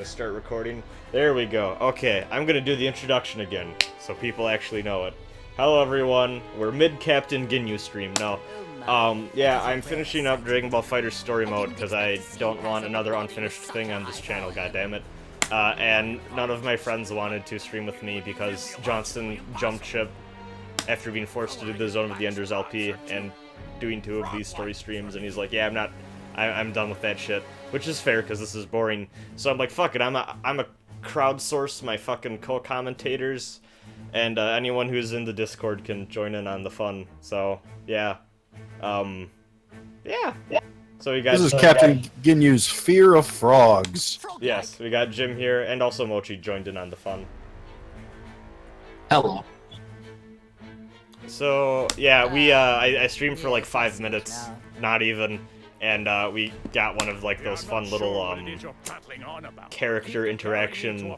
Start recording. There we go. Okay, I'm gonna do the introduction again, so people actually know it. Hello everyone, we're mid-Captain Ginyu stream. No. Yeah, I'm finishing up Dragon Ball FighterZ story mode, because I don't want another unfinished thing on this channel, goddammit. And none of my friends wanted to stream with me because Johnston jumped ship after being forced to do the Zone of the Enders LP and doing 2 of these story streams, and he's like, yeah, I'm done with that shit. Which is fair, because this is boring. So I'm like, fuck it, I'm a crowdsource my fucking co-commentators, and anyone who's in the Discord can join in on the fun. So, yeah. Yeah. So we got... This is Captain Ginyu's Fear of Frogs. Yes, we got Jim here, and also Mochi joined in on the fun. Hello. So, yeah, we, I streamed for like 5 minutes, not even. And we got one of like those fun little character interaction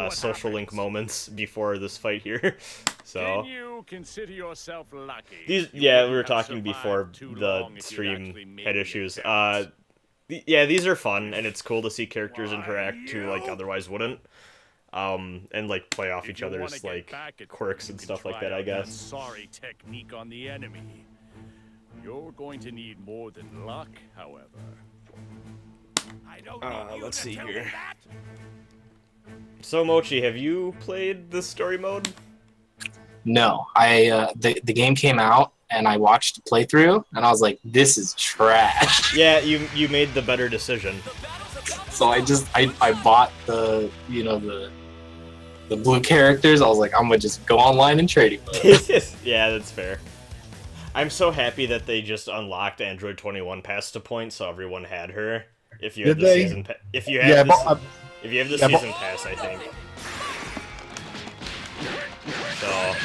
social link moments before this fight here. So you consider yourself lucky. we were talking before the stream had issues. Yeah, these are fun, and it's cool to see characters interact who like otherwise wouldn't. And like play off each other's like quirks and stuff like that, I guess. Sorry technique on the enemy. You're going to need more than luck, however. I don't need you let's to see tell me here. that. So Mochi, have you played the story mode? No, the game came out and I watched the playthrough and I was like, this is trash. Yeah, you made the better decision. So I bought the the blue characters. I was like, I'm gonna just go online and trade it. Yeah, that's fair. I'm so happy that they just unlocked Android 21 past a point, so everyone had her. If you have the season pass, if you have the season pass, I think. So,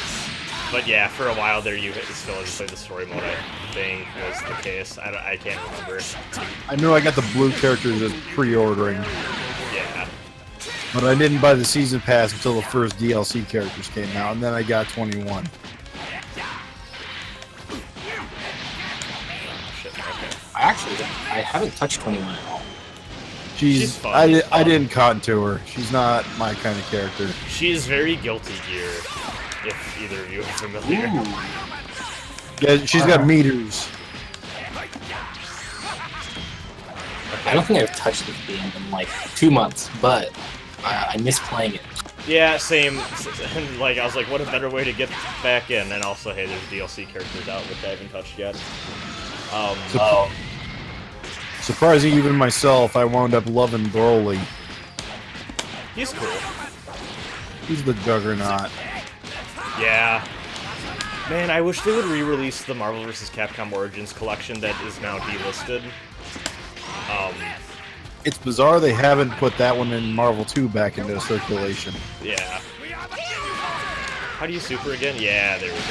but yeah, for a while there, you still had to play the story mode. I think was the case. I can't remember. I knew I got the blue characters as pre-ordering, Yeah. but I didn't buy the season pass until the first DLC characters came out, and then I got 21. I haven't touched 21 at all. She's fun. I didn't cotton to her. She's not my kind of character. She's very Guilty Gear, if either of you are familiar. Yeah, she's got meters. I don't think I've touched this game in like 2 months, but I miss playing it. Yeah, same. Like, I was like, what a better way to get back in. And also, hey, there's DLC characters out, which I haven't touched yet. Surprising even myself, I wound up loving Broly. He's cool. He's the juggernaut. Yeah. Man, I wish they would re-release the Marvel vs. Capcom Origins collection that is now delisted. It's bizarre they haven't put that one in Marvel 2 back into circulation. Yeah. How do you super again? Yeah, there we go.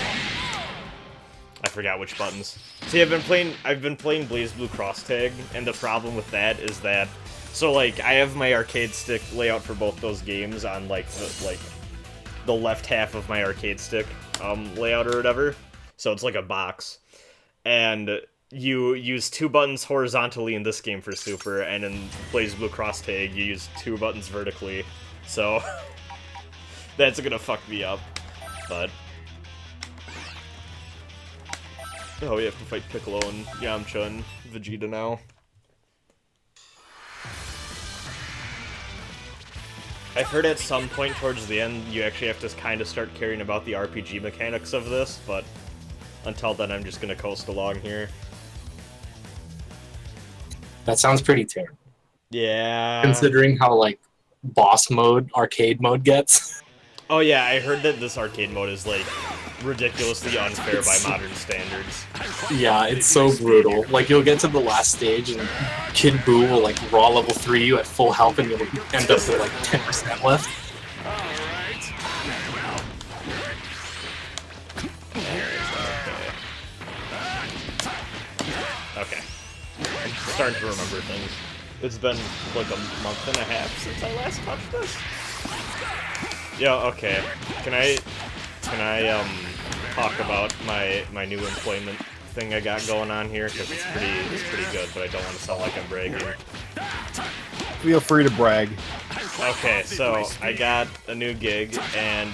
I forgot which buttons. See, I've been playing BlazBlue Cross Tag, and the problem with that is that, so like, I have my arcade stick layout for both those games on like the left half of my arcade stick layout or whatever. So it's like a box, and you use 2 buttons horizontally in this game for super, and in BlazBlue Cross Tag you use 2 buttons vertically. So that's gonna fuck me up, but. Oh, we have to fight Piccolo and Yamcha and Vegeta now. I've heard at some point towards the end, you actually have to kind of start caring about the RPG mechanics of this, but until then, I'm just gonna coast along here. That sounds pretty terrible. Yeah. Considering how like boss mode, arcade mode gets. Oh yeah, I heard that this arcade mode is like ridiculously unfair by modern standards. Yeah, it's so brutal. Like, you'll get to the last stage and Kid Buu will like raw level 3 you at full health and you'll end up with like 10% left. Okay. I'm starting to remember things. It's been like a month and a half since I last touched this. Yeah, okay. Can I talk about my new employment thing I got going on here? Because it's pretty good, but I don't want to sound like I'm bragging. Feel free to brag. Okay, so I got a new gig, and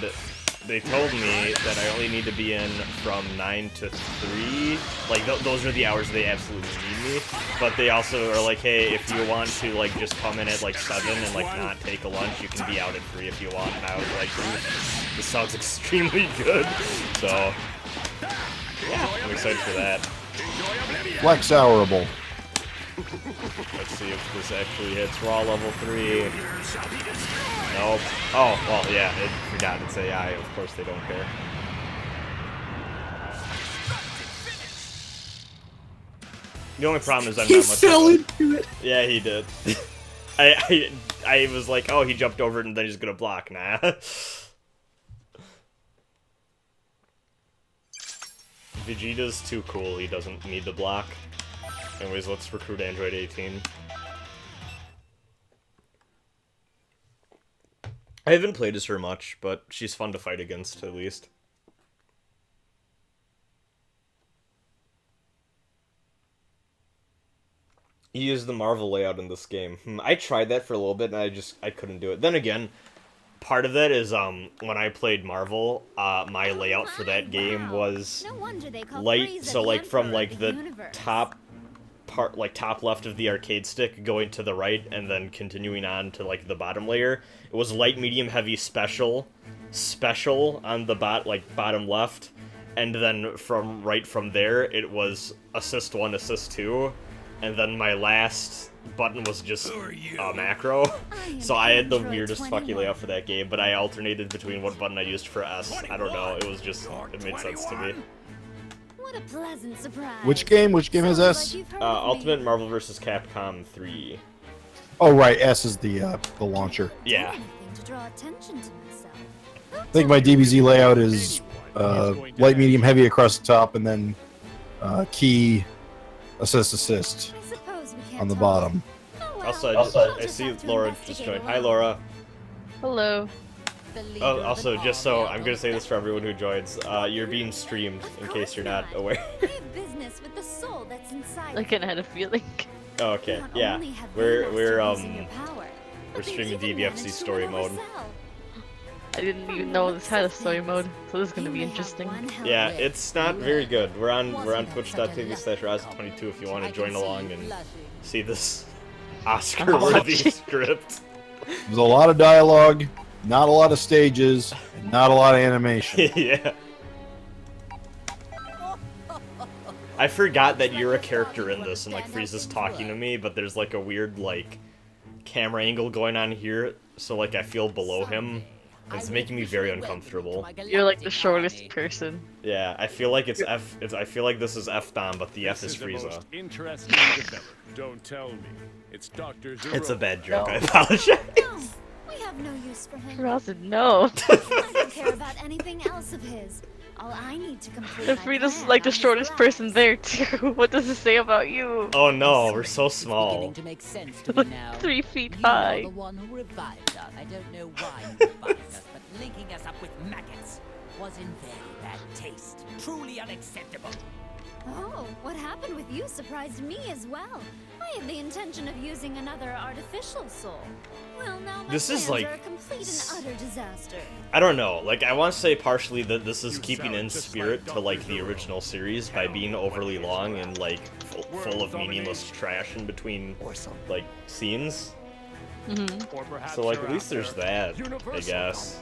they told me that I only need to be in from 9 to 3. Like, those are the hours they absolutely need me. But they also are like, hey, if you want to, like, just come in at, like, 7 and, like, not take a lunch, you can be out at 3 if you want. And I was like, ooh, this sounds extremely good. So, yeah, I'm excited for that. Flex hourable. Let's see if this actually hits raw level 3. Nope. Oh, well, yeah, it forgot it's AI. Of course they don't care. The only problem is I'm not much fell into it. Yeah, he did. I was like, oh, he jumped over it and then he's gonna block. Nah. Vegeta's too cool. He doesn't need to block. Anyways, let's recruit Android 18. I haven't played as her much, but she's fun to fight against, at least. You use the Marvel layout in this game. I tried that for a little bit, and I couldn't do it. Then again, part of that is, when I played Marvel, my layout for that game was light, so, like, from, like, the top part, like, top left of the arcade stick going to the right, and then continuing on to, like, the bottom layer. It was light, medium, heavy, special on the bottom left, and then from there, it was assist 1, assist 2, and then my last button was just a macro. So I had the weirdest fucking layout for that game, but I alternated between what button I used for S. I don't know, it was just, it made sense to me. What a pleasant surprise. Which game? Which game is S? Ultimate Marvel vs. Capcom 3. Oh right, S is the launcher. Yeah. I think my DBZ layout is light, medium, heavy across the top, and then key, assist on the bottom. Also, I see Laura just joined. Hi, Laura. Hello. Oh, also, just so I'm gonna say this for everyone who joins, you're being streamed in case you're not aware. I kind of had a feeling. Oh, okay, yeah, we're streaming DBFC story mode. I didn't even know this had a story mode, so this is gonna be interesting. Yeah, it's not very good. We're on twitch.tv/Rasen22 if you want to join along and see this Oscar-worthy script. There's a lot of dialogue, not a lot of stages, and not a lot of animation. Yeah. I forgot that you're a character in this, and like Frieza's talking to me, but there's like a weird like camera angle going on here, so like I feel below him. It's making me very uncomfortable. You're like the shortest person. Yeah, I feel like it's F. I feel like this is F-Dom, but the F is Frieza. Interesting development. Don't tell me. It's Dr. Zero. It's a bad joke. I apologize. No, we have no use for him. Rasen, no. I don't care about anything else of his. All I need to complete And Frieza's like the shortest person there too. What does it say about you? Oh no, we're so small. To make sense to me now. 3 feet You high. are the one who revived us. I don't know why you revived us, but linking us up with maggots was in very bad taste. Truly unacceptable. Oh, what happened with you surprised me as well. I had the intention of using another artificial soul. Well, now my This is plans like are a complete and utter disaster. I don't know. Like I want to say partially that this is keeping in spirit to like the original series by being overly long and like full of meaningless trash in between like scenes. So like at least there's that, I guess.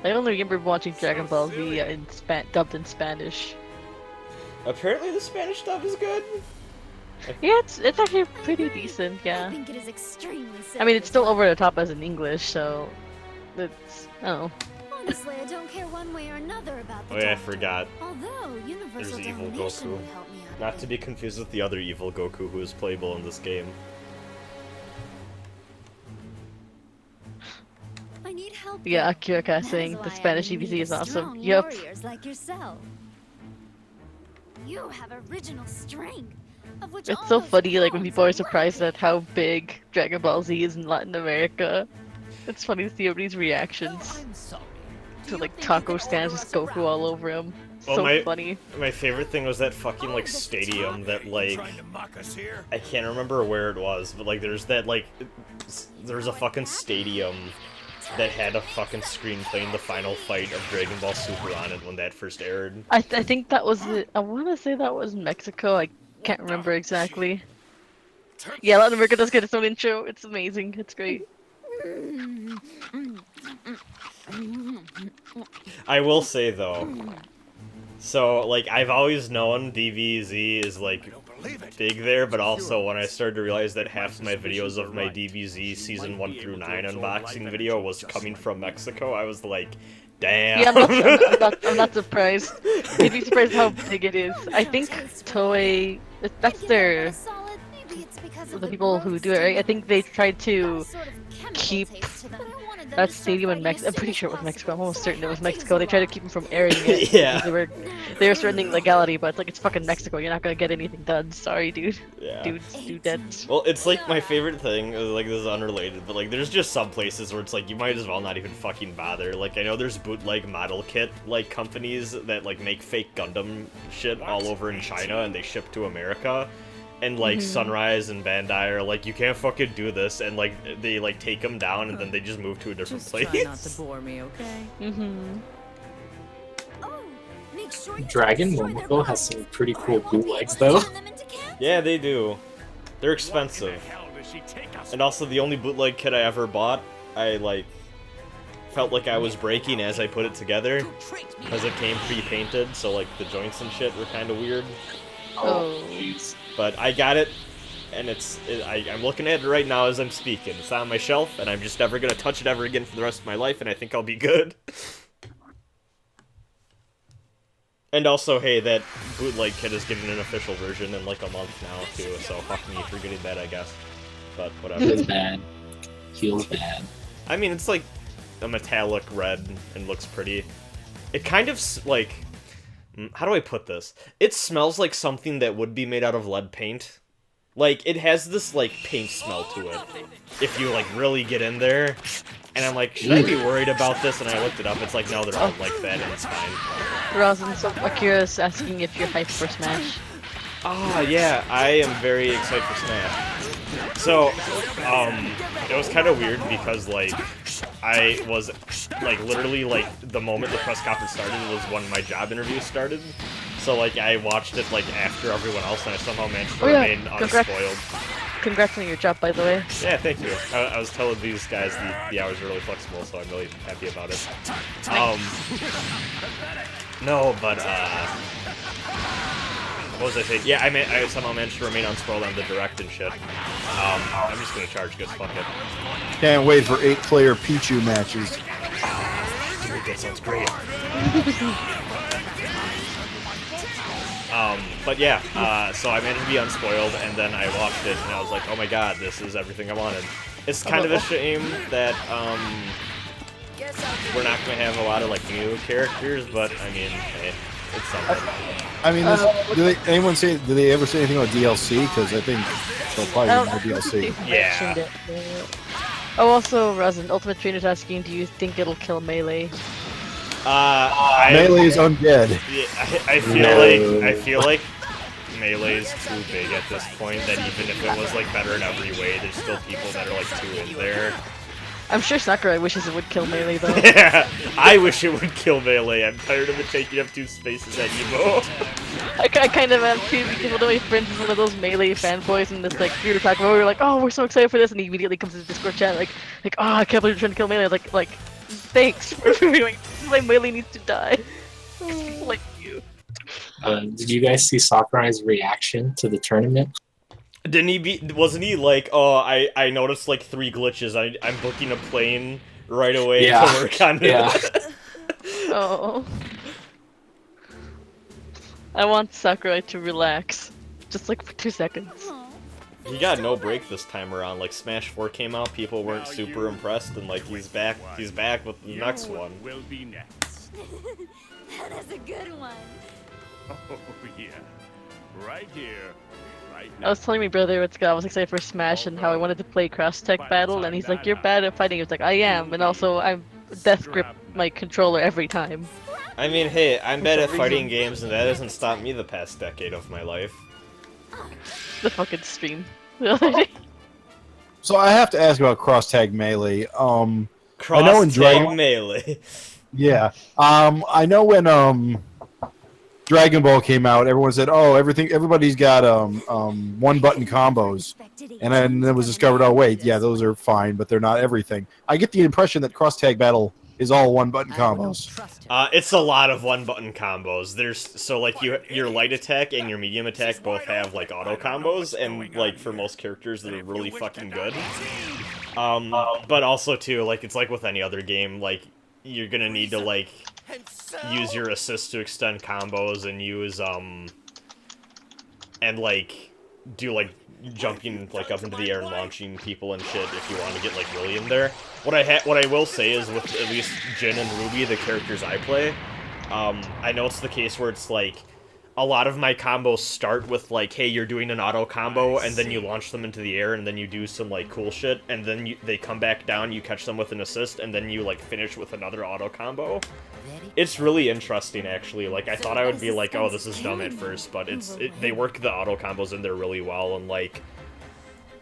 I only remember watching Dragon Ball Z dubbed in Spanish. Apparently the Spanish dub is good. Yeah, it's actually pretty decent, I yeah. think it is extremely silly. I mean, it's still over the top as in English, so it's, oh. Honestly, I don't care one way or another about the Oh yeah, I Doctor. forgot. Although Universal There's evil Domination Goku. would help me out. Not to be confused with the other evil Goku who is playable in this game. I need help. Yeah, Akira That is saying why the I Spanish need EBZ is awesome. strong Yup. warriors like yourself. You have original strength, of which It's all so those funny, like, when clones people are are surprised lacking. at how big Dragon Ball Z is in Latin America. It's funny to see everybody's reactions Oh, I'm sorry. Do to, you like, think you taco can stands order with us Goku around? all over him. Well, So funny. my favorite thing was that fucking like stadium that like I can't remember where it was, but like there's that like there's a fucking stadium that had a fucking screen playing the final fight of Dragon Ball Super on it when that first aired. I think that was it. I want to say that was Mexico. I can't remember exactly. Yeah, Latin America does get its own intro. It's amazing. It's great. I will say though, so like I've always known DBZ is like big there, but also when I started to realize that half of my videos of my DBZ season 1 through 9 unboxing video was coming from Mexico, I was like, damn. Yeah, I'm not surprised. You'd be surprised how big it is. I think Toei, that's their, the people who do it, right? I think they tried to keep that stadium in Mexico. I'm pretty sure it was Mexico. I'm almost certain it was Mexico. They tried to keep them from airing it. Yeah. They were surrendering legality, but it's like, it's fucking Mexico. You're not gonna get anything done. Sorry, dude. Yeah. Dude. Well, it's like my favorite thing, like this is unrelated, but like there's just some places where it's like you might as well not even fucking bother. Like I know there's bootleg model kit like companies that like make fake Gundam shit all over in China and they ship to America. And like Sunrise and Bandai are like, you can't fucking do this, and like they like take them down and then they just move to a different place. Try not to bore me, okay? Dragon Momoko has some pretty cool bootlegs though. Yeah, they do. They're expensive. And also the only bootleg kit I ever bought, I like felt like I was breaking as I put it together because it came pre-painted, so like the joints and shit were kind of weird. Oh. Jeez. But I got it, and I'm looking at it right now as I'm speaking. It's on my shelf, and I'm just never gonna touch it ever again for the rest of my life, and I think I'll be good. And also, hey, that bootleg kit is getting an official version in like a month now, too, so fuck me for getting that, I guess. But whatever. Feels bad. Feels bad. I mean, it's like a metallic red and looks pretty. It kind of, like... How do I put this? It smells like something that would be made out of lead paint. Like, it has this, like, paint smell to it. If you, like, really get in there. And I'm like, should I be worried about this? And I looked it up. It's like, no, they're all like that, and it's fine. Rasen, so Akira's asking if you're hyped for Smash. Ah, yeah, I am very excited for Smash. So, it was kind of weird because, like, I was, like, literally, like, the moment the press conference started was when my job interview started. So, like, I watched it, like, after everyone else, and I somehow managed to remain unspoiled. Congrats on your job, by the way. Yeah, thank you. I was telling these guys the hours are really flexible, so I'm really happy about it. No, but, what was I saying? Yeah, I somehow managed to remain unspoiled on the direct and shit. I'm just gonna charge because fuck it. Can't wait for 8-player Pichu matches. Dude, that sounds great. But yeah, so I managed to be unspoiled, and then I watched it, and I was like, oh my god, this is everything I wanted. It's kind of a shame that, we're not gonna have a lot of, like, new characters, but, I mean, hey, it's something. I mean, do they ever say anything about DLC? Because I think they'll probably do more DLC. Yeah. Oh, also, Rasen, Ultimate Trainer's asking, do you think it'll kill Melee? Melee's undead. Yeah, I feel like Melee's too big at this point, that even if it was, like, better in every way, there's still people that are, like, too in there. I'm sure Sakurai wishes it would kill Melee, though. Yeah, I wish it would kill Melee. I'm tired of it taking up 2 spaces at Evo. I kind of am too, because one of my friends is one of those Melee fanboys, and this, like, we were talking about, we were like, oh, we're so excited for this, and he immediately comes to the Discord chat, like, oh, I can't believe you're trying to kill Melee. Like, thanks for doing like, Melee needs to die. Like you. Did you guys see Sakurai's reaction to the tournament? Wasn't he like, oh, I noticed like 3 glitches, I'm booking a plane right away to work on it. Yeah. Oh. I want Sakurai to relax. Just like for 2 seconds. He got no break this time around. Like, Smash 4 came out, people weren't super impressed, and like, he's back with the next one. Will be next. That's a good one. Oh yeah. Right here. Right I was telling my brother I was excited for Smash and how I wanted to play Cross Tech Battle, and he's like, you're bad at fighting. He was like, I am, and also I'm death grip my controller every time. I mean, hey, I'm bad at fighting games, and that hasn't stopped me the past decade of my life. The fucking stream. The other day. So I have to ask about cross tag melee. I know in Cross-tag Dragon. melee. Yeah. I know when Dragon Ball came out, everyone said, "Oh, everybody's got one button combos," and then it was discovered, "Oh, wait, yeah, those are fine, but they're not everything." I get the impression that cross tag battle is all one button combos. It's a lot of one-button combos. Like your light attack and your medium attack both have like auto combos, and like for most characters they're really fucking good. But also too, like it's like with any other game, like you're gonna need to like use your assist to extend combos and use and like do like jumping like up into the air and launching people and shit if you want to get like really in there. What I will say is with at least Jin and Ruby, the characters I play, I know it's the case where it's like a lot of my combos start with like, hey, you're doing an auto combo, and then you launch them into the air, and then you do some like cool shit, and then they come back down, you catch them with an assist, and then you like finish with another auto combo. It's really interesting, actually. Like, I thought I would be like, oh, this is dumb at first, but they work the auto combos in there really well, and like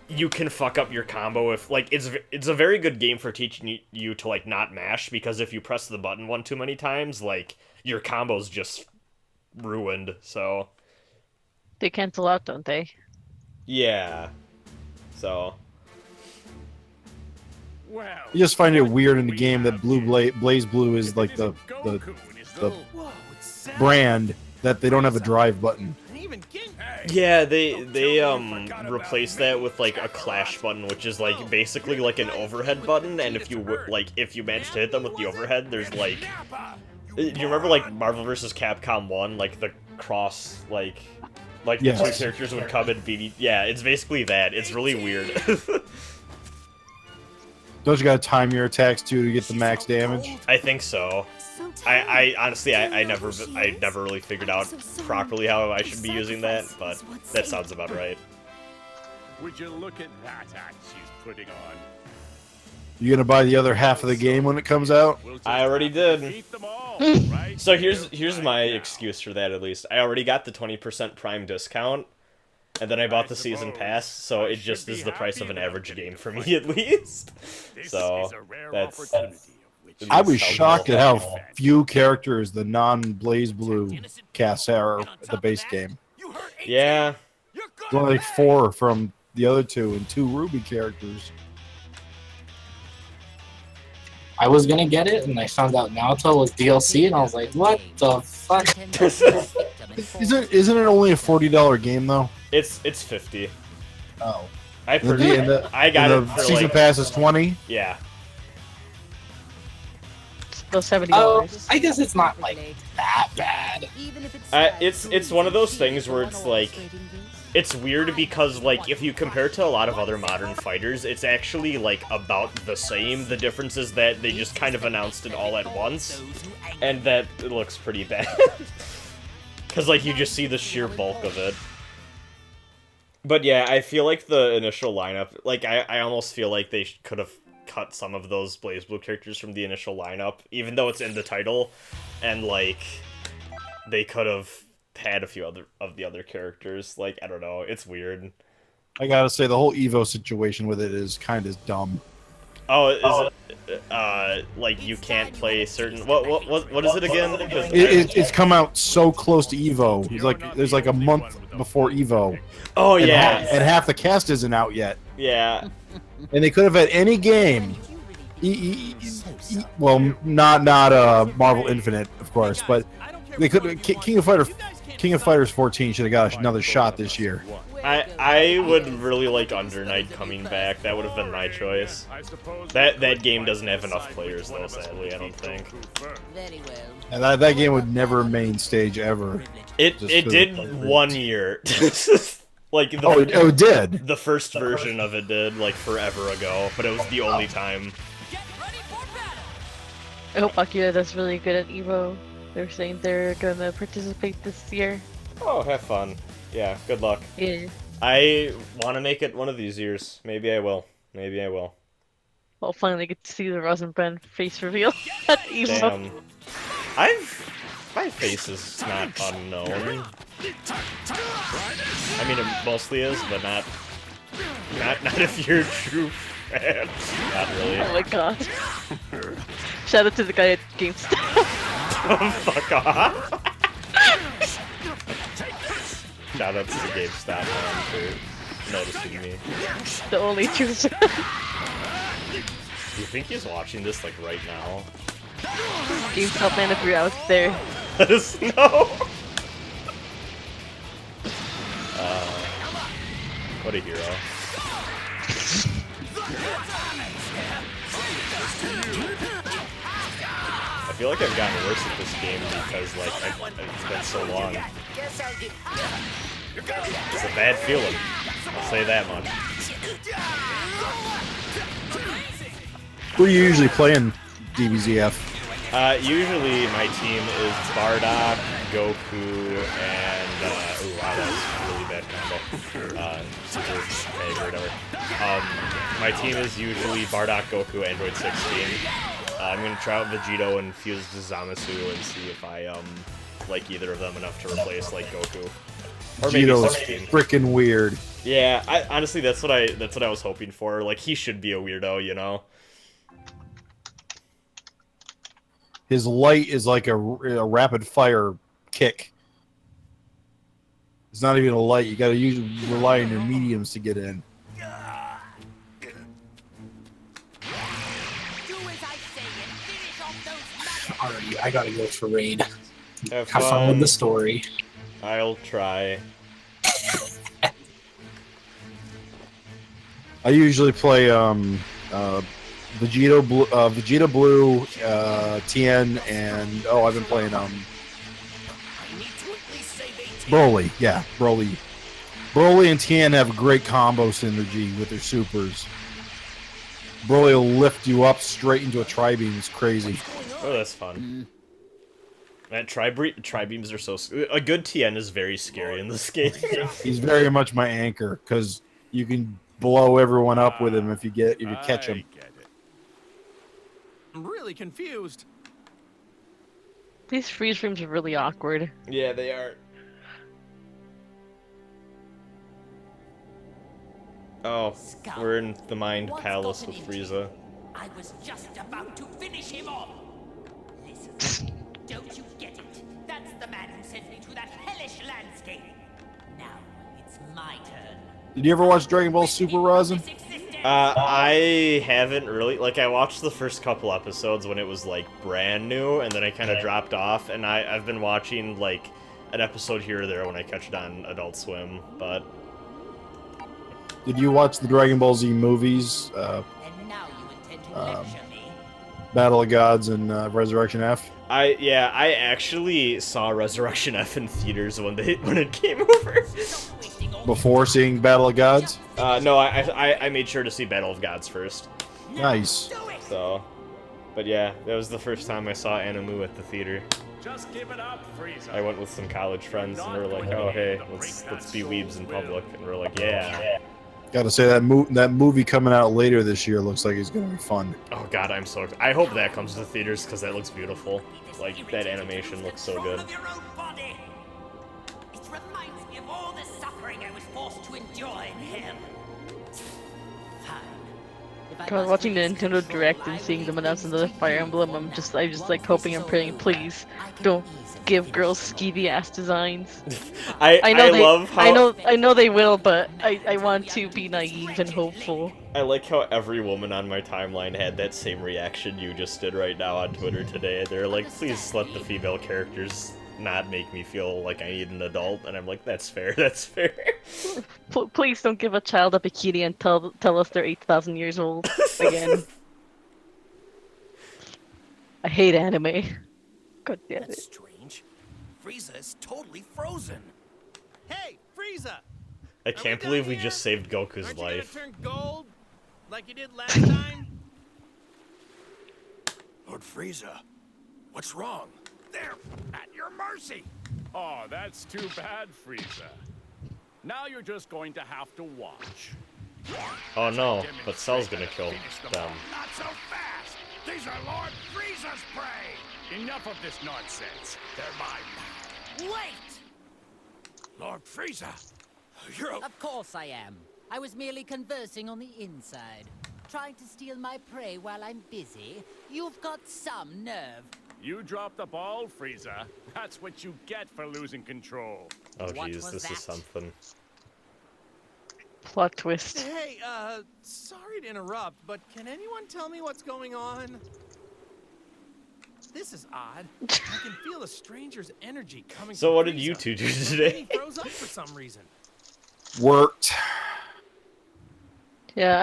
you can fuck up your combo if like it's a very good game for teaching you to like not mash, because if you press the button one too many times, like your combo's just ruined. So They cancel out, don't they? yeah. So Well, You just find it weird in the game that Blaze Blue is like the brand that they don't have a drive button. yeah, they replaced that with like a clash button, which is like basically like an overhead button, and if you manage to hit them with the overhead, there's like, do you remember like Marvel vs. Capcom 1, like the cross the Yes. two characters would come and beat yeah, it's basically that. It's really weird. Don't you gotta time your attacks too to get the max damage? I think so. I honestly I never really figured out properly how I should be using that, but that sounds about right. would you look at that act she's putting on? You gonna buy the other half of the game when it comes out? We'll just I already have to did. beat them all, right? So here's my excuse for that, at least. I already got the 20% Prime discount, and then I bought the season pass, so it just is the price of an average game for me, at least. This So is a rare that's opportunity of which I was Sounds shocked at awful. how few characters the non-Blaze Blue casts are at the base game. yeah. There's only like 4 from the other 2 and 2 Ruby characters. I was gonna get it, and I found out Naruto was DLC, and I was like, what the fuck? Isn't it only a $40 game though? It's 50. Oh, I and purchased. I got it the for season like pass is 20. yeah. Still $70. Oh, I guess it's not like that bad. It's one of those things where it's like, it's weird because like if you compare it to a lot of other modern fighters, it's actually like about the same. The difference is that they just kind of announced it all at once, and that it looks pretty bad. Because like you just see the sheer bulk of it. But yeah, I feel like the initial lineup, like I almost feel like they could have cut some of those Blaze Blue characters from the initial lineup, even though it's in the title, and like they could have had a few of the other characters. Like, I don't know, it's weird. I gotta say the whole Evo situation with it is kind of dumb. Oh, is it like you can't play certain what is it again? Because It's come out so close to Evo. It's like there's like a month before Evo. oh And yeah, and half the cast isn't out yet. yeah. And they could have had any game. Well, not Marvel Infinite, of course, but they could. King of Fighters 14 should have got another shot this year. I would really like Under Night coming back. That would have been my choice. That game doesn't have enough players though, sadly. I don't think. Very well. And that game would never main stage ever. It Just did for- 1 year. Like the It did. the first version of it did like forever ago, but it was the only time. I hope Akira does really good at Evo. They're saying they're gonna participate this year. Oh, have fun. Yeah, good luck. Yeah. I want to make it one of these years. Maybe I will. Maybe I will. I'll finally get to see the Rasen Bran face reveal at Evo. Damn. My face is not unknown. I mean, it mostly is, but not if you're a true fan. Not really. Oh my god. Shout out to the guy at GameStop. Oh, fuck off. Shout out to the GameStop man for noticing me. The only true fan. Do you think he's watching this like right now? GameStop man, if you're out there. Let us know. What a hero. I feel like I've gotten worse at this game because like it's been so long. It's a bad feeling. I'll say that much. Who are you usually playing, DBZF? Usually my team is Bardock, Goku, and ooh, wow, that was a really bad combo. Super Egg or whatever. My team is usually Bardock, Goku, Android 16. I'm gonna try out Vegito and fuse to Zamasu and see if I like either of them enough to replace like Goku. Or maybe Vegito's 16. freaking weird. Yeah, honestly that's what I was hoping for. Like he should be a weirdo, you know. His light is like a rapid fire kick. It's not even a light. You gotta rely on your mediums to get in. Alrighty, I gotta go for raid. Have Have fun with the story. I'll try. I usually play Vegeta Blue, Tien, and I've been playing Broly. Yeah, Broly. Broly and Tien have great combo synergy with their supers. Broly will lift you up straight into a tri-beam. It's crazy. Oh, that's fun. Man, tri-beams are so... A good Tien is very scary in this game. He's very much my anchor, because you can blow everyone up with him if you catch him. I get it. I'm really confused. These freeze frames are really awkward. Yeah, they are. Oh, we're in the Mind Palace with Frieza. I was just about to finish him off. Listen, don't you get it? That's the man who sent me to that hellish landscape. Now it's my turn. Did you ever watch Dragon Ball Super, Rasen? I haven't really. Like, I watched the first couple episodes when it was, like, brand new, and then I kind of dropped off, and I've been watching, like, an episode here or there when I catch it on Adult Swim, but... Did you watch the Dragon Ball Z movies? And now you intend to lecture me. Battle of Gods and Resurrection F? I actually saw Resurrection F in theaters when it came over. Before seeing Battle of Gods? No, I made sure to see Battle of Gods first. Nice. So, but yeah, that was the first time I saw Animu at the theater. Just give it up, Frieza. I went with some college friends and we were like, oh hey, let's be weebs in public, and we're like, yeah. Gotta say that movie coming out later this year looks like it's gonna be fun. Oh god, I'm so excited. I hope that comes to theaters because that looks beautiful. Like, that animation looks so good. It reminds me of all the suffering I was forced to endure in hell. I was watching the Nintendo Direct and seeing them announce another Fire Emblem. I'm just like hoping and praying, please don't give girls skeevy ass designs. I know they will, but I want to be naive and hopeful. I like how every woman on my timeline had that same reaction you just did right now on Twitter today. They're like, please let the female characters not make me feel like I need an adult, and I'm like, that's fair, that's fair. Please don't give a child a bikini and tell us they're 8,000 years old again. I hate anime. God damn it. That's strange. Frieza is totally frozen. Hey, Frieza! I can't believe we just saved Goku's Aren't life. you gonna turn gold like you did last time? Lord Frieza, what's wrong? There, at your mercy. Oh, that's too bad, Frieza. Now you're just going to have to watch. Oh no, but Cell's gonna kill them. Not so fast! These are Lord Frieza's prey! Enough of this nonsense. They're mine. Wait! Lord Frieza, you're a... Of course I am. I was merely conversing on the inside. Trying to steal my prey while I'm busy? You've got some nerve. You dropped the ball, Frieza. That's what you get for losing control. Oh What jeez, was this that? is something. Plot twist. Hey, sorry to interrupt, but can anyone tell me what's going on? This is odd. I can feel a stranger's energy coming So from what did Frieza, you two do but then today? he froze up for some reason. Worked. Yeah,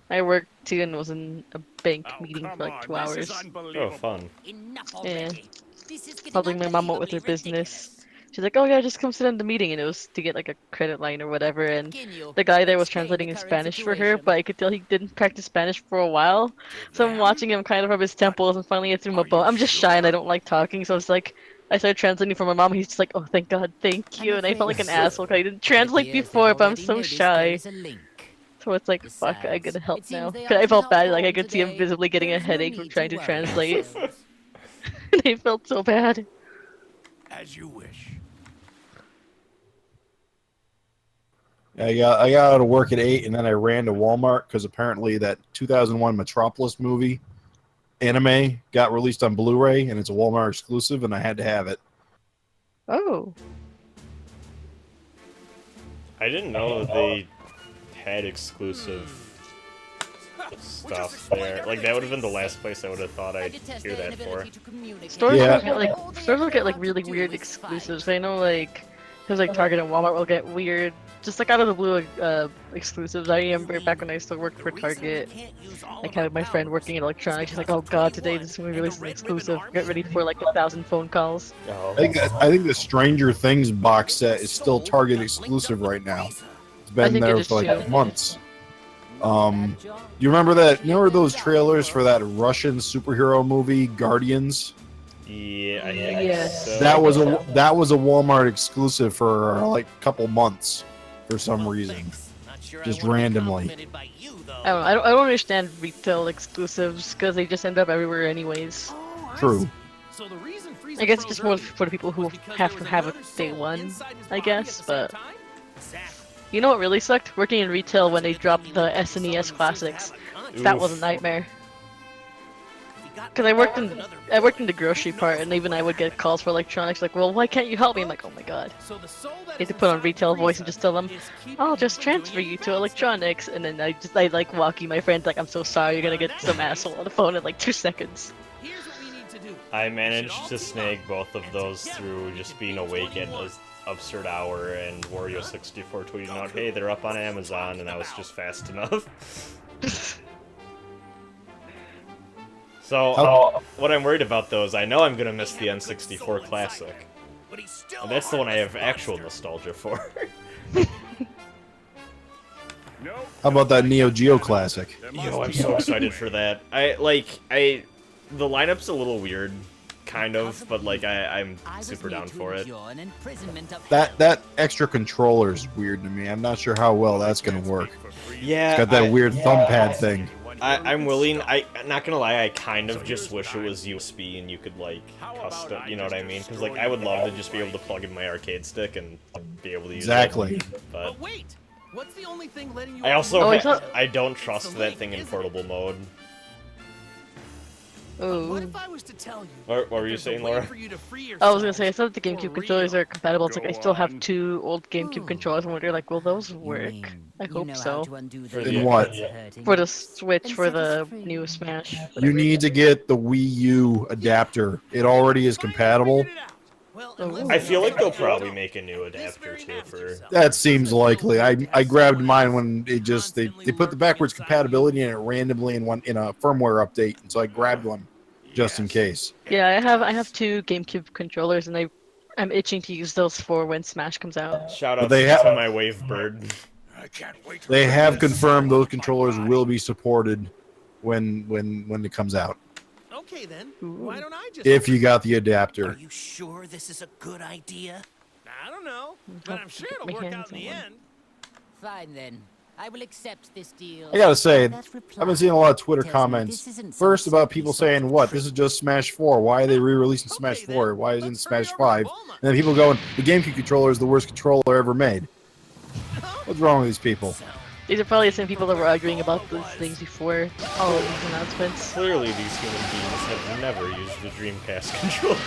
I worked too and was in a bank Oh, meeting come for like on, 2 this hours. is unbelievable. Oh, fun. Enough already. This is getting Helping my mom out with her unbelievably business. ridiculous. She's like, oh yeah, just come sit in the meeting, and it was to get like a credit line or whatever, and Ginyu, the guy there was explain translating the in current Spanish for her, situation. but I could tell he didn't practice Spanish for a while, so I'm watching him kind of rub his temples, and finally I threw him a Are you bone. I'm just shy and I sure? don't like talking, so it's like, I started translating for my mom, and he's just like, oh thank god, thank you, and I felt like an asshole, because I didn't translate It appears before, they've but I'm already so noticed shy. there is a link. So it's like, fuck, I Besides, gotta help it seems now. they 'Cause I aren't felt in bad, like I Hong could see him today. visibly getting a There's no headache from need trying to worry translate. yourselves. And I felt so bad. As you wish. I got out of work at 8, and then I ran to Walmart because apparently that 2001 Metropolis movie anime got released on Blu-ray, and it's a Walmart exclusive, and I had to have it. Oh. I didn't know that they had exclusive stuff there. Like, that would have been the last place I would have thought I'd detest hear their that for. inability to communicate. Stores Yeah. will get like All they stores will ever get like want to really do weird is exclusives. fight. I know like because like Target and Walmart will get weird, just like out of the blue exclusives. I remember back when I still worked for Target, like having my friend working in electronics. She's like, "Oh God, today this movie released an exclusive. Get ready for like 1,000 phone calls." Oh. I think the Stranger Things box set is still Target exclusive right now. It's I been think it there is for like too. months. Bad job. You remember that? You remember those trailers for that Russian superhero movie, Guardians? Yeah, I think Yes. so. That was a Walmart exclusive for like a couple months for some reason. Just randomly. I don't understand retail exclusives because they just end up everywhere anyways. True. So the reason Frieza I guess froze just more earlier for the people who was because have there to was have it another day soul one, inside his I body guess, at the same but time? Exactly. you know what really sucked? Working in retail when they dropped the SNES classics. That was a nightmare. Because I worked in the grocery part, and even I would get calls for electronics like, well, why can't you help me? I'm like, oh my god. So the soul that You have to is put on inside retail voice Frieza and just tell them, is keeping I'll him just from doing transfer any you to bad electronics, and then I like walkie my friend like, I'm so sorry, you're gonna get some asshole on the phone in like 2 seconds. stuff. Here's what we need to do. I We managed should all to team snag up both of and those together through just defeat being awake at 21. an absurd hour, and Wario64 tweeting out, hey, they're up on Amazon, and I was just fast enough. So, what I'm worried about though is I know I'm gonna miss the N64 Classic. But he's still And that's the one I have a actual monster. nostalgia for. No, How about that Neo Geo Classic? there must Yo, I'm be so another excited way. for that. The lineup's a little weird, kind of, but like I'm I was super made down to for it. endure an imprisonment of That hell. that extra controller is weird to me. I'm not sure how well that's gonna work. Yeah, It's got that weird thumb pad thing. I'm willing. Not gonna lie, I kind of just wish it was USB and you could like custom. You know what I mean? Because like I would love to just be able to plug in my arcade stick and be able to use Exactly. it. But But wait, what's the only thing letting you I also Oh, it's not- I don't trust that thing in portable mode. Ooh. What if I was to tell you? What were you there's a saying, way Laura? for you to free I was gonna yourselves say, I thought the for GameCube controllers real? are compatible. It's like I Go still have on. 2 old GameCube controllers. I'm wondering, like, will those You work? mean I you hope know how so. to undo For the the- In what? hurting? For the Switch, And for set us the free. new Smash. You need to get the Wii U adapter. It already is compatible. Well, Oh. unless I you feel know like they'll something probably you make a new don't. This adapter very too habit for. yourself. That seems likely. I grabbed mine when it just they put the backwards compatibility in it randomly in a firmware update, and so I grabbed one just in case. Yeah, I have 2 GameCube controllers, and I'm itching to use those for when Smash comes out. Shout But out they to have- my wave bird. I can't wait. to They rip have this confirmed soul those off my controllers body. will be supported when it comes out. Okay then. Ooh. Why don't I just? If you got the Are adapter. you sure this is a good idea? I don't know, but I'm sure Get it'll my work hands out in the on one. end. Fine then. I will accept this deal. I gotta say, I've been seeing a lot of Twitter comments. First about people saying, what, this is just Smash 4. Why are they re-releasing Smash 4? Why isn't Smash 5? And then people going, the GameCube controller is the worst controller ever made. What's wrong with these people? These are probably the same people that were arguing about these things before all of these announcements. Clearly, these human beings have never used the Dreamcast controller.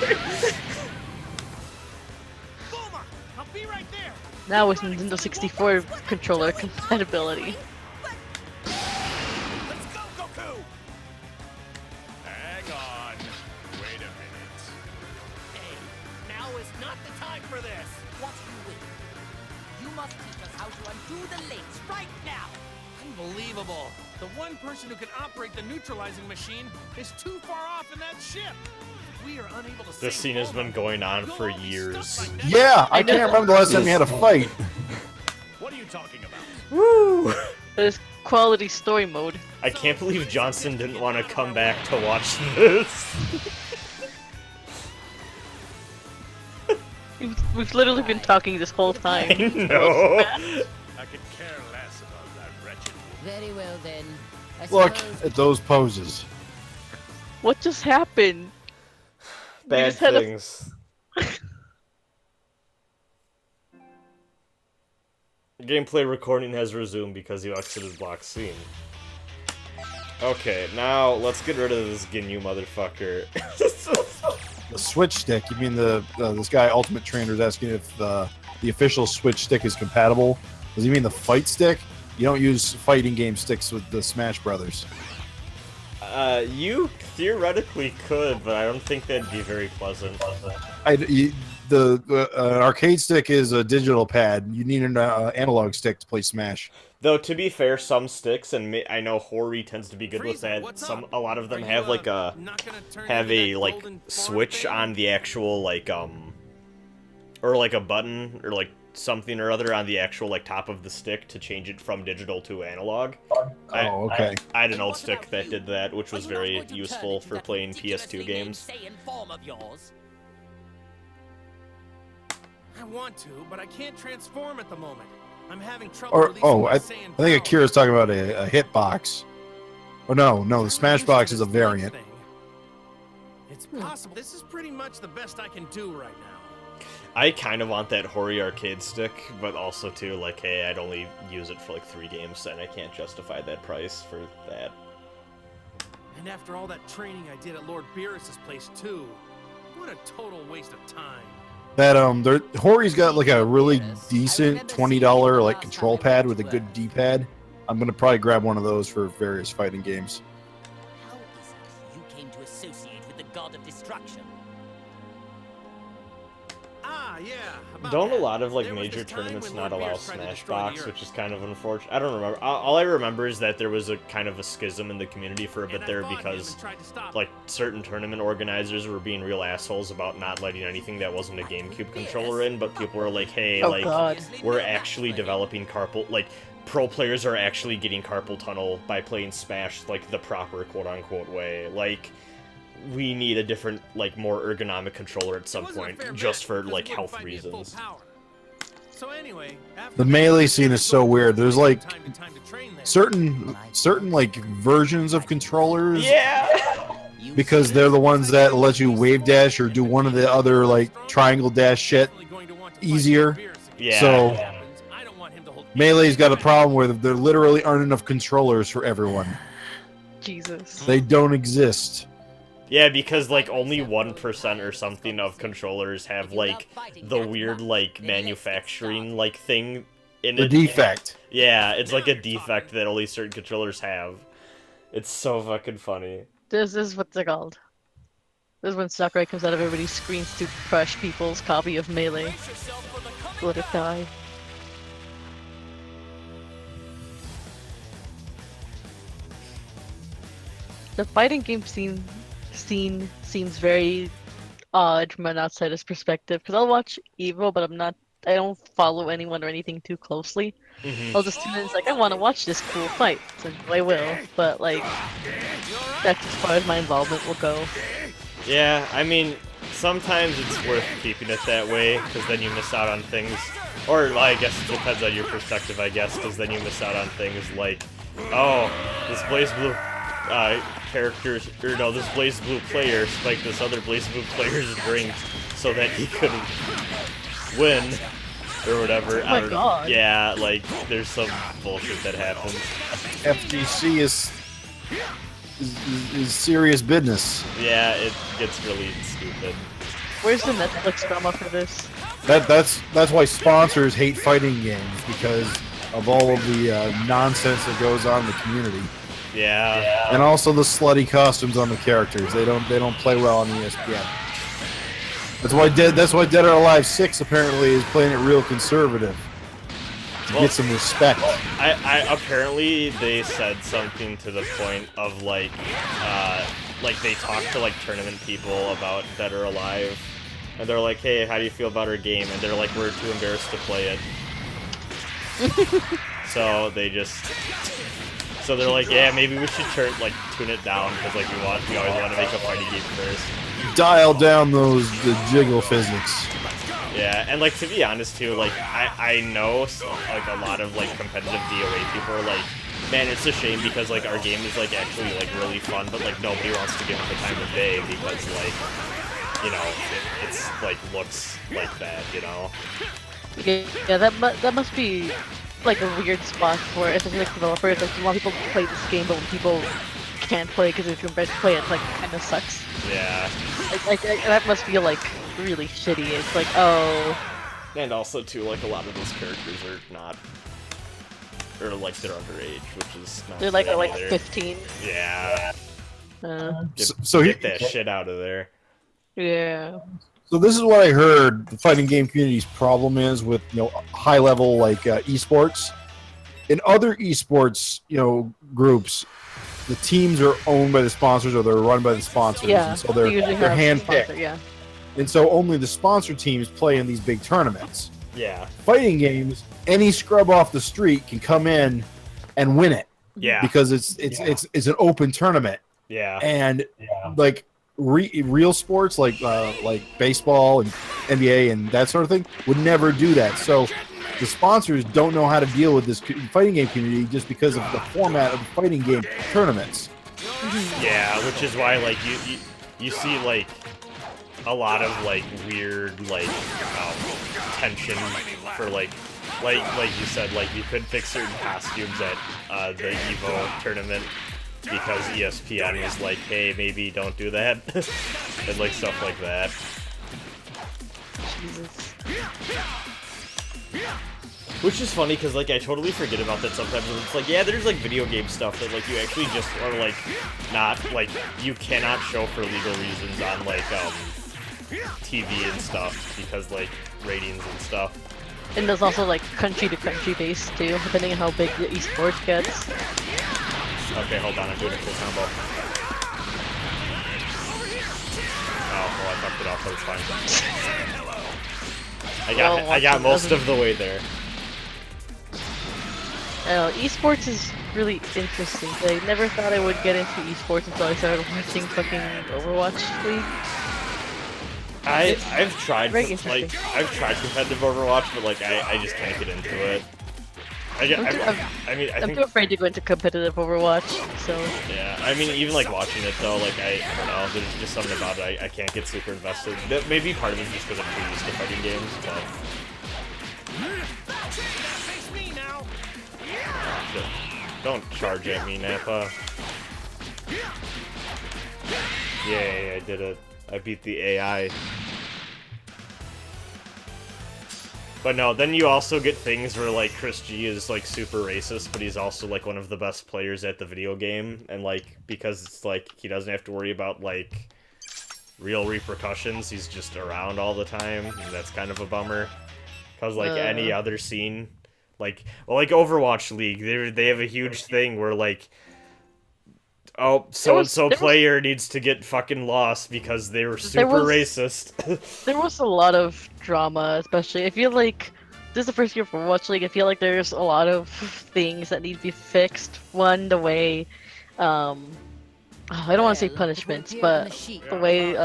I'll be right there. Now with Nintendo 64 controller compatibility. Let's go, Goku. Hang on. Wait a minute. Hey, now is not the time for this. What you will. You must teach us how to undo the links right now. Unbelievable. The one person who can operate the neutralizing machine is too far off in that ship. We are unable to This scene has been going on for years. Yeah, I can't remember the last time we had a fight. What are you talking about? Woo! There's quality story mode. I can't believe Johnson didn't want to come back to watch this. We've literally been talking this whole time. I know. I could care less about that wretched woman. Very well then. I Look suppose- at those poses. What just happened? Bad just had a- things. Gameplay recording has resumed because you exited block scene. Okay, now let's get rid of this Ginyu motherfucker. The Switch stick, you mean this guy Ultimate Trainer is asking if the official Switch stick is compatible. Does he mean the fight stick? You don't use fighting game sticks with the Smash Brothers. You theoretically could, but I don't think that'd be very pleasant. The arcade stick is a digital pad. You need an analog stick to play Smash. Though, to be fair, some sticks, and I know Hori tends to be good with that, What's up? a lot of them Are have you, like a, not gonna turn have into a, that like, golden farm switch thing? on the actual, like, or like a button, or like something or other on the actual, like, top of the stick to change it from digital to analog. Oh, okay. I had an old stick that did that, which was very useful for playing PS2 games. I want to, but I can't transform at the moment. I'm having trouble Or releasing my I Saiyan think power. Akira's talking about a hitbox. Oh no, the Smash Box is a variant. It's possible. This is pretty much the best I can do right now. I kind of want that Hori arcade stick, but also too, like, hey, I'd only use it for like 3 games, and I can't justify that price for that. And after all that training I did at Lord Beerus's place too, what a total waste of time. That Hori's got like a really decent $20 like control pad with a good D-pad. I'm gonna probably grab one of those for various fighting games. How is it you came to associate with the god of destruction? Ah, yeah. about Don't a that. lot of like There was major this time tournaments when not Lord allow Beerus tried to Smash destroy the Box, Earth. which is kind of unfortunate. I don't remember. All I remember is that there was a kind of a schism in the community for a bit And I there fought him because and tried to stop like certain tournament organizers were being real assholes about not letting anything that wasn't a GameCube controller in, but people were like, hey, Oh like god. we're actually developing carpal, like pro players are actually getting carpal tunnel by playing Smash like the proper quote-unquote way. Like we need a different, like more ergonomic controller at some It wasn't a point fair just match for because like he wouldn't health fight me at full reasons. power. So anyway, after The that, melee scene is so weird. There's like time to train there. certain like versions of controllers Yeah. because they're the ones that let you wave dash or do one of the other like triangle dash shit easier. Yeah. So Melee's got a problem where there literally aren't enough controllers for everyone. Jesus. They don't exist. Yeah, because like only 1% or something of controllers have like the weird like manufacturing like thing in The it. defect. Yeah, it's like a defect that only certain controllers have. It's so fucking funny. This is what they're called. This is when Sakurai comes out of everybody's screens to crush people's copy of Melee. Let it die. The fighting game scene seems very odd from an outsider's perspective, because I'll watch Evo, but I don't follow anyone or anything too closely. I'll just tune in, it's like, I want to watch this cool fight, so I will, but like, that's as far as my involvement will go. Yeah, I mean, sometimes it's worth keeping it that way, because then you miss out on things. Or, well, I guess it depends on your perspective, I guess, because then you miss out on things like, oh, this BlazBlue characters, or no, this BlazBlue player spiked this other BlazBlue player's drink so that he couldn't win, or whatever. Oh my god. Yeah, like, there's some bullshit that happens. FGC is serious business. Yeah, it gets really stupid. Where's the Netflix drama for this? That's why sponsors hate fighting games, because of all of the nonsense that goes on in the community. Yeah. And also the slutty costumes on the characters. They don't play well on ESPN. That's why Dead or Alive 6 apparently is playing it real conservative. To get some respect. I apparently they said something to the point of like they talked to like tournament people about Dead or Alive, and they're like, hey, how do you feel about our game? And they're like, we're too embarrassed to play it. So they're like, yeah, maybe we should tune it down, because like we always want to make a fighting game first. Dial down the jiggle physics. Yeah, and like to be honest too, like I know like a lot of like competitive DOA people are like, man, it's a shame because like our game is like actually like really fun, but like nobody wants to give it the time of day because like, you know, it's like looks like that, you know. Yeah, that must be like a weird spot for especially like developers. Like you want people to play this game, but when people can't play because if you're best to play it, like kind of sucks. Yeah. Like that must feel like really shitty. It's like, oh. And also too, like a lot of those characters are not, or like they're underage, which is not. They're like either. 15. Yeah. Get that shit out of there. Yeah. So this is what I heard the fighting game community's problem is with, you know, high level like esports. In other esports, you know, groups, the teams are owned by the sponsors or they're run by the sponsors. Yeah. And so they're handpicked. Yeah. And so only the sponsor teams play in these big tournaments. Yeah. Fighting games, any scrub off the street can come in and win it. Yeah. Because it's an open tournament. Yeah. And like real sports like baseball and NBA and that sort of thing would never do that. So the sponsors don't know how to deal with this fighting game community just because of the format of the fighting game tournaments. Yeah, which is why like you see like a lot of like weird like tension for like you said, like you could pick certain costumes at the Evo tournament because ESPN was like, hey, maybe don't do that. And like stuff like that. Jesus. Which is funny because like I totally forget about that sometimes. It's like, yeah, there's like video game stuff that like you actually just are like not like you cannot show for legal reasons on like TV and stuff because like ratings and stuff. And there's also like country to country based too, depending on how big the esports gets. Okay, hold on, I'm doing a full combo. Oh, well, I fucked it up, but it's fine. I got most of the way there. Esports is really interesting. I never thought I would get into esports until I started watching fucking Overwatch League. I've tried very I've tried competitive Overwatch, but like I just can't get into it. I I'm think too afraid to go into competitive Overwatch, so... Yeah, I mean, even like watching it though, like I don't know, there's just something about it, I can't get super invested. That maybe part of it is just because I'm too used to fighting games, but... Oh, shit. Don't charge at me, Nappa. Yay, I did it. I beat the AI. But no, then you also get things where, like, Chris G is, like, super racist, but he's also, like, one of the best players at the video game, and, like, because it's, like, he doesn't have to worry about, like, real repercussions, he's just around all the time, and that's kind of a bummer. Because, like, any other scene, like, well, like, Overwatch League, they have a huge thing where, like, oh, so-and-so player needs to get fucking lost because they were super racist. There was a lot of drama, especially. I feel like this is the first year for Overwatch League. I feel like there's a lot of things that need to be fixed. One, the way, I don't want to say punishments, but the way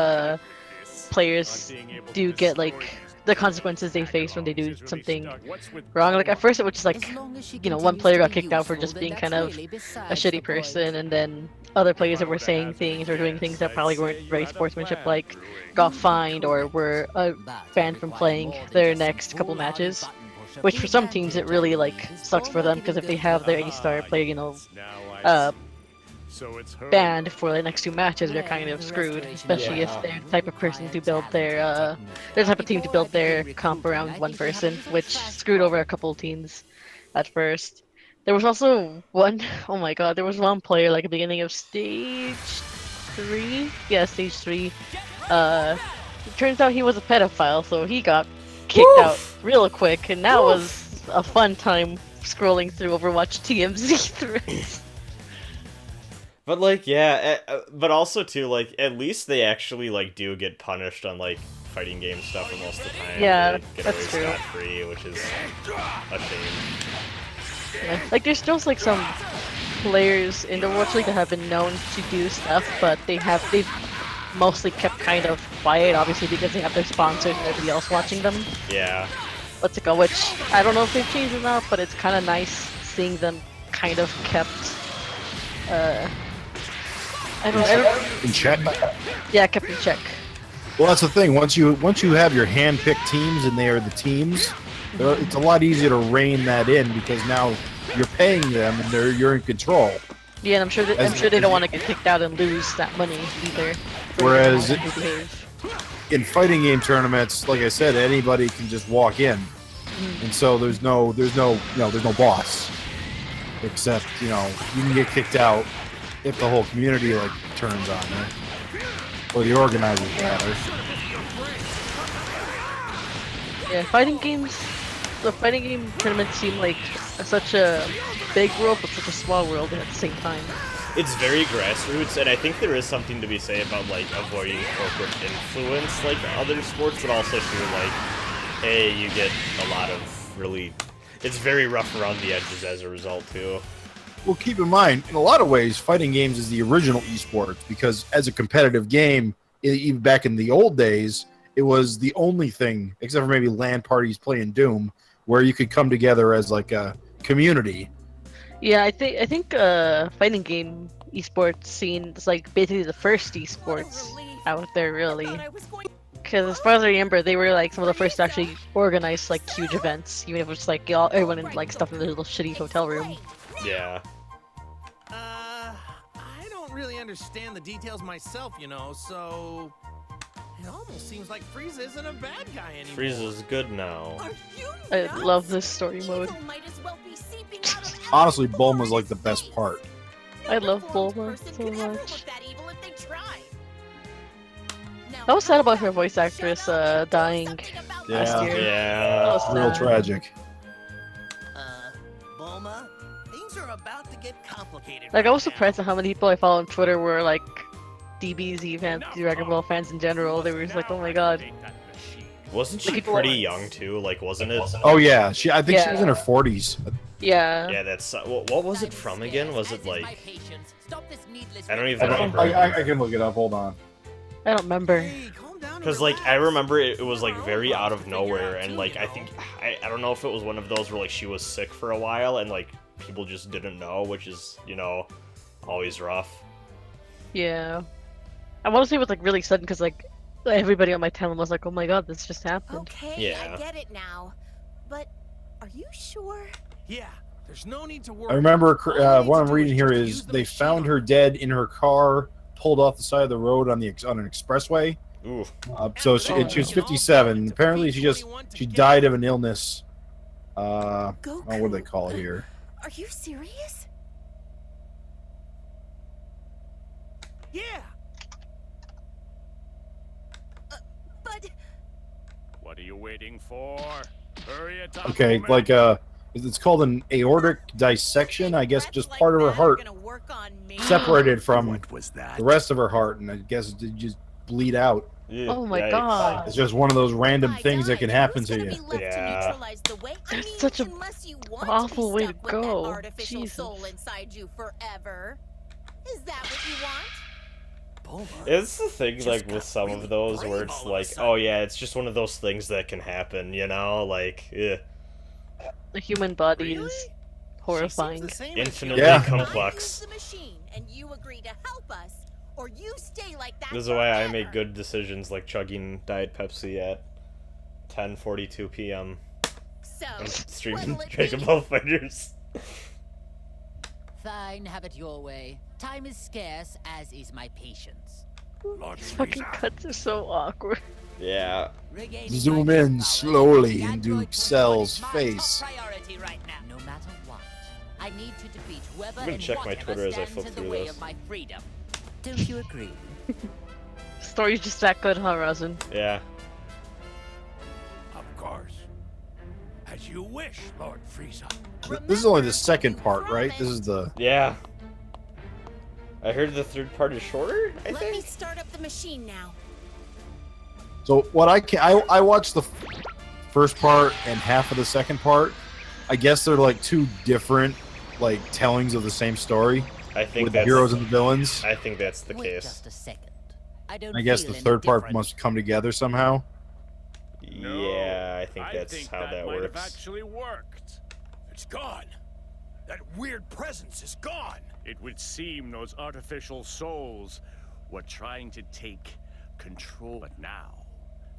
players do get like the consequences they face when they do something wrong. Like at first it was just like, you know, one player got kicked out for just being kind of a shitty person, and then other players that were saying things or doing things that probably weren't very sportsmanship like got fined or were banned from playing their next couple matches. Which for some teams it really like sucks for them, because if they have their A-star player, you know, banned for the next 2 matches, they're kind of screwed. Especially if they're the type of person to build their they're the type of team to build their comp around one person, which screwed over a couple teams at first. There was also one, oh my god, there was one player like at the beginning of stage 3? Yeah, stage 3. It turns out he was a pedophile, so he got kicked out real quick, and that was a fun time scrolling through Overwatch TMZ threads. But like, yeah, but also too, like, at least they actually like do get punished on like fighting game stuff for most of the time. Yeah, they get that's away true. scot-free, which is a shame. Yeah. Like there's still like some players in the Overwatch League that have been known to do stuff, but they've mostly kept kind of quiet, obviously because they have their sponsors and everybody else watching them. Yeah. What's it called? Which I don't know if they've changed or not, but it's kind of nice seeing them kind of kept. I don't. In check. Yeah, kept in check. Well, that's the thing. Once you have your hand-picked teams and they are the teams, it's a lot easier to rein that in because now you're paying them and you're in control. Yeah, and I'm sure they don't want to get kicked out and lose that money either. Whereas in fighting game tournaments, like I said, anybody can just walk in, and so there's no boss, except you can get kicked out if the whole community like turns on you, or the organizers rather. Yeah, the fighting game tournaments seem like such a big world, but such a small world at the same time. It's very grassroots, and I think there is something to be said about like avoiding corporate influence like other sports, but also too like, you get a lot of really, it's very rough around the edges as a result too. Well, keep in mind, in a lot of ways, fighting games is the original esports because as a competitive game, even back in the old days, it was the only thing, except for maybe LAN parties playing Doom, where you could come together as like a community. Yeah, I think fighting game esports scene is like basically the first esports out there, really. Because as far as I remember, they were like some of the first to actually organize like huge events, even if it was like everyone in like stuff in their little shitty hotel room. Yeah. I don't really understand the details myself, you know, so it almost seems like Frieza isn't a bad guy anymore. Frieza's good now. I love this story mode. Honestly, Bulma's like the best part. I love Bulma so much. I was sad about her voice actress dying last year. Yeah. Real tragic. Bulma, things are about to get complicated. Like I was surprised at how many people I follow on Twitter were like DBZ fans, Dragon Ball fans in general. They were just like, oh my god. Wasn't she pretty young too? Like, wasn't it? Oh yeah, I think she was in her 40s. Yeah. Yeah, that's what was it from again? Was it like? I don't even remember. I can look it up. Hold on. I don't remember. Because like I remember it was like very out of nowhere, and like I think I don't know if it was one of those where like she was sick for a while and like people just didn't know, which is always rough. Yeah. I want to say it was like really sudden because like everybody on my timeline was like, oh my god, this just happened. Okay, Yeah. I get it now. But are you sure? Yeah, there's no need to worry. I remember what I'm reading here is they found her dead in her car, pulled off the side of the road on an expressway. Ooh. So she was 57. Apparently, she died of an illness. What do they call it here? Are you serious? Yeah. But What are you waiting for? Hurry it up. Okay, like it's called an aortic dissection. I guess just part of her heart separated from the rest of her heart, and I guess it just bleed out. Oh my Yikes. god. It's just one of those random things that can happen to you. Yeah. That's such an awful way to go. Jesus. Soul inside you forever. Is that what you want? It's the thing, like, with some of those where it's like, oh yeah, it's just one of those things that can happen, you know? Like, yeah. The human body is horrifying. Infinitely Yeah. complex. I use the machine, and you agree to help us, or you stay like that. This is why I forever. make good decisions, like chugging Diet Pepsi at 10:42 p.m. So, I'm streaming what'll it Dragon be? Ball Fighters. Fine, have it your way. Time is scarce, as is my patience. These fucking cuts are so awkward. Yeah. Regaining Zoom my in power slowly is the into android Cell's controlling my face. top priority right now. No matter what, I need to defeat whoever I'm gonna and check my whatever Twitter as I stands flip in the through way this. of my freedom. Don't you agree? Story's just that good, huh, Rasen? Yeah. Of course. As you wish, Lord Frieza. This is only the second part, right? This is the. Yeah. I heard the third part is shorter, I Let me think? start up the machine now. So what I watched the first part and half of the second part. I guess they're like two different like tellings of the same story I think with the that's heroes and the villains. I think that's the Wait case. just a second. I don't I guess feel the any third part different. must come together somehow. Yeah, I think that's how that that might have works. actually worked. It's gone. That weird presence is gone. It would seem those artificial souls were trying to take control, but now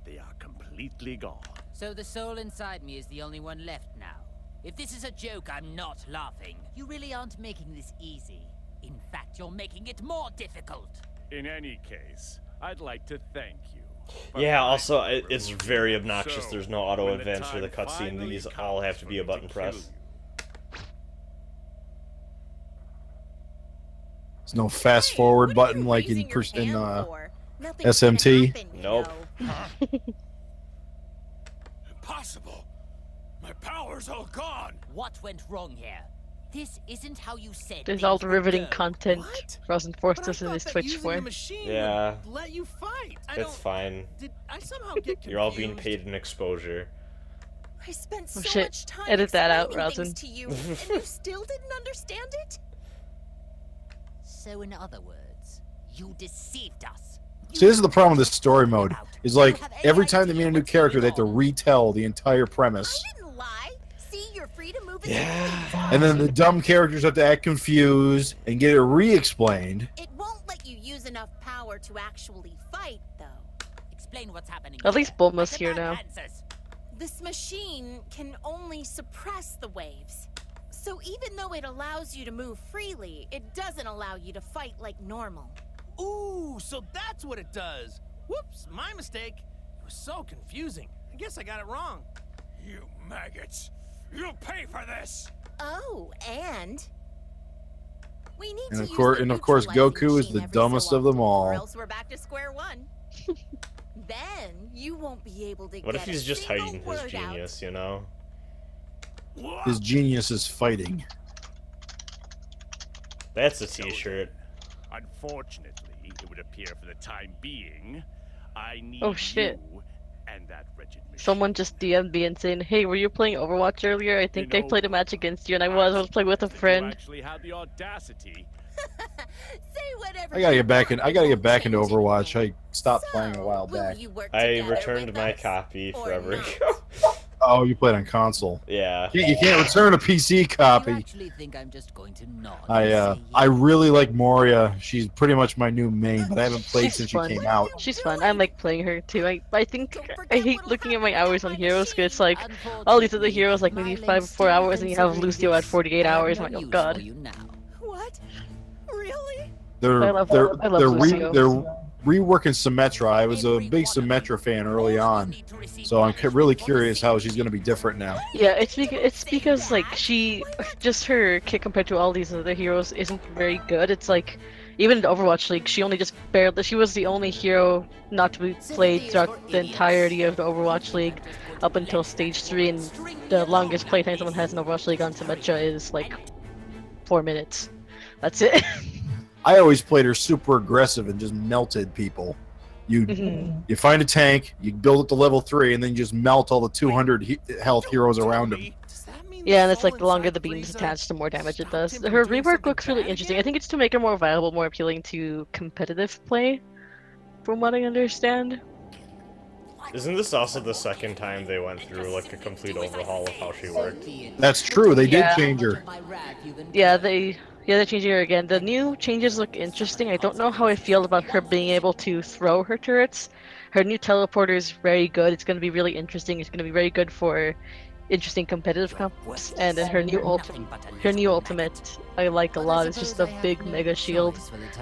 they are completely gone. So the soul inside me is the only one left now. If this is a joke, I'm not laughing. You really aren't making this easy. In fact, you're making it more difficult. In any case, I'd like to thank you. for Yeah, finding also, the it's reward. very obnoxious. So, There's no auto when the advance for the time cutscene. finally These all have comes to for be a me button kill press. you, There's no fast forward What are button you like in raising your hand for? Nothing's SMT? gonna happen, you Nope. know. Impossible. My power's all gone. What went wrong here? This isn't how you said There's all things the would riveting go. content What? Rasen forced But I us in thought his that Twitch using for. the machine Yeah. would let you fight. I It's don't. fine. Did I somehow get confused? You're all being paid in exposure. I spent so Oh, shit. much time Edit that out, explaining things Rasen. to you, and you still didn't understand it? So in other words, you deceived us. See, this is the problem with this story mode. Is like every time they meet a new character, they have to retell the entire premise, I didn't lie. See, you're free to move as Yeah. and then the dumb characters have to act confused and get it re-explained. It won't let you use enough power to actually fight, though. Explain what's happening. At least here. Bulma's I here demand now. answers. This machine can only suppress the waves. So even though it allows you to move freely, it doesn't allow you to fight like normal. Ooh, so that's what it does. Whoops, my mistake. It was so confusing. I guess I got it wrong. You maggots. You'll pay for this. Oh, and we need And to of use course- the and of course, neutralizing Goku is machine the every dumbest so of them often, all. Or else we're back to square one. Then you won't be able to What get if he's a just single hiding his word out. genius, you know? His genius is fighting. That's a t-shirt. Unfortunately, it would appear for the time being, I need Oh, shit. you and that wretched machine. Someone just DM'd me and saying, "Hey, were you playing Overwatch earlier? I think I know, played a match against you, and I was playing with a that you friend." actually had the audacity. Say whatever I gotta you get back in. want, I gotta it get won't back into change Overwatch. anything. I stopped playing a while will back. you work I together returned with my us copy or forever not? ago. Oh, you played on console. Yeah. You can't return a PC You copy. actually think I'm just going to nod and say I yes? really like Moria. She's pretty much my new main, but I haven't played She's since fun. she came out. She's fun. I like playing her too. I think Don't I forget hate what'll looking at my happen to hours that on my heroes because it's like Unfortunately, all these other heroes like my maybe link 5 or 4 still hours, and you have considering Lucio at this. 48 I have hours. no I'm like, oh use god. for you now. What? Really? They're I love Lucio. they're reworking Symmetra. I was a big Symmetra fan early on, so I'm really curious how she's gonna be different now. Yeah, it's because like she just her kit compared to all these other heroes isn't very good. It's like even in the Overwatch League, she only just barely she was the only hero not to be played throughout the entirety of the Overwatch League up until stage 3, and the longest playtime someone has in Overwatch League on Symmetra is like 4 minutes. That's it. I always played her super aggressive and just melted people. You Mhm. you find a tank, you build it to level 3, and then you just melt all the 200 health heroes around him. Does that mean Yeah, and it's like the longer the beam's attached, the more damage it does. Her rework looks really interesting. I think it's to make her more viable, more appealing to competitive play, from what I understand. Isn't this also the second time they went through like a complete overhaul of how she worked? That's true. They did Yeah. change her. They're changing her again. The new changes look interesting. I don't know how I feel about her being able to throw her turrets. Her new teleporter is very good. It's going to be really interesting. It's going to be very good for interesting competitive comps. And then her new ultimate, I like a lot. It's just a big mega shield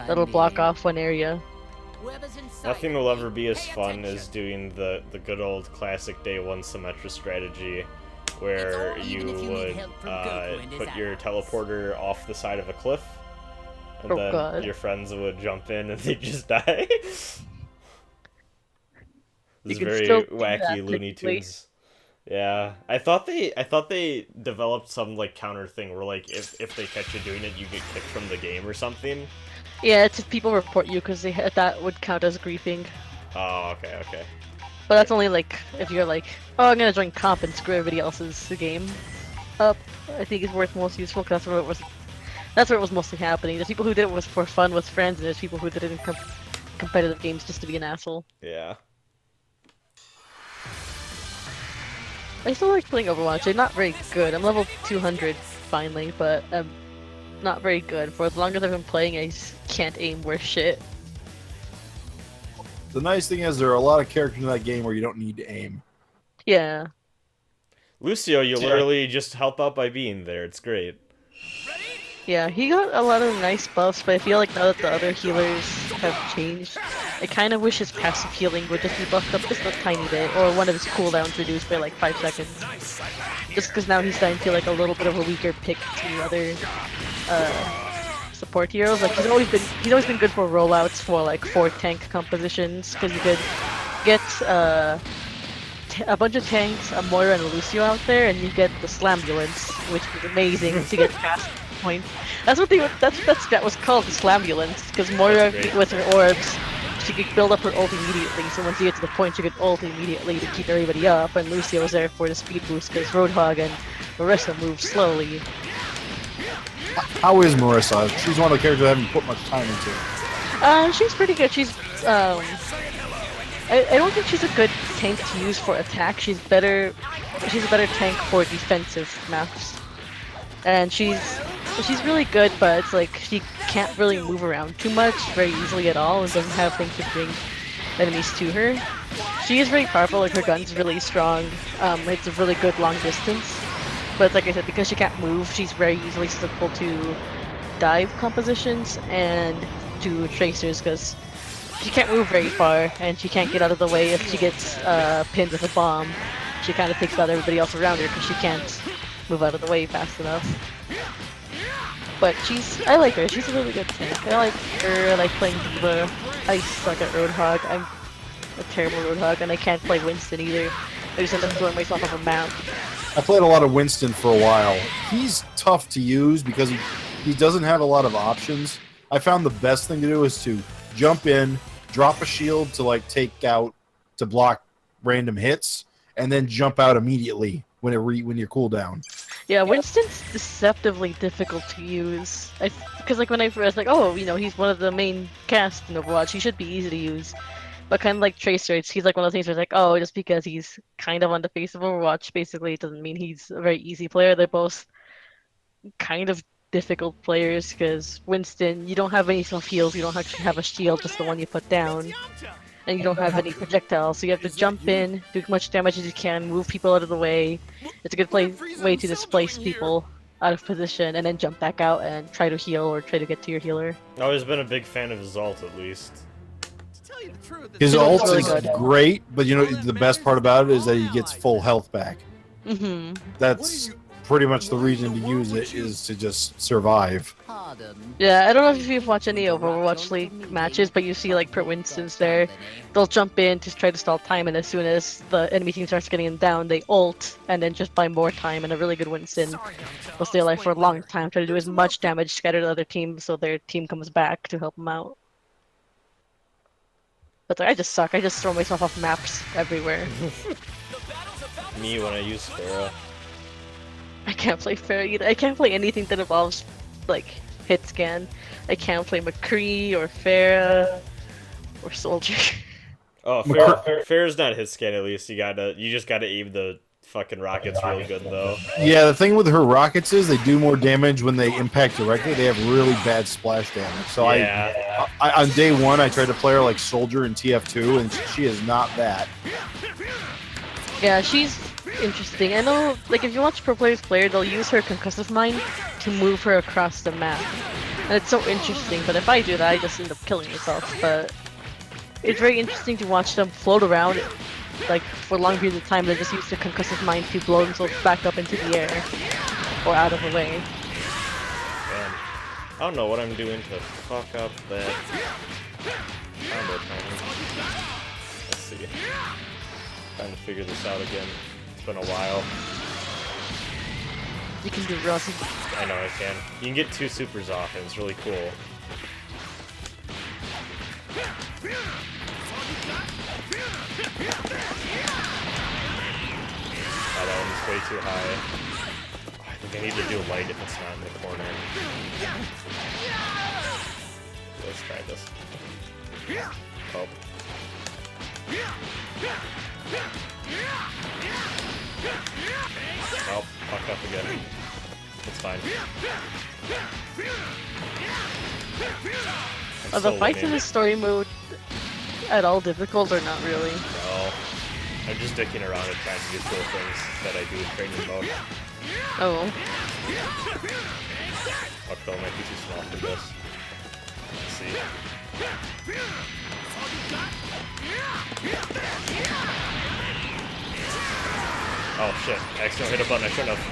that'll block off one area. Nothing will ever be as fun as doing the good old classic day one Symmetra strategy, where you would put your teleporter off the side of a cliff, and then your friends would jump in and they'd just die. This is very wacky Looney Tunes. Yeah, I thought they developed some like counter thing where like if they catch you doing it, you get kicked from the game or something. Yeah, it's if people report you because that would count as griefing. Oh, okay. But that's only like if you're like, oh, I'm gonna join comp and screw everybody else's game up. I think it's most useful because that's where it was mostly happening. There's people who did it for fun with friends, and there's people who did it in competitive games just to be an asshole. Yeah. I still like playing Overwatch. I'm not very good. I'm level 200 finally, but I'm not very good. For as long as I've been playing, I just can't aim worth shit. The nice thing is there are a lot of characters in that game where you don't need to aim. Yeah. Lucio, you literally just help out by being there. It's great. Yeah, he got a lot of nice buffs, but I feel like now that the other healers have changed, I kind of wish his passive healing would just be buffed up just a tiny bit, or one of his cooldowns reduced by like 5 seconds. Just because now he's starting to feel like a little bit of a weaker pick to other support heroes. Like he's always been good for rollouts for like 4 tank compositions, because you could get a bunch of tanks, a Moira and a Lucio out there, and you get the Slambulance, which is amazing to get past point. That's what that was called, the Slambulance, because Moira with her orbs, she could build up her ult immediately, so once you get to the point she could ult immediately to keep everybody up, and Lucio was there for the speed boost because Roadhog and Marissa move slowly. How is Marissa? She's one of the characters I haven't put much time into. She's pretty good. She's I don't think she's a good tank to use for attack. She's a better tank for defensive maps. And she's really good, but it's like she can't really move around too much very easily at all, and doesn't have things to bring enemies to her. She is very powerful, like her gun's really strong. It's a really good long distance. But like I said, because she can't move, she's very easily susceptible to dive compositions and to tracers, because she can't move very far, and she can't get out of the way if she gets pinned with a bomb. She kind of takes out everybody else around her because she can't move out of the way fast enough. But I like her. She's a really good tank. I like her. I like playing D.Va. I suck at Roadhog. I'm a terrible Roadhog, and I can't play Winston either. I just end up throwing myself off a map. I played a lot of Winston for a while. He's tough to use because he doesn't have a lot of options. I found the best thing to do is to jump in, drop a shield to like to block random hits, and then jump out immediately when you're cooldown. Yeah, Winston's deceptively difficult to use. Because like when I was like, oh, he's one of the main cast in Overwatch, he should be easy to use. But kind of like Tracer, he's like one of those things where it's like, oh, just because he's kind of on the face of Overwatch, basically, it doesn't mean he's a very easy player. They're both kind of difficult players, because Winston, you don't have any self-heals, you don't actually have a shield, just the one you put down. And you don't have any projectiles, so you have to jump in, do as much damage as you can, move people out of the way. It's a good way to displace people out of position, and then jump back out and try to heal or try to get to your healer. I've always been a big fan of his ult, at least. His ult is great, but the best part about it is that he gets full health back. Mm-hmm. That's pretty much the reason to use it, is to just survive. Yeah, I don't know if you've watched any Overwatch League matches, but you see like per Winston's there, they'll jump in to try to stall time, and as soon as the enemy team starts getting them down, they ult, and then just buy more time, and a really good Winston will stay alive for a long time, try to do as much damage, scatter the other team, so their team comes back to help them out. But I just suck, I just throw myself off maps everywhere. Me when I use Pharah. I can't play Pharah either. I can't play anything that involves, like, hit scan. I can't play McCree or Pharah or Soldier. Oh, Fair's not hit scan at least. You just gotta aim the fucking rockets real good though. Yeah, the thing with her rockets is they do more damage when they impact directly. They have really bad splash damage. So Yeah. I on day one I tried to play her like Soldier in TF2, and she is not that. Yeah, she's interesting. I know, like, if you watch pro players play her, they'll use her concussive mine to move her across the map. And it's so interesting, but if I do that, I just end up killing myself. But it's very interesting to watch them float around, like, for long periods of time. They just use their concussive mine to blow themselves back up into the air or out of the way. Man, I don't know what I'm doing to fuck up that combo timing. Let's see. Trying to figure this out again. It's been a while. You can do Rasen. I know I can. You can get 2 supers off, and it's really cool. Oh, that one's way too high. Oh, I think I need to do light if it's not in the corner. Let's try this. Oh. Oh, fucked up again. It's fine. Are the fights in the story mode at all difficult or not really? No. I'm just dicking around and trying to do cool things that I do in training mode. Oh. My pill might be too small for this. Let's see. Oh shit, I accidentally hit a button I shouldn't have.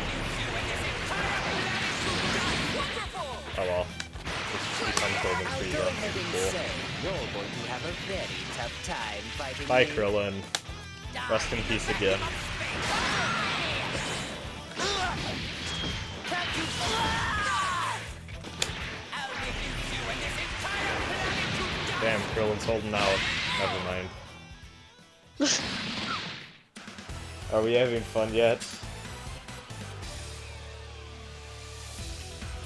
Oh well. This should be fun golden free though. Cool. You're going to have a very tough time fighting Bye me. Krillin. Rest in peace again. Damn, Krillin's holding out. Never mind. Are we having fun yet?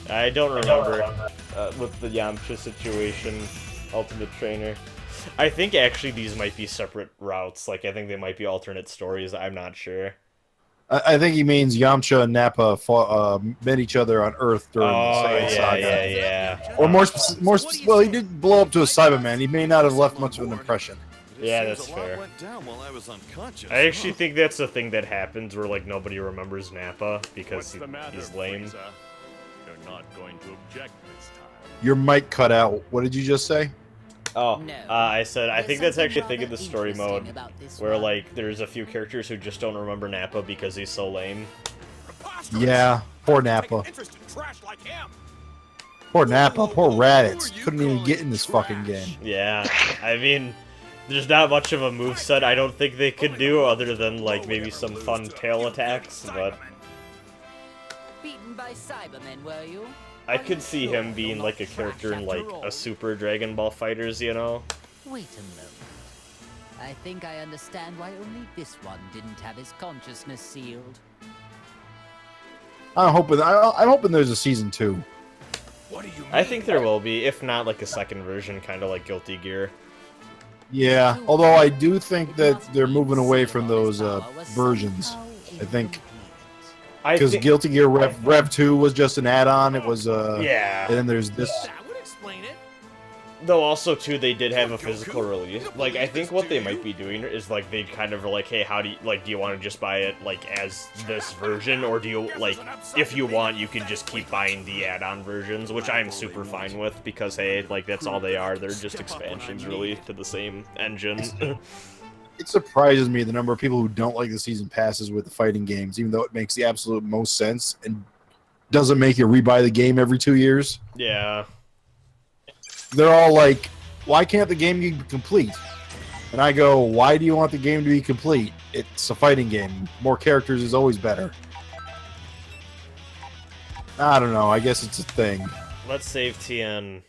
I don't remember with the Yamcha situation, Ultimate Trainer. I think actually these might be separate routes. Like, I think they might be alternate stories. I'm not sure. I think he means Yamcha and Nappa fought, met each other on Earth during the Saiyan Saga. Yeah. Or well, he did blow up to a Cyberman. He may not have left much of an impression. Yeah, that's fair. I actually think that's the thing that happens where, like, nobody remembers Nappa because he's lame. They're not going to object this time. Your mic cut out. What did you just say? Oh, I said, I think that's actually a thing in the story mode, where, like, there's a few characters who just don't remember Nappa because he's so lame. Yeah, poor Nappa. Poor Nappa, poor Raditz. Couldn't even get in this fucking game. Yeah, I mean, there's not much of a moveset I don't think they could do other than, like, maybe some fun tail attacks, but Beaten by Cybermen, were you? I could see him being, like, a character in, like, a Super Dragon Ball FighterZ, you know? Wait a moment. I think I understand why only this one didn't have his consciousness sealed. I'm hoping there's a season 2. I think there will be, if not, like, a second version, kind of like Guilty Gear. Yeah, although I do think that they're moving away from those versions. I think because Guilty Gear Rev 2 was just an add-on. It was yeah. And then there's this. That would explain it. Though also too, they did have a physical release. Like, I think what they might be doing is, like, they kind of are like, hey, how do you want to just buy it, like, as this version, or do you, like, if you want, you can just keep buying the add-on versions, which I'm super fine with, because, hey, like, that's all they are. They're just expansions, really, to the same engine. It surprises me the number of people who don't like the season passes with the fighting games, even though it makes the absolute most sense and doesn't make you rebuy the game every 2 years. Yeah. They're all like, why can't the game be complete? And I go, why do you want the game to be complete? It's a fighting game. More characters is always better. I don't know. I guess it's a thing. Let's save TN.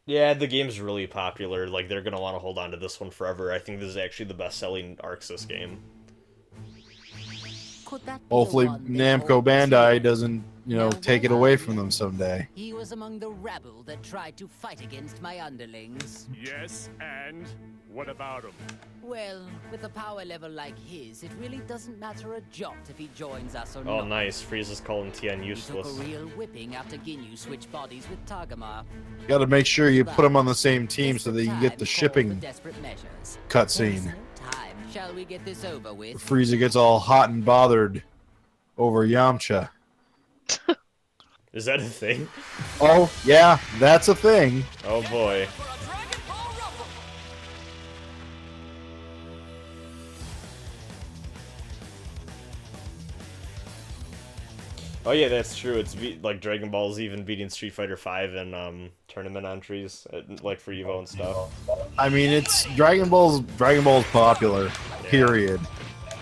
Yeah, the game's really popular. Like, they're gonna want to hold on to this one forever. I think this is actually the best-selling Arxis game. Could that be the Hopefully one they Namco call Bandai Tien? doesn't, you know, Now, take it where away are from you? them someday. He was among the rabble that tried to fight against my underlings. Yes, and what about him? Well, with a power level like his, it really doesn't matter a jot if he joins us or Oh, not. nice. Frieza's calling Tien He took a useless. real whipping after Ginyu switched bodies with Targamar. You got to make sure you put them on the same team It's so the that you can get time the called shipping desperate measures. There's cutscene. no time. Shall we get this over with? Frieza gets all hot and bothered over Yamcha. Is that a thing? Oh, yeah, that's a thing. Oh boy. Oh yeah, that's true. It's like Dragon Ball's even beating Street Fighter V in tournament entries, like for Evo and stuff. I mean, it's Dragon Ball's popular, period.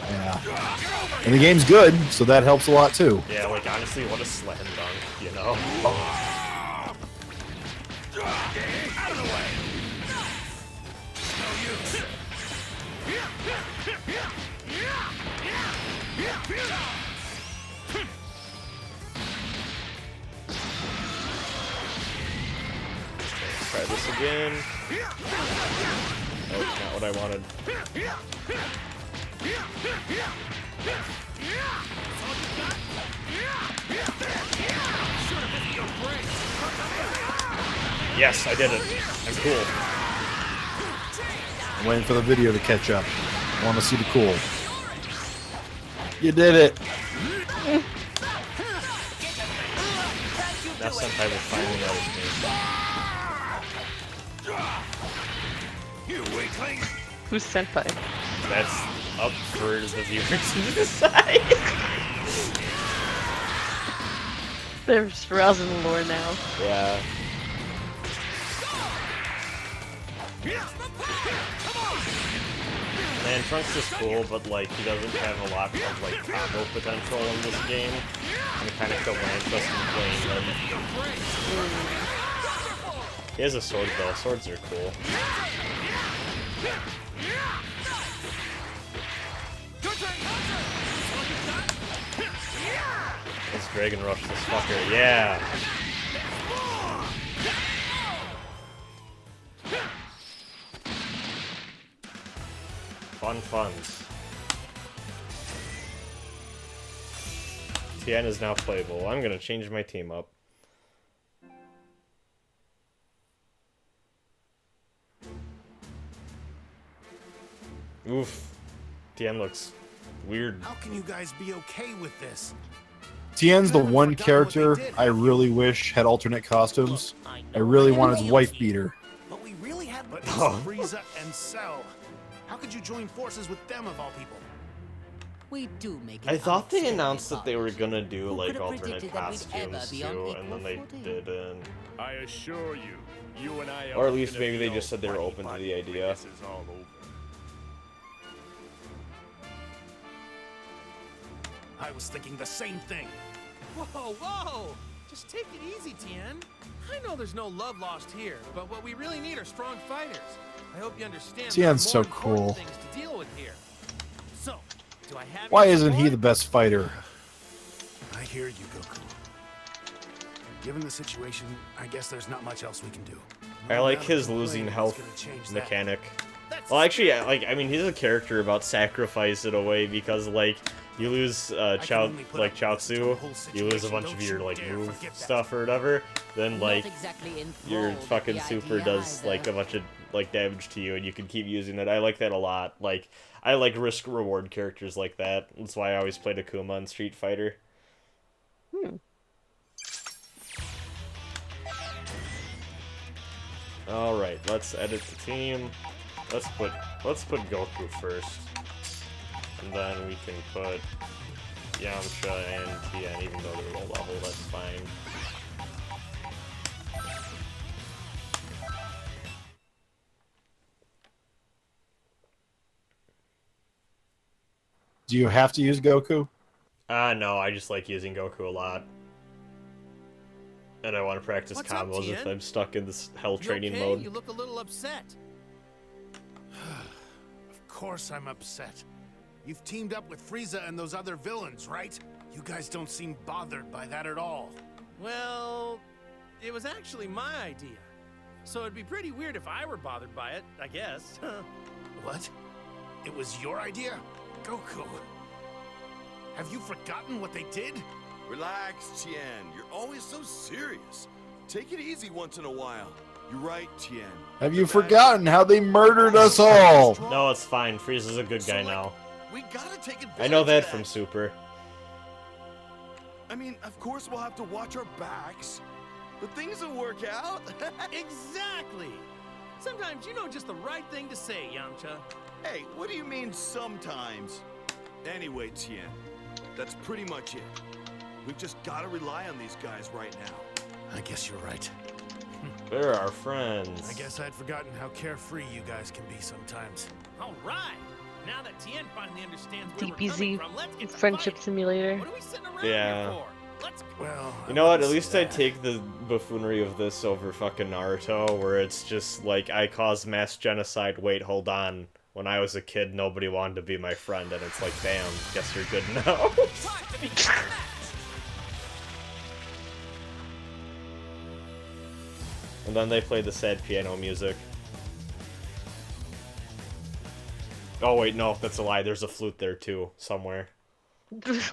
Yeah. And the game's good, so that helps a lot too. Yeah, like honestly, what a slam dunk, you know? Out of the way! Try this again. Oh, not what I wanted. Yes, I did it. I'm cool. I'm waiting for the video to catch up. I want to see the cool. You did it. Now Senpai will finally notice me. You weakling! Who's Senpai? That's up for the viewer to decide. There's Rasen lore now. Yeah. Man, Trunks is cool, but like he doesn't have a lot of like combo potential in this game. I'm kind of killed my interest in playing him. He has a sword though. Swords are cool. Let's Dragon Rush this fucker. Yeah. Fun funds. Tien is now playable. I'm gonna change my team up. Oof. Tien looks weird. How can you guys be okay with this? Tien's the one character I really wish had alternate costumes. I really want his wife beater. But we really had Oh. Frieza and Cell. How could you join forces with them of all people? We do make I it thought they unfairly announced that they were hard. gonna do Who like could have alternate predicted that we'd ever costumes be on too, and then they equal footing? didn't. I assure you, you and I Or are at least gonna maybe they feel just said they were mighty open to mighty the when idea. This is all over. I was thinking the same thing. Whoa, whoa! Just take it easy, Tien. I know there's no love lost here, but what we really need are strong fighters. I hope you understand. there are Tien's so more important cool. things to deal with here. So, do I have Why your isn't he support? the best fighter? I hear you, Goku. Given the situation, I guess there's not much else we can do. I like his Another losing blade is health gonna change that. mechanic. That's Well, actually, I mean, he's a character about sacrifice in a way because, like, you lose Chaozu, you lose a bunch of your like move stuff or whatever. Then like Not exactly your enthralled fucking with the super idea does either. like a bunch of like damage to you, and you can keep using it. I like that a lot. Like I like risk reward characters like that. That's why I always played Akuma in Street Fighter. All right, let's edit the team. Let's put Goku first, and then we can put Yamcha and Tien, even though they're low level. That's fine. Do you have to use Goku? No, I just like using Goku a lot. And I want to practice What's up, combos if Tien? I'm stuck in this hell You training okay? mode. You look a little upset. Of course I'm upset. You've teamed up with Frieza and those other villains, right? You guys don't seem bothered by that at all. Well, it was actually my idea. So it'd be pretty weird if I were bothered by it, I guess. What? It was your idea? Goku. Have you forgotten what they did? Relax, Tien. You're always so serious. Take it easy once in a while. You're right, Tien. Have you forgotten how they murdered us all? No, it's fine. Frieza's a good guy now. We gotta take advantage I know that of from Super. I mean, of course we'll have to watch our backs, but things will work out. Exactly! Sometimes you know just the right thing to say, Yamcha. Hey, what do you mean sometimes? Anyway, Tien, that's pretty much it. We've just gotta rely on these guys right now. I guess you're right. They're our friends. I guess I'd forgotten how carefree you guys can be sometimes. All right! Now that Tien finally understands where we're DBZ coming from, let's get to Friendship fighting. Simulator. What are we sitting around Yeah. here for? Let's Well, You know what? At least I'd take the buffoonery of this over fucking Naruto, where it's just like, I caused mass genocide, wait, hold on. When I was a kid, nobody wanted to be my friend, and it's like, damn, guess you're good now. And then they play the sad piano music. Oh wait, no, that's a lie. There's a flute there too, somewhere. Get ready.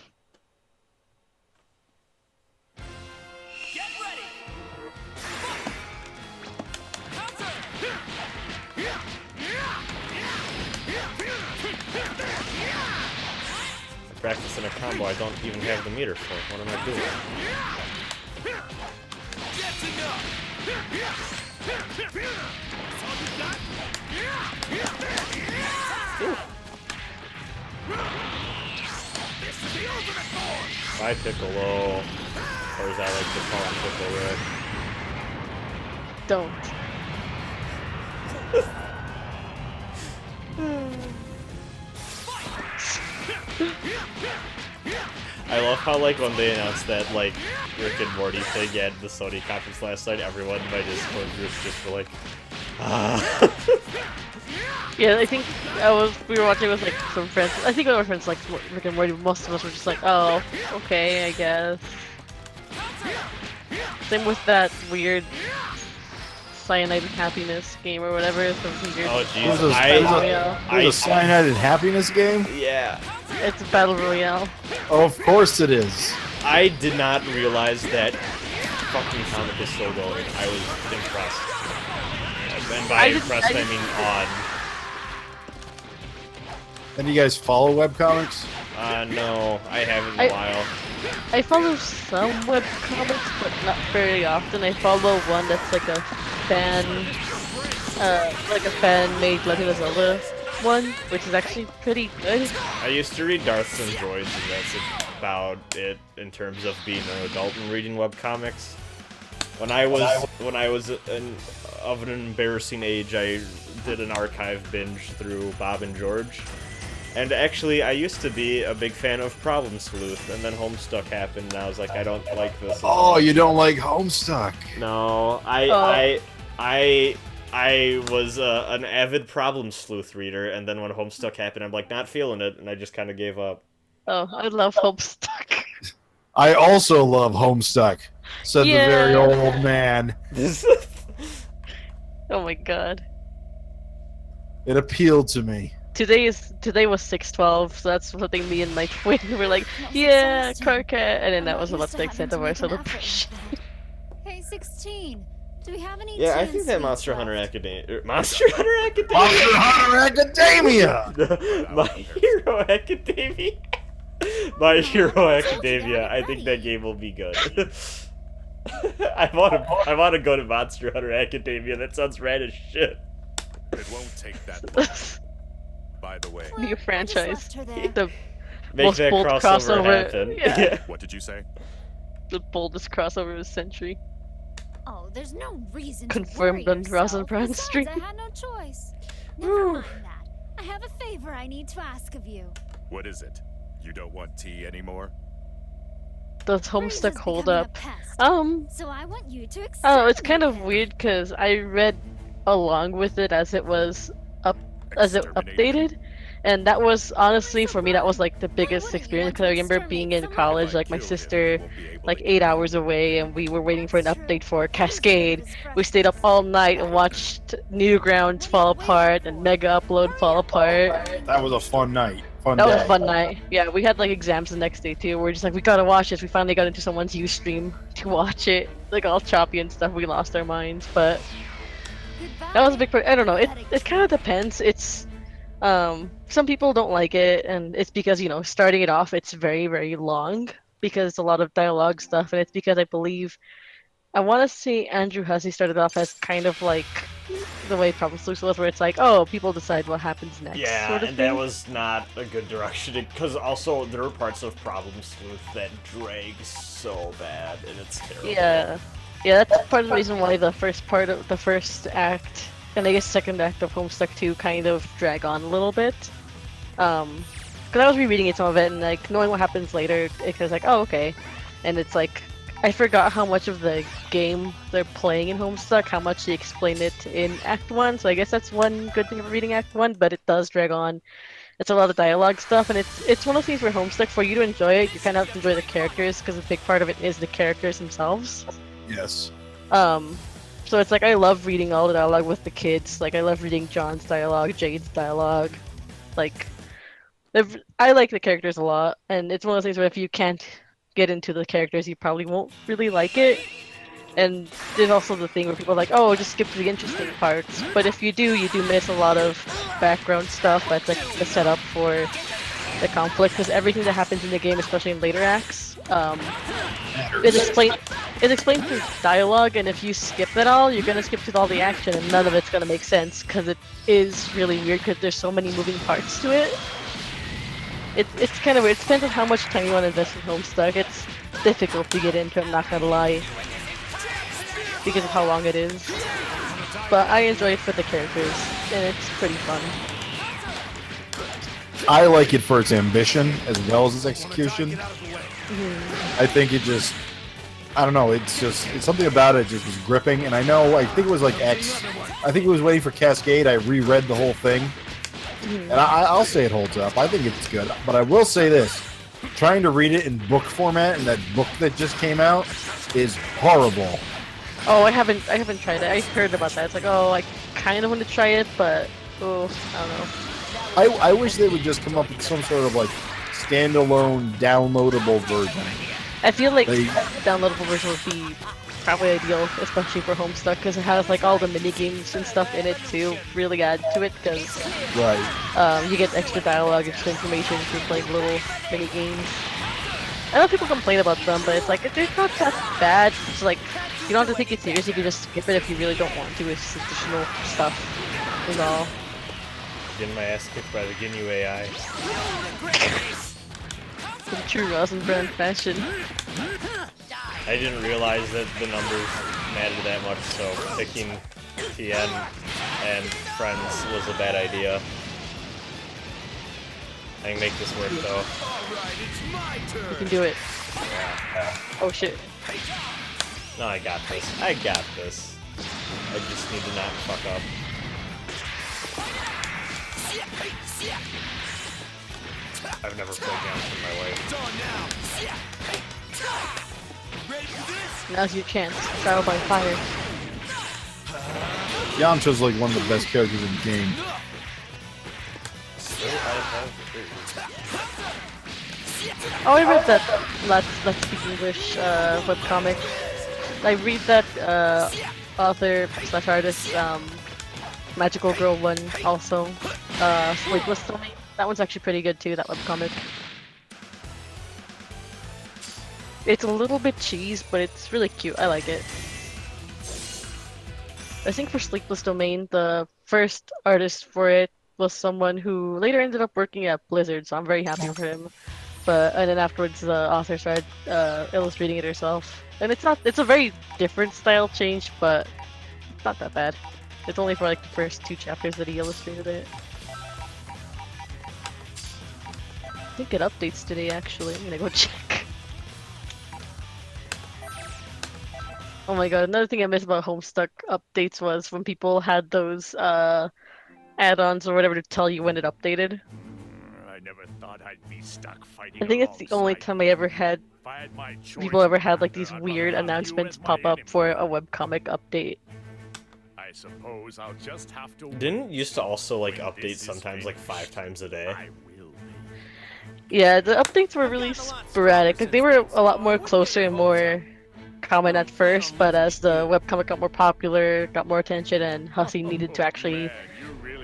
I'm practicing a combo I don't even have the meter for. What am I doing? That's enough. Bye, Piccolo. Or as I like to call him, Piccolo Red. Don't. I love how, like, when they announced that, like, Rick and Morty thing at the Sony conference last night, everyone in my Discord group just were like, ah. Yeah, I think we were watching with like some friends. I think our friends like Rick and Morty. Most of us were just like, oh, okay, I guess. Same with that weird Cyanide and Happiness game or whatever. Some weird. Oh jeez, There's a Cyanide and Happiness game? Yeah. It's a battle royale. Oh, of course it is. I did not realize that fucking comic was still going. I was impressed. And by impressed, I mean odd. And you guys follow webcomics? No, I haven't in a while. I follow some webcomics, but not very often. I follow one that's like a fan-made Legend of Zelda one, which is actually pretty good. I used to read Darths and Droids, and that's about it in terms of being an adult and reading webcomics. When I was of an embarrassing age, I did an archive binge through Bob and George. And actually, I used to be a big fan of Problem Sleuth, and then Homestuck happened, and I was like, I don't like this. Oh, you don't like Homestuck? No, I was an avid Problem Sleuth reader, and then when Homestuck happened, I'm like, not feeling it, and I just kind of gave up. Oh, I love Homestuck. I also love Homestuck, said the very old man. Oh my god. It appealed to me. Today was 6/12, so that's something me and my twin were like, yeah, Carcat, and then that was about the extent of our celebration. Hey, 16. Do we have any? Yeah, I think that Monster Hunter Academia. Monster Hunter Academia. Monster Hunter Academia. My Hero Academia. My Hero Academia. I think that game will be good. I want to go to Monster Hunter Academia. That sounds rad as shit. It won't take that long. By the way, New franchise. The Make most that bold crossover happen. Yeah. What did you say? The boldest crossover of the century. Oh, there's no reason Confirmed to on Rasen Bran stream. I had no choice. Never mind that. I have a favor I need to ask of you. What is it? You don't want tea anymore? Does Homestuck hold becoming a up? pest, So I want you to accept Oh, it's kind of weird because I read along with it as it was updated, And that was honestly for me that was like the biggest experience because I remember being in college, like my sister, like 8 hours away, and we were waiting for an update for Cascade. We stayed up all night and watched Newgrounds fall apart and Mega Upload fall apart. That was a fun night. Fun That was a day. fun night. Yeah, we had like exams the next day too. We're just like, we gotta watch this. We finally got into someone's Ustream to watch it, like all choppy and stuff. We lost our minds, but that was a big part. I don't know. It kind of depends. It's some people don't like it, and it's because starting it off, it's very long because it's a lot of dialogue stuff, and it's because I believe I want to say Andrew Hussey started off as kind of like the way Problem Solution was, where it's like, oh, people decide what happens next. Yeah, sort of and thing. that was not a good direction, because also there were parts of Problem Sleuth that drag so bad, and it's terrible. Yeah, that's part of the reason why the first part of the first act, and I guess second act of Homestuck 2 kind of drag on a little bit. Because I was rereading it, some of it, and like knowing what happens later, it was like, oh, okay. And it's like, I forgot how much of the game they're playing in Homestuck, how much they explain it in Act 1, so I guess that's one good thing about reading Act 1, but it does drag on. It's a lot of dialogue stuff, and it's one of those things where Homestuck, for you to enjoy it, you kind of have to enjoy the characters, because a big part of it is the characters themselves. Yes. So it's like I love reading all the dialogue with the kids. Like I love reading John's dialogue, Jade's dialogue. Like I like the characters a lot, and it's one of those things where if you can't get into the characters, you probably won't really like it. And there's also the thing where people are like, oh, just skip to the interesting parts. But if you do miss a lot of background stuff that's like the setup for the conflict, because everything that happens in the game, especially in later acts, is explained through dialogue, and if you skip it all, you're gonna skip through all the action, and none of it's gonna make sense, because it is really weird, because there's so many moving parts to it. It's kind of weird. It depends on how much time you want to invest in Homestuck. It's difficult to get into, I'm not gonna lie, because of how long it is. But I enjoy it for the characters, and it's pretty fun. I like it for its ambition as well as its execution. I think it just, I don't know, it's something about it just was gripping, and I think it was like I think it was waiting for Cascade, I reread the whole thing, and I'll say it holds up. I think it's good, but I will say this, trying to read it in book format, and that book that just came out, is horrible. Oh, I haven't tried it. I heard about that. It's like, oh, I kind of want to try it, but, oh, I don't know. I wish they would just come up with some sort of like standalone downloadable version. I feel like a downloadable version would be probably ideal, especially for Homestuck, because it has like all the mini games and stuff in it too. Really add to it, because you get extra dialogue, extra information through playing little mini games. I know people complain about them, but it's like it's not that bad. It's like you don't have to take it seriously. You can just skip it if you really don't want to. It's additional stuff. Is all. Getting my ass kicked by the Ginyu AI. In true Rasen Bran fashion. I didn't realize that the numbers mattered that much, so picking TN and friends was a bad idea. I can make this work though. You can do it. Oh shit. No, I got this. I got this. I just need to not fuck up. I've never played Yamcha in my life. Now's your chance. Trial by fire. Yamcha's like one of the best characters in the game. Oh, I read that Let's Speak English webcomic. I read that author / artist Magical Girl one also. Sleepless Domain. That one's actually pretty good too, that webcomic. It's a little bit cheese, but it's really cute. I like it. I think for Sleepless Domain, the first artist for it was someone who later ended up working at Blizzard, so I'm very happy for him. And then afterwards, the author started illustrating it herself. And it's a very different style change, but it's not that bad. It's only for like the first 2 chapters that he illustrated it. I think it updates today, actually. I'm gonna go check. Oh my god, another thing I missed about Homestuck updates was when people had those add-ons or whatever to tell you when it updated. never thought I'd be stuck fighting I think it's the only alongside time I ever had If I had my choice, people ever had like these I'd rather weird have you announcements as my pop up enemy. for a webcomic update. I suppose I'll just have to Didn't wait. used to also like When update this is sometimes like 5 times a day? I will be. Yeah, the updates were really sporadic. Like, they were a lot more closer and more common at first, but as the webcomic got more popular, got more attention, and Hussey needed to actually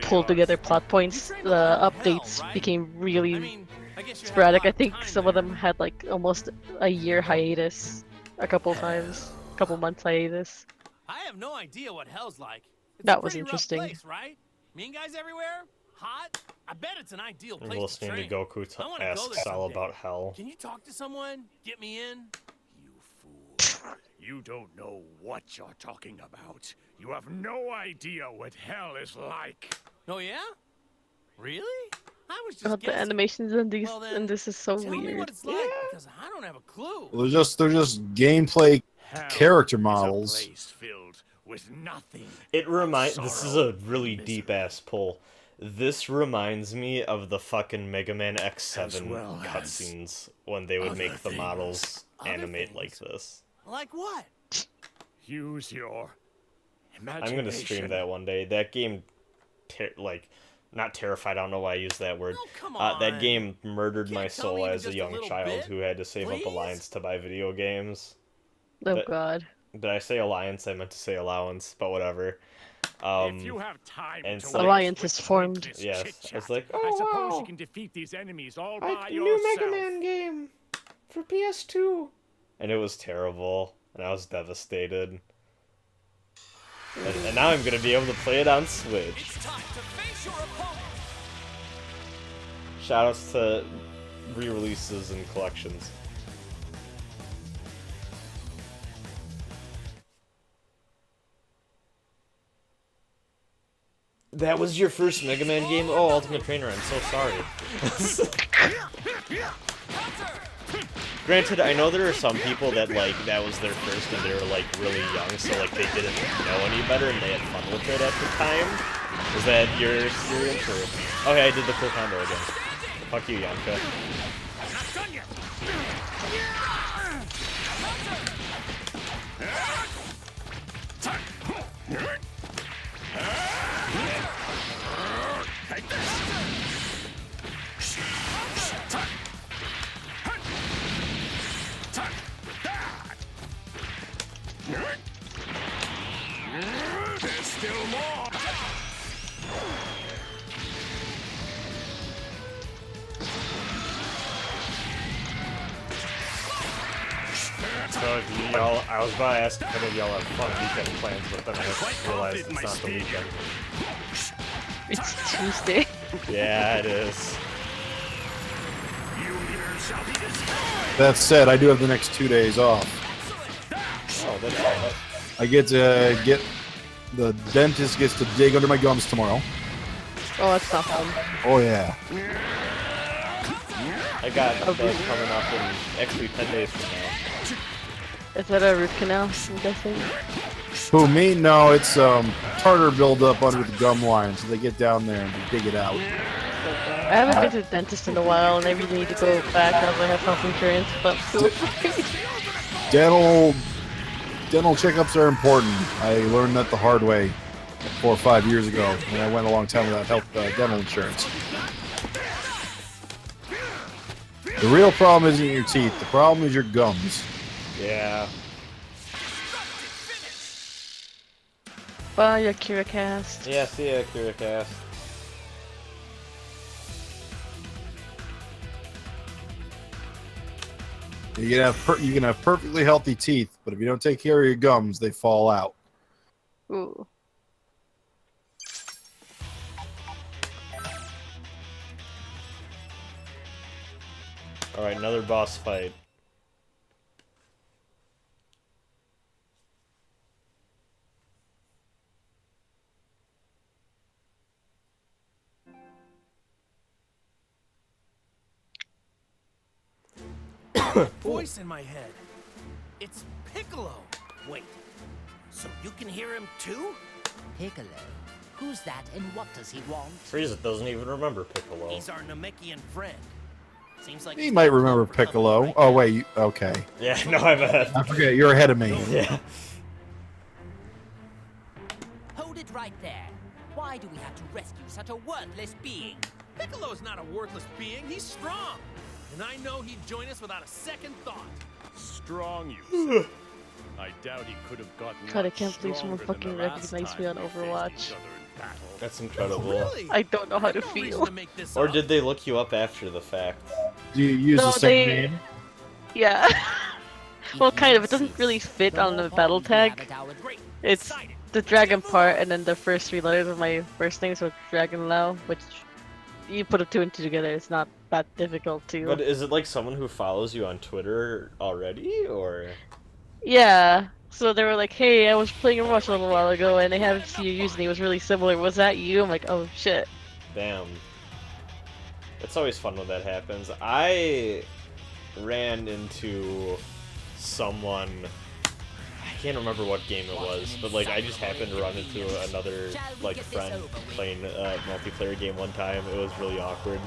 pull together plot points, the updates became really sporadic. I think some of them had like almost a year hiatus, a couple times, a couple months hiatus. I have no idea what hell's like. It's That a was pretty rough interesting. place, right? Mean guys everywhere? Hot? I bet it's an ideal I'm place listening to to train. Goku I wanna go ask there Sal someday. about hell. Can you talk to someone? Get me in? You don't know what you're talking about. You have no idea what hell is like. Oh yeah? Really? I was just Oh, the guessing. animations in these Well, then, and this is so Tell me weird. what it's like, because I don't have a clue. Well, they're just gameplay character Is a models. place filled with nothing. It reminds. but This is sorrow a really and deep ass pull. This reminds me of the fucking Mega Man X7 As well as cutscenes when they would other make the things. models Other animate things? like this. Like what? Use your I'm imagination. gonna stream that one day. That game, like, not terrified. I don't know why I use that word. Oh, come That on. game murdered my Can't tell me soul even as a just a young little child bit? who had to save up Please? allowance to buy video games. Oh That- god. Did I say alliance? I meant to say allowance, but whatever. If you have time and to it's like- Alliance waste is with formed. pointless Yes, chit-chat, it's like, I oh, suppose wow. you can defeat these enemies all by New yourself. Mega Man game for PS2, and it was terrible, and I was devastated. And now I'm gonna be able to play it on Switch. It's time to face your opponent. Shoutouts to re-releases and collections. That was your first Mega Man game? Oh, Ultimate Trainer, I'm so sorry. Granted, I know there are some people that, like, that was their first and they were, like, really young, so, like, they didn't know any better and they had fun with it at the time. Is that your experience, or... Okay, I did the cool combo again. Fuck you, Yamcha. Not done yet. Take this. There's still more. So, y'all, I was about to ask if any of y'all have fun weekend plans, but then I realized it's not the weekend. It's Tuesday. Yeah, it is. That said, I do have the next 2 days off. Oh, that's all. I get to get the dentist gets to dig under my gums tomorrow. Oh, that's not fun. Oh yeah. I got that coming up in actually 10 days from now. Is that a root canal, I'm guessing? Who, me? No, it's tartar buildup under the gum line, so they get down there and dig it out. I haven't been to the dentist in a while, and I really need to go back now that I have health insurance, but Dental checkups are important. I learned that the hard way 4 or 5 years ago when I went a long time without dental insurance. The real problem isn't your teeth. The problem is your gums. Yeah. bye, Akira Cast. Yeah, see ya, Kiricast. You can have perfectly healthy teeth, but if you don't take care of your gums, they fall out. Ooh. Alright, another boss fight. Voice in my head. It's Piccolo. Wait, so you can hear him too? Piccolo? Who's that and what does he want? Frieza doesn't even remember Piccolo. He's our Namekian friend. Seems like He might remember Piccolo. Oh wait, okay. Yeah, no, I'm ahead. I forget, you're ahead of me. Yeah. Hold it right there. Why do we have to rescue such a worthless being? Piccolo's not a worthless being. He's strong. And I know he'd join us without a second thought. Strong, you say? I doubt he could have gotten. God, I can't believe someone fucking recognized me on Overwatch. That's incredible. Really? I don't know how to No feel. reason to make this Or up. did they look you up after the fact? Do you use No, the same they- name? Yeah. Well, kind of. It doesn't really fit on the battle tag. It's the dragon part and then the first 3 letters of my first name, so Dragon Lao, which you put a 2 and 2 together. It's not that difficult to. But is it like someone who follows you on Twitter already, or? Yeah. So they were like, "Hey, I was playing Overwatch a little while ago, and they happened to see your username was really similar. Was that you?" I'm like, "Oh shit." Damn. It's always fun when that happens. I ran into someone, I can't remember what game it was, but like I just happened to run into another like friend playing a multiplayer game one time. It was really awkward,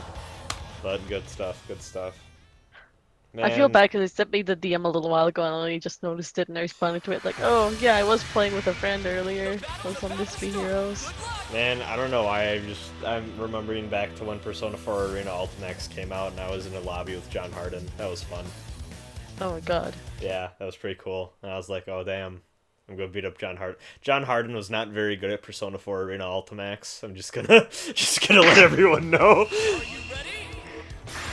but good stuff, good stuff. I feel bad because they sent me the DM a little while ago and I only just noticed it and I responded to it like, "Oh yeah, I was playing with a friend earlier on some Mystery Heroes." Man, I don't know why, I'm remembering back to when Persona 4 Arena Ultimax came out and I was in a lobby with John Harden. That was fun. Oh my god. Yeah, that was pretty cool. And I was like, oh damn, I'm gonna beat up John Harden. John Harden was not very good at Persona 4 Arena Ultimax. I'm just gonna let everyone know.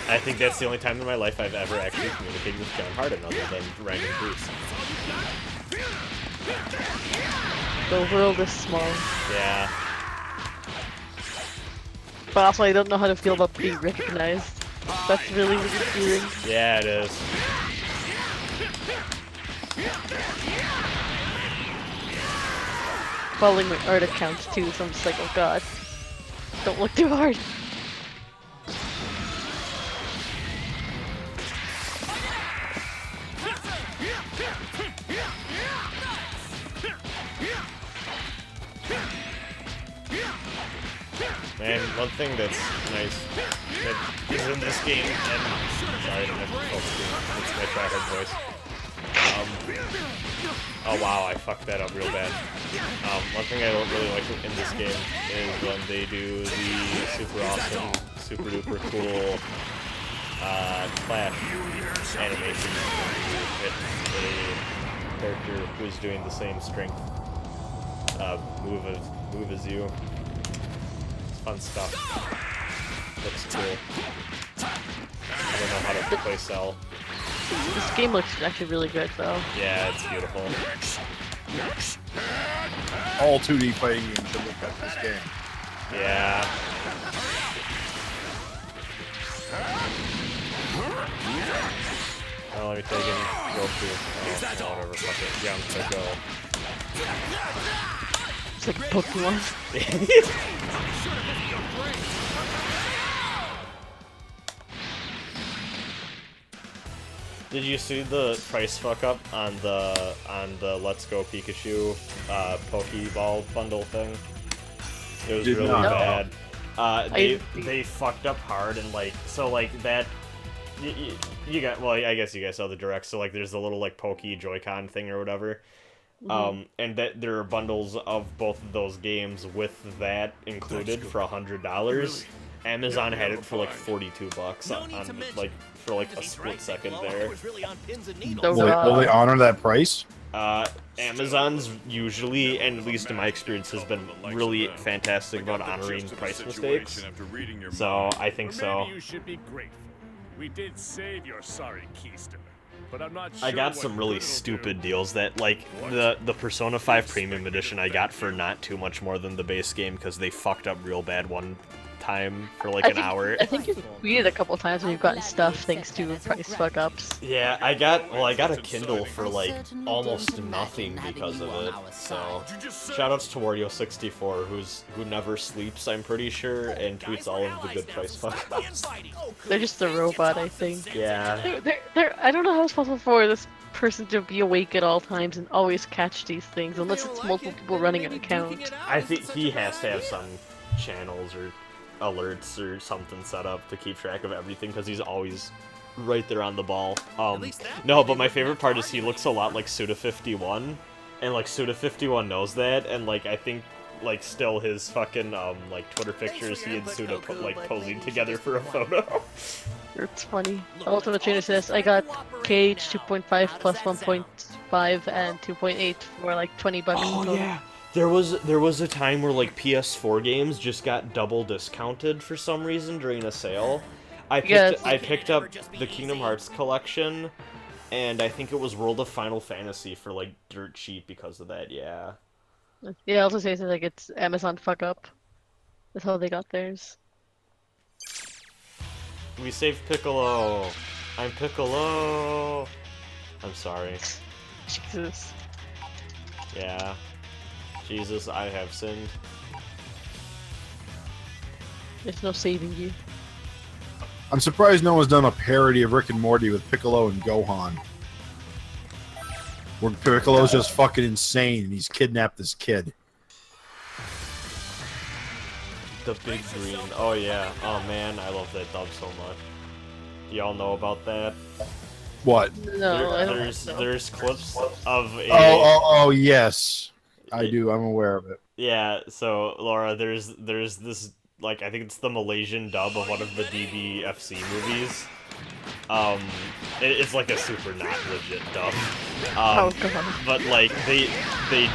I think that's the only time in my life I've ever actually communicated with John Harden other than random groups. The world is small. Yeah. But also I don't know how to feel about being recognized. That's really weird feeling. Yeah, it is. Following my art accounts too, so I'm just like, oh god. Don't look too hard. Man, one thing that's nice that is in this game, and sorry, I'm focusing. It's my tryhard voice. Oh wow, I fucked that up real bad. One thing I don't really like in this game is when they do the super awesome, super duper cool clash animation with a character who's doing the same strength move as you. Fun stuff. Looks cool. I don't know how to play Cell. This game looks actually really good though. Yeah, it's beautiful. All 2D fighting games should look at this game. Yeah. Oh, let me take him. Go through. Oh, whatever. Fuck it. Yeah, I'm gonna go. It's like Pokemon. Did you see the price fuck up on the Let's Go Pikachu Pokeball bundle thing? It was really bad. They fucked up hard and like so like that. You got well. I guess you guys saw the direct. So like, there's the little like Poke Joy-Con thing or whatever. And that there are bundles of both of those games with that included for $100. Amazon had it for like $42 on like for like a split second there. Will they honor that price? Amazon's usually, and at least in my experience, has been really fantastic about honoring price mistakes. So I think so. You should be grateful. We did save your sorry keister. But I'm not sure I got some really stupid deals that, like, the Persona 5 Premium Edition I got for not too much more than the base game because they fucked up real bad one time for like an hour. I think you've tweeted a couple times when you've gotten stuff thanks to price fuck ups. Yeah, I got a Kindle for like almost nothing because of it. So shoutouts to Wario64 who never sleeps, I'm pretty sure, and tweets all of the good price fuck ups. They're just a robot, I think. Yeah. I don't know how it's possible for this person to be awake at all times and always catch these things, unless it's multiple people running an account. I think he has to have some channels or alerts or something set up to keep track of everything, because he's always right there on the ball. No, but my favorite part is he looks a lot like Suda51, and like Suda51 knows that, and like I think like still his fucking like Twitter pictures he and Suda like posing together for a photo. It's funny. Ultimate Trainer says I got Cage 2.5 plus 1.5 and 2.8 for like 20 bucks. Oh yeah. There was a time where like PS4 games just got double discounted for some reason during a sale. I picked up the Kingdom Hearts collection, and I think it was World of Final Fantasy for like dirt cheap because of that. Yeah. Yeah, also says like it's Amazon fuck up. That's how they got theirs. We saved Piccolo. I'm Piccolo. I'm sorry. Jesus. Yeah. Jesus, I have sinned. There's no saving you. I'm surprised no one's done a parody of Rick and Morty with Piccolo and Gohan. Where Piccolo's just fucking insane and he's kidnapped this kid. The Big Green. Oh yeah. Oh man, I love that dub so much. Do y'all know about that? What? No, there's clips of a... Oh, yes. I do. I'm aware of it. Yeah, so Laura, there's this, like, I think it's the Malaysian dub of one of the DBFC movies. It's like a super not legit dub. Oh god. But like they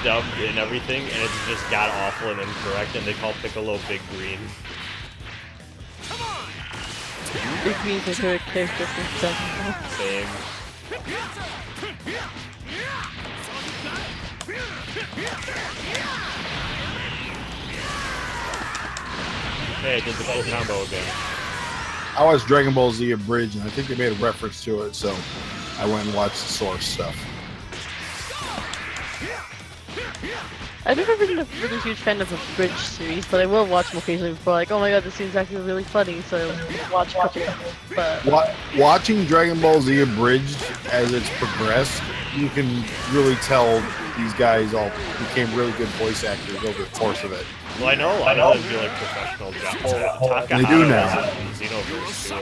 dubbed in everything, and it's just god awful and incorrect, and they call Piccolo Big Green. Big Green's my favorite character from Dragon Ball. Same. Hey, I did the full combo again. I watched Dragon Ball Z Abridged, and I think they made a reference to it, so I went and watched the source stuff. I've never been a really huge fan of the Bridge series, but I will watch them occasionally before, like, oh my god, this seems actually really funny, so watch it. But watching Dragon Ball Z Abridged as it's progressed, you can really tell these guys all became really good voice actors over the course of it. Well, I know a lot of them do like professional jobs. They do now. Xenoverse too, I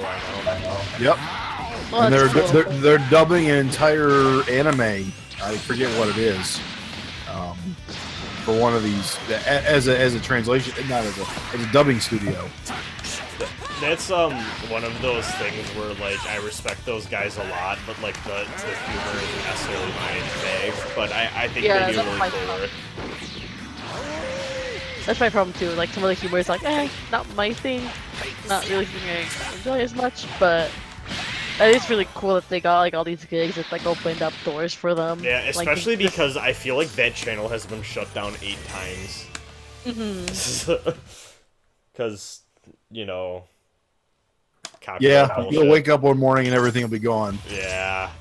know. Yep. Well, and they're dubbing an entire anime. I forget what it is. For one of these as a translation, not as a dubbing studio. That's one of those things where like I respect those guys a lot, but like the humor isn't necessarily my bag. But I think they do really cool work. That's my problem too. Like some of the humor is like, not my thing. Not really something I enjoy as much, but it is really cool that they got like all these gigs that like opened up doors for them. Yeah, especially like, because I feel like that channel has been shut down 8 times. Mm-hmm. Because, you know, yeah, you'll wake up one morning and everything will be gone. Yeah.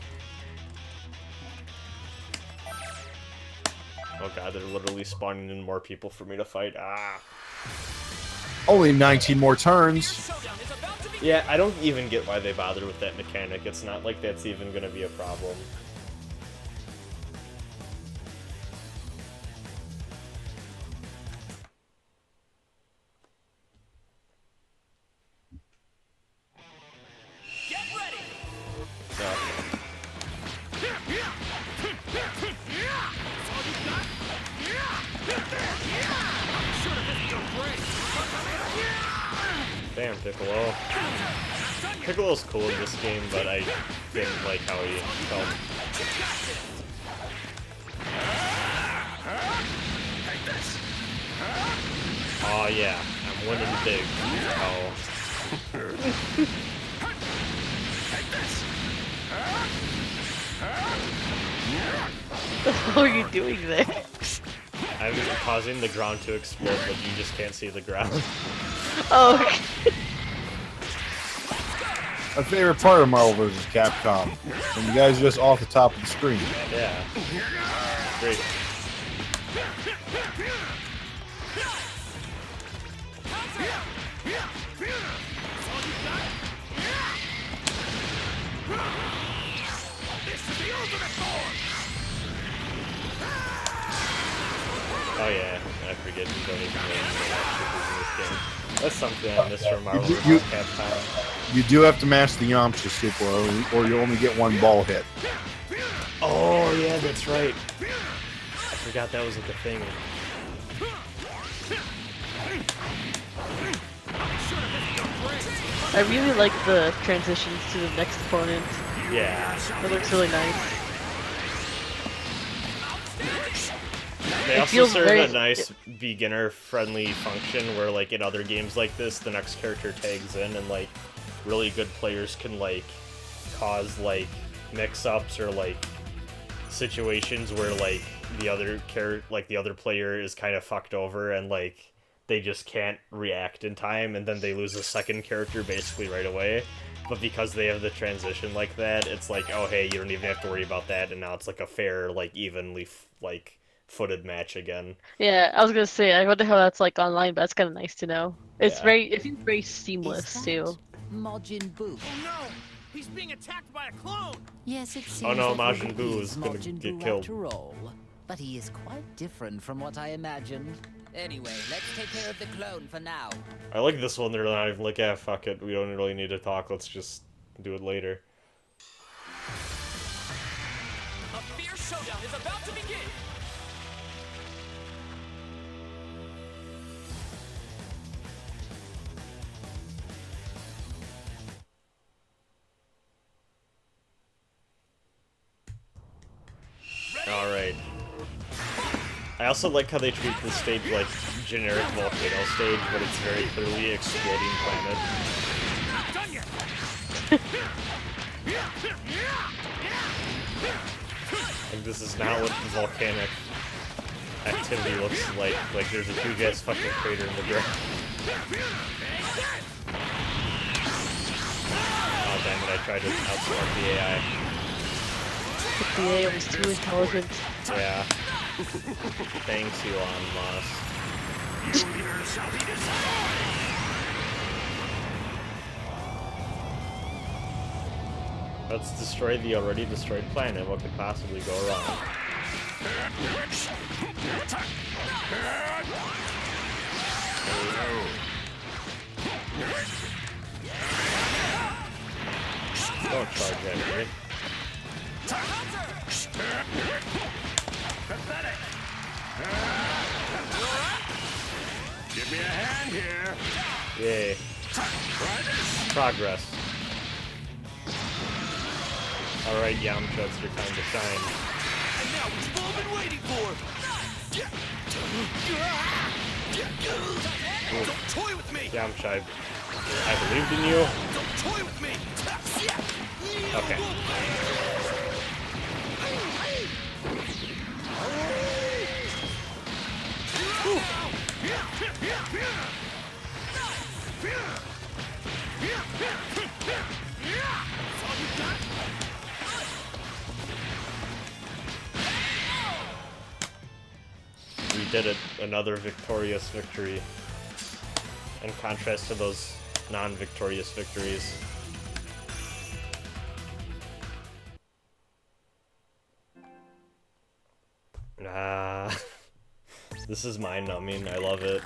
Oh god, they're literally spawning in more people for me to fight. Ah. Only 19 more turns. Yeah, I don't even get why they bother with that mechanic. It's not like that's even gonna be a problem. Get ready. No. Damn, Piccolo. Piccolo's cool in this game, but I didn't like how he felt. Oh yeah, I'm winning big. Oh. What the hell are you doing there? I'm causing the ground to explode, but you just can't see the ground. Oh, okay. My favorite part of Marvel vs. Capcom, when you guys are just off the top of the screen. Yeah. Great. This is the ultimate ball. don't even really need action moves in this game. That's something I miss from Marvel vs. Capcom. You do have to mash the Yamcha super, or you only get one ball hit. Oh yeah, that's right. I forgot that was like a thing. I really like the transitions to the next opponent. Yeah. It looks really nice. They also serve a nice beginner-friendly function where, like, in other games like this, the next character tags in and, like, really good players can, like, cause, like, mix-ups or, like, situations where, like, the other player is kind of fucked over and, like, they just can't react in time, and then they lose a second character basically right away. But because they have the transition like that, it's like, oh hey, you don't even have to worry about that, and now it's like a fair, like, evenly, footed match again. Yeah, I was gonna say, I wonder how that's like online, but that's kind of nice to know. It's it feels very seamless too. Majin Buu. Oh no! He's being attacked by a clone! Yes, it seems Oh no, that Majin he Buu is is gonna Majin get Buu killed. after all. But he is quite different from what I imagined. Anyway, let's take care of the clone for now. I like this one, they're not even like, fuck it, we don't really need to talk, let's just do it later. A fierce showdown is about to begin! Alright. I also like how they treat this stage like generic volcano stage, but it's very clearly exploding planet. Like, this is not what volcanic activity looks like. Like, there's a huge ass fucking crater in the ground. Oh damn it, I tried to outsmart the AI. But the AI was too intelligent. Yeah. Thanks, Elon Musk. Let's destroy the already destroyed planet. What could possibly go wrong? Don't charge at me. Pathetic! Give me a hand here! Yay. Progress. Alright, Yamcha, it's your time to shine. And now what you've all been waiting for! Don't toy with me! Yamcha, I believed in you. Don't toy with me! Okay. We did it. Another victorious victory. In contrast to those non-victorious victories. This is mind-numbing. I love it.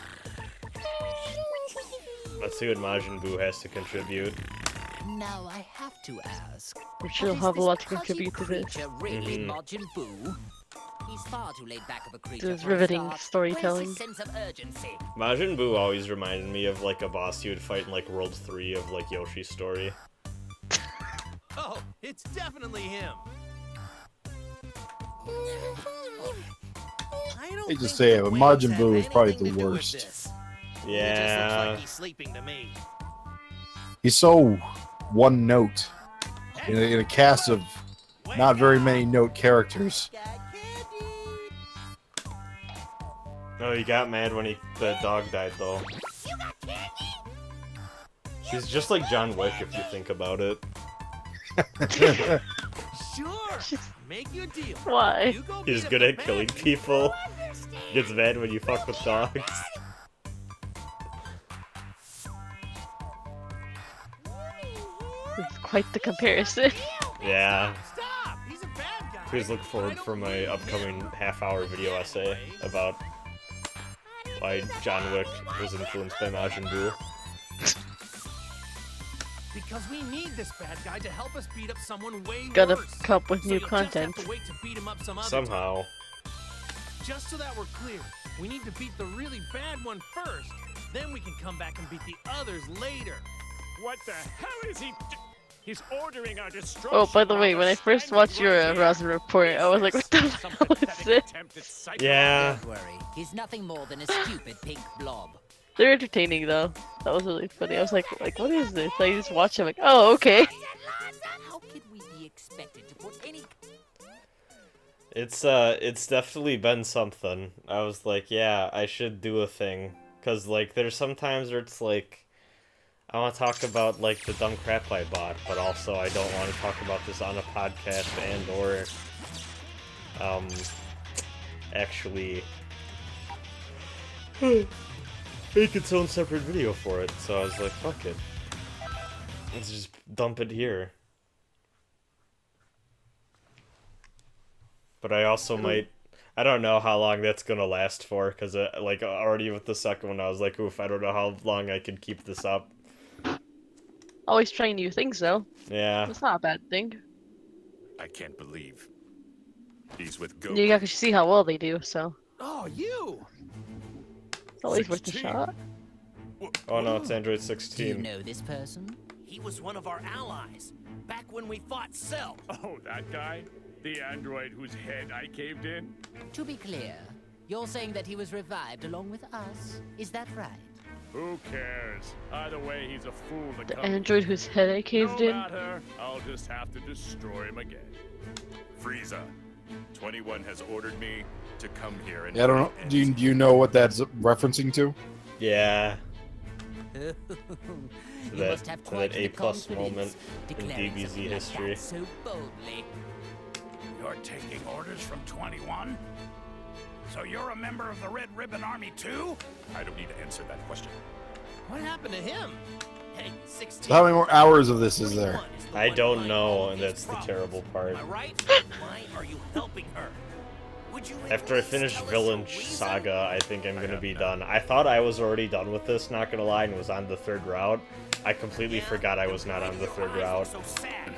Let's see what Majin Buu has to contribute. Now I have to ask. I'm sure he'll have a lot to contribute to this. Really, Majin Buu? He's far too laid back of a creature. This is for a riveting start. storytelling. Where's his sense of urgency? Majin Buu always reminded me of like a boss you would fight in like World 3 of like Yoshi's Story. Oh, it's definitely him. I just say it, but Majin Buu is probably the worst. Yeah. He's sleeping to me. He's so one note in a cast of not very many note characters. No, he got mad when the dog died though. He's just like John Wick if you think about it. Sure. Make your deal. Why? He's good at killing people. Gets mad when you fuck with dogs. It's quite the comparison. Yeah. Stop! He's a bad guy. Please look forward for my upcoming half-hour video essay about why John Wick was influenced by Majin Buu. Because we need this bad guy to help us beat up someone way Gotta worse. come up with So new you'll just content. have to wait to beat him up some other Somehow. time. Just so that we're clear, we need to beat the really bad one first. Then we can come back and beat the others later. What the hell is he? He's ordering our destruction. Oh, by the way, when I first watched your Rasen report, I was like, what the hell is this? Yeah. Don't worry, he's nothing more than a stupid pink blob. They're entertaining though. That was really funny. I was like, what is this? I just watched it, I'm like, oh, okay. How could we be expected to put any... It's definitely been something. I was like, yeah, I should do a thing. Cause like, there's some times where it's like, I want to talk about like the dumb crap I bought, but also I don't want to talk about this on a podcast and or actually make its own separate video for it. So I was like, fuck it. Let's just dump it here. But I also might, I don't know how long that's gonna last for, because like already with the second one I was like, oof, I don't know how long I can keep this up. Always trying new things though. Yeah. That's not a bad thing. I can't believe he's with Goku. You got to see how well they do, so. Oh, you! It's always worth a 16. shot. Oh no, it's Android Do you 16. know this person? He was one of our allies, back when we fought Cell. Oh, that guy? The android whose head I caved in? To be clear, you're saying that he was revived along with us? Is that right? Who cares? Either way, he's a fool to The come. android whose head I caved No in. matter, I'll just have to destroy him again. Frieza, 21 has ordered me to come here and... Yeah, I don't know. Do you know what that's referencing to? Yeah. You That, must have quite that the A-plus confidence, moment in declaring DBZ something like history. that so boldly. You're taking orders from 21? So you're a member of the Red Ribbon Army too? I don't need to answer that question. What happened to him? Hey, 16. So how many more hours of this is there? 21 is the I one don't behind know, all and these that's the problems. terrible part. Am I right? Why are you helping her? Would you After I at least finish tell us Villain a reason? Saga, I think I'm gonna be done. I thought I was already done with this, not gonna lie, and was on the third route. I completely Yeah? forgot I was not on the Your third eyes route. look so sad.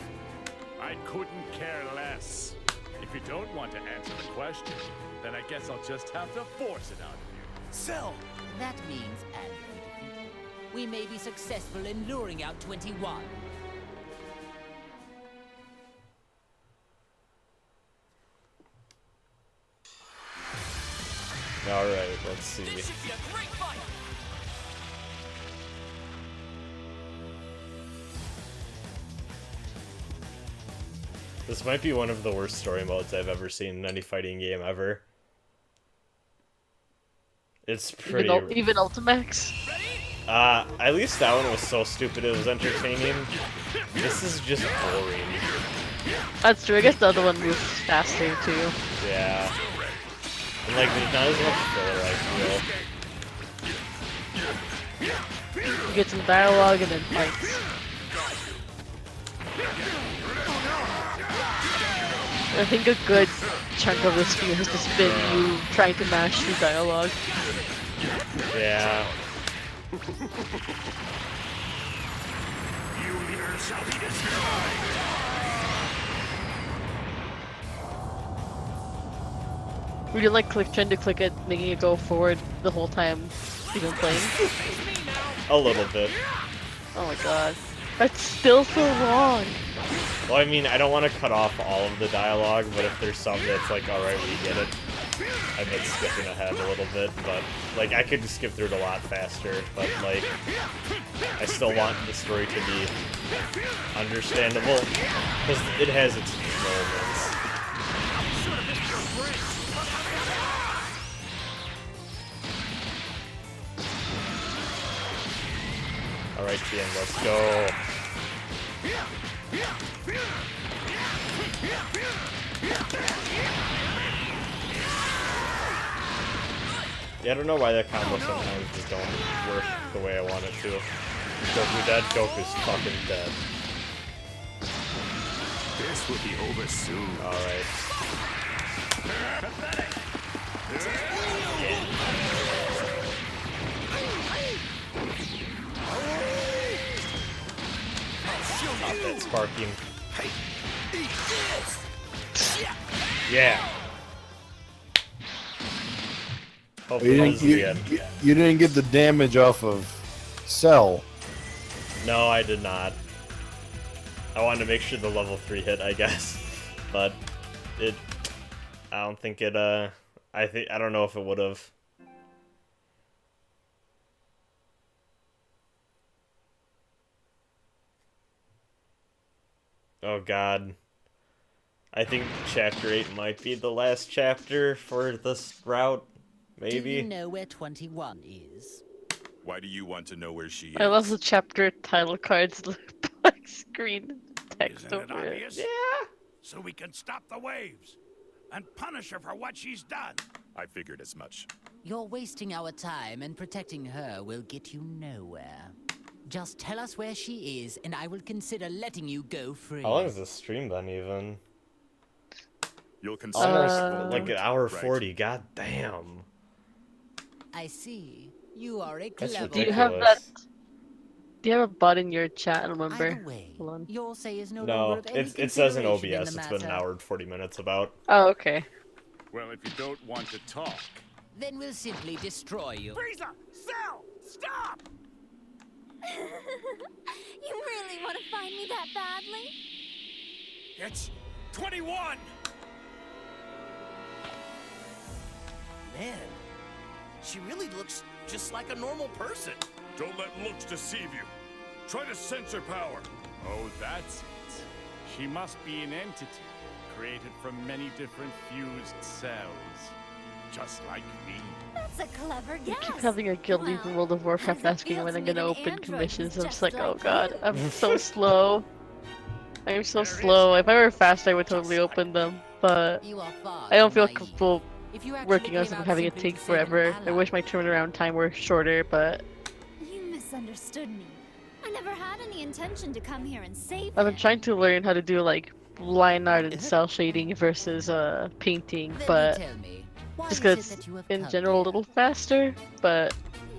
I couldn't care less. If you don't want to answer the question, then I guess I'll just have to force it out of you. Cell, That means, and we defeat, we may be successful in luring out 21. Alright, let's see. this should be a great fight. This might be one of the worst story modes I've ever seen in any fighting game ever. It's pretty... Even Ultimax. At least that one was so stupid it was entertaining. This is just boring. That's true. I guess the other one moves faster too. Yeah. And like, there's not as much filler, I feel. You get some dialogue and then fights. I think a good chunk of this game has just been you trying to mash through dialogue. Yeah. You leaders shall be destroyed! Would you like trying to click it, making it go forward the whole time you've been playing? A little bit. Oh my god. That's still so long! Well, I mean, I don't want to cut off all of the dialogue, but if there's some that's like, alright, we get it. I've been skipping ahead a little bit, but, like, I could skip through it a lot faster, but, like, I still want the story to be understandable, because it has its moments. Alright, Tien, let's go. Yeah, I don't know why that combo sometimes just don't work the way I want it to. Is Goku dead? Goku's fucking dead. This will be over soon. Alright. barking. Hey, eat this! Yeah. You Hopefully this didn't, is the you, end. you didn't get the damage off of Cell. No, I did not. I wanted to make sure the level 3 hit, I guess. But it... I don't think it, I don't know if it would've. Oh god. I think chapter 8 might be the last chapter for this route. Maybe. Do you know where 21 is? Why do you want to know where she is? I love the chapter title cards, the black screen text Isn't it over it. obvious? So we can stop the waves and punish her for what she's done. I figured as much. You're wasting our time, and protecting her will get you nowhere. Just tell us where she is, and I will consider letting you go free. How long is this stream then, even? You'll consider Almost like an hour right? 40, god damn. I see. You are a That's clever. Do you have that? Do you have a bot in your chat? I don't remember. Either way, Hold on. your say is no No, longer of any it says in consideration OBS the it's been an matter. hour and 40 minutes about. Oh, okay. Well, if you don't want to talk, Then we'll simply destroy you. Frieza! Cell! Stop! You really want to find me that badly? It's 21! Man, she really looks just like a normal person. don't let looks deceive you. Try to sense her power. Oh, that's it. She must be an entity, created from many different fused cells. Just like me. That's a clever You guess. keep having a guilty from World of Warcraft as it asking feels when to I'm me gonna that the open android commissions. was I'm just just like, oh like god, you. I'm so slow. I'm so slow. If I were fast, I would totally open them, but You are far I don't too feel naive. comfortable If you actually working on came something out having it simply take to save an forever. I ally, wish my turnaround time were shorter, but You misunderstood me. I never had any intention to come here and save I've been him. trying to learn how to do like line art and cell shading versus painting, then but you tell me, why just is it because that you have in come general a here? little faster, but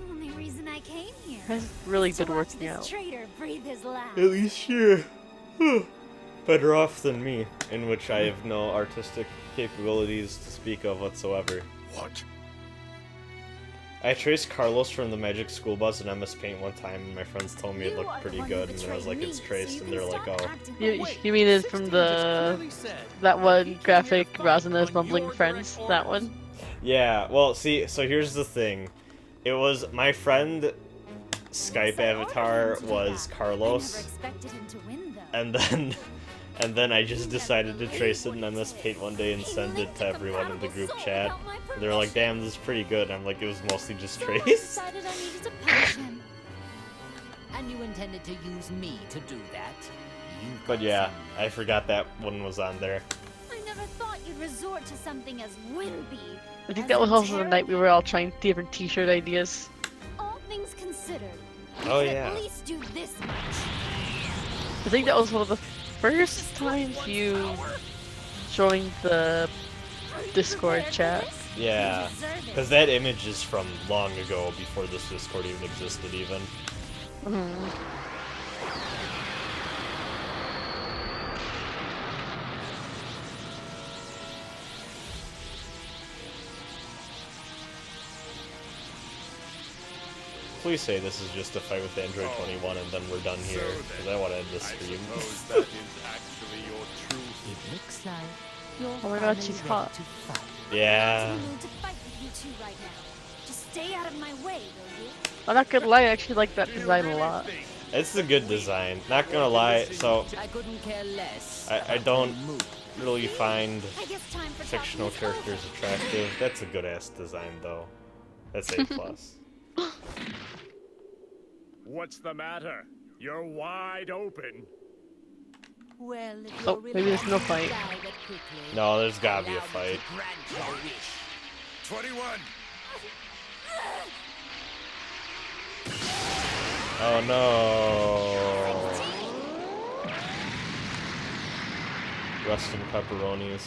The only reason I came here hasn't really is to been watch working this out. traitor breathe his last. At least you're better off than me, in which I have no artistic capabilities to speak of whatsoever. What? I traced Carlos from the Magic School Bus in MS Paint one time, and my friends told me it You looked are the pretty one who good, and I was betrayed like, me, it's so traced, you and can they're like, stop oh. acting- You, Wait, you mean it 16 from just the clearly said that he one came here to graphic fight Rasen on Mumbling your Friends? direct That orders. one? Yeah, well, see, so here's the thing. It was, my friend Skype avatar was Carlos, I never expected him to win, though. and then I just decided to trace it in MS Paint one day and send it to everyone in the group chat. They were like, damn, this is pretty good. And I'm like, it was mostly just So I traced. decided I needed to punish him. And you intended to use me to do that? You've But got yeah, some I forgot that one was on there. I never thought you'd resort to something as wimpy. I think as that was also the night we interrogate- were all trying different t-shirt ideas. All things considered, you Oh, could yeah. at least do this much. I think that was one of the first times you joined the Discord chat. Yeah, because that image is from long ago, before this Discord even existed even. Mhm. Please say this is just a fight with Android 21 and then we're done here, because I want to end this I stream. suppose that is actually your true. It looks like you're Oh my god, finally she's ready hot. to fight. Yeah. I'm in the mood to fight with you two right now. Just stay out of my way, will you? I'm not gonna lie, I actually like that design a lot. It's a good design. Not gonna lie, so I couldn't care less. I about don't your mood. really find I guess time for fictional talking is characters over. attractive. That's a good ass design though. That's A+. What's the matter? You're wide open. Well, if Oh, you're really maybe there's no wanting to fight. die that quickly, No, there's gotta be a allow me fight. to grant your wish. 21! Oh no. Rust and pepperonis.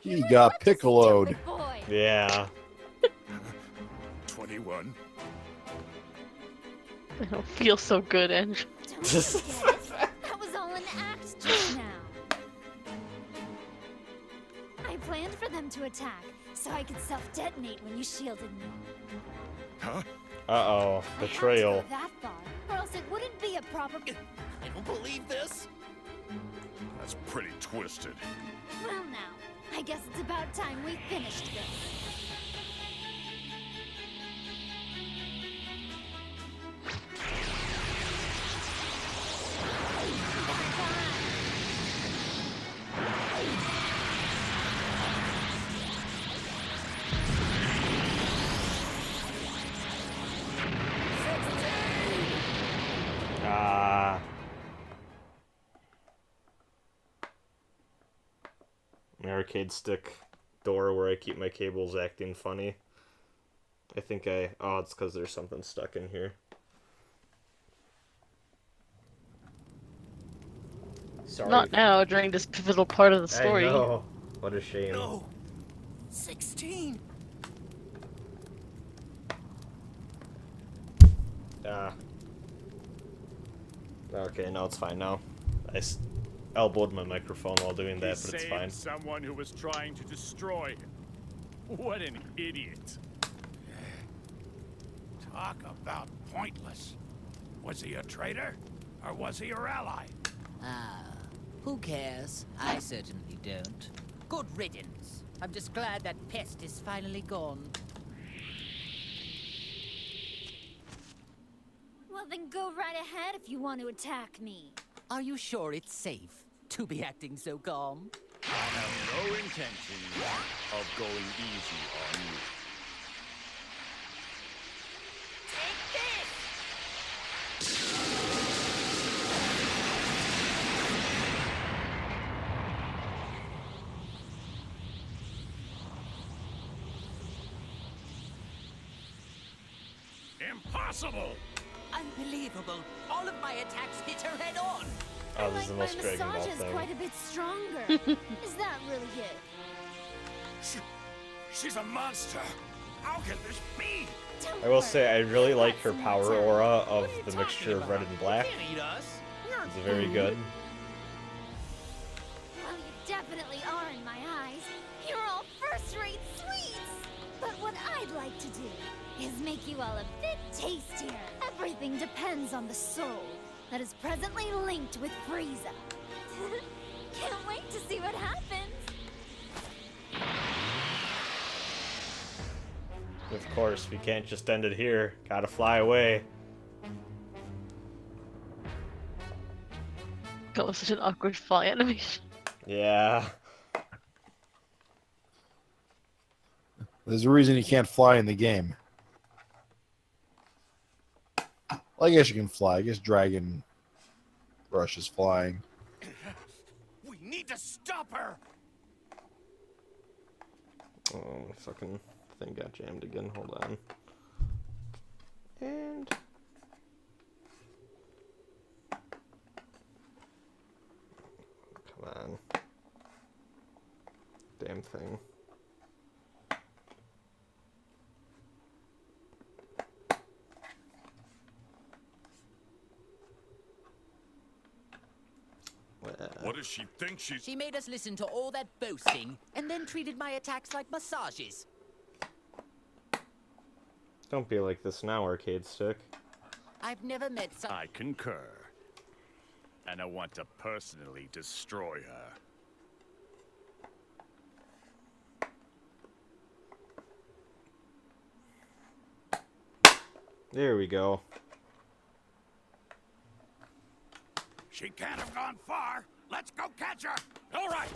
He got piccoloed. Yeah. 21. I don't feel so good, Andrew. That was all an act just now. I planned for them to attack, so I could self-detonate when you shielded me. Huh? Uh-oh. Betrayal. I had to go that far, or else it wouldn't be a proper... I don't believe this. That's pretty twisted. Well now, I guess it's about time we finished this. My arcade stick door where I keep my cables acting funny. I think oh, it's because there's something stuck in here. Sorry. Not now, during this pivotal part of the story. I know. What a shame. No. 16. Okay, no, it's fine now. I elbowed my microphone while doing that, but it's He fine. saved someone who was trying to destroy him. What an idiot. Talk about pointless. Was he a traitor? Or was he your ally? Ah, who cares? I certainly don't. Good riddance. I'm just glad that pest is finally gone. Well then go right ahead if you want to attack me. Are you sure it's safe to be acting so calm? I have no intention of going easy on you. Impossible! Unbelievable! All of my attacks hit her head on! Oh, this is the most My Dragon Ball massage is thing. quite a bit stronger. Is that really it? She's a monster! How can this be? I will say, I really like her power aura of the mixture of red and black. Can't eat us. It's very good. Well, you definitely are in my eyes. You're all first-rate sweets. But what I'd like to do is make you all a bit tastier. Everything depends on the soul that is presently linked with Frieza. Can't wait to see what happens. Of course, we can't just end it here. Gotta fly away. That was such an awkward fly animation. Yeah. There's a reason you can't fly in the game. Well, I guess you can fly. I guess Dragon Rush is flying. We need to stop her! Oh, my fucking thing got jammed again. Hold on. And... Come on. Damn thing. What does she think she's... She made us listen to all that boasting, and then treated my attacks like massages. Don't be like this now, arcade stick. I've never met some... I concur. And I want to personally destroy her. There we go. She can't have gone far. Let's go catch her. All right.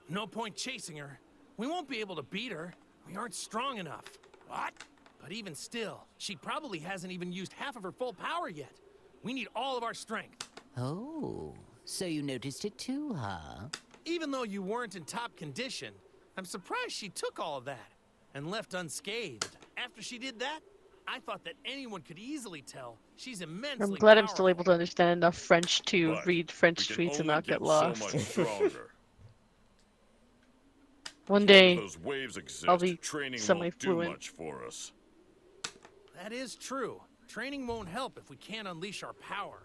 No point chasing her. We won't be able to beat her. We aren't strong enough. What? But even still, she probably hasn't even used half of her full power yet. We need all of our strength. Oh, so you noticed it too, huh? Even though you weren't in top condition, I'm surprised she took all of that and left unscathed. After she did that, I thought that anyone could easily tell she's immensely I'm glad I'm powerful. still able to understand enough French to But read French we can tweets and only not get so lost. much stronger. One day, Those waves exist. I'll be Training won't do semi-fluent. much for us. That is true. Training won't help if we can't unleash our power.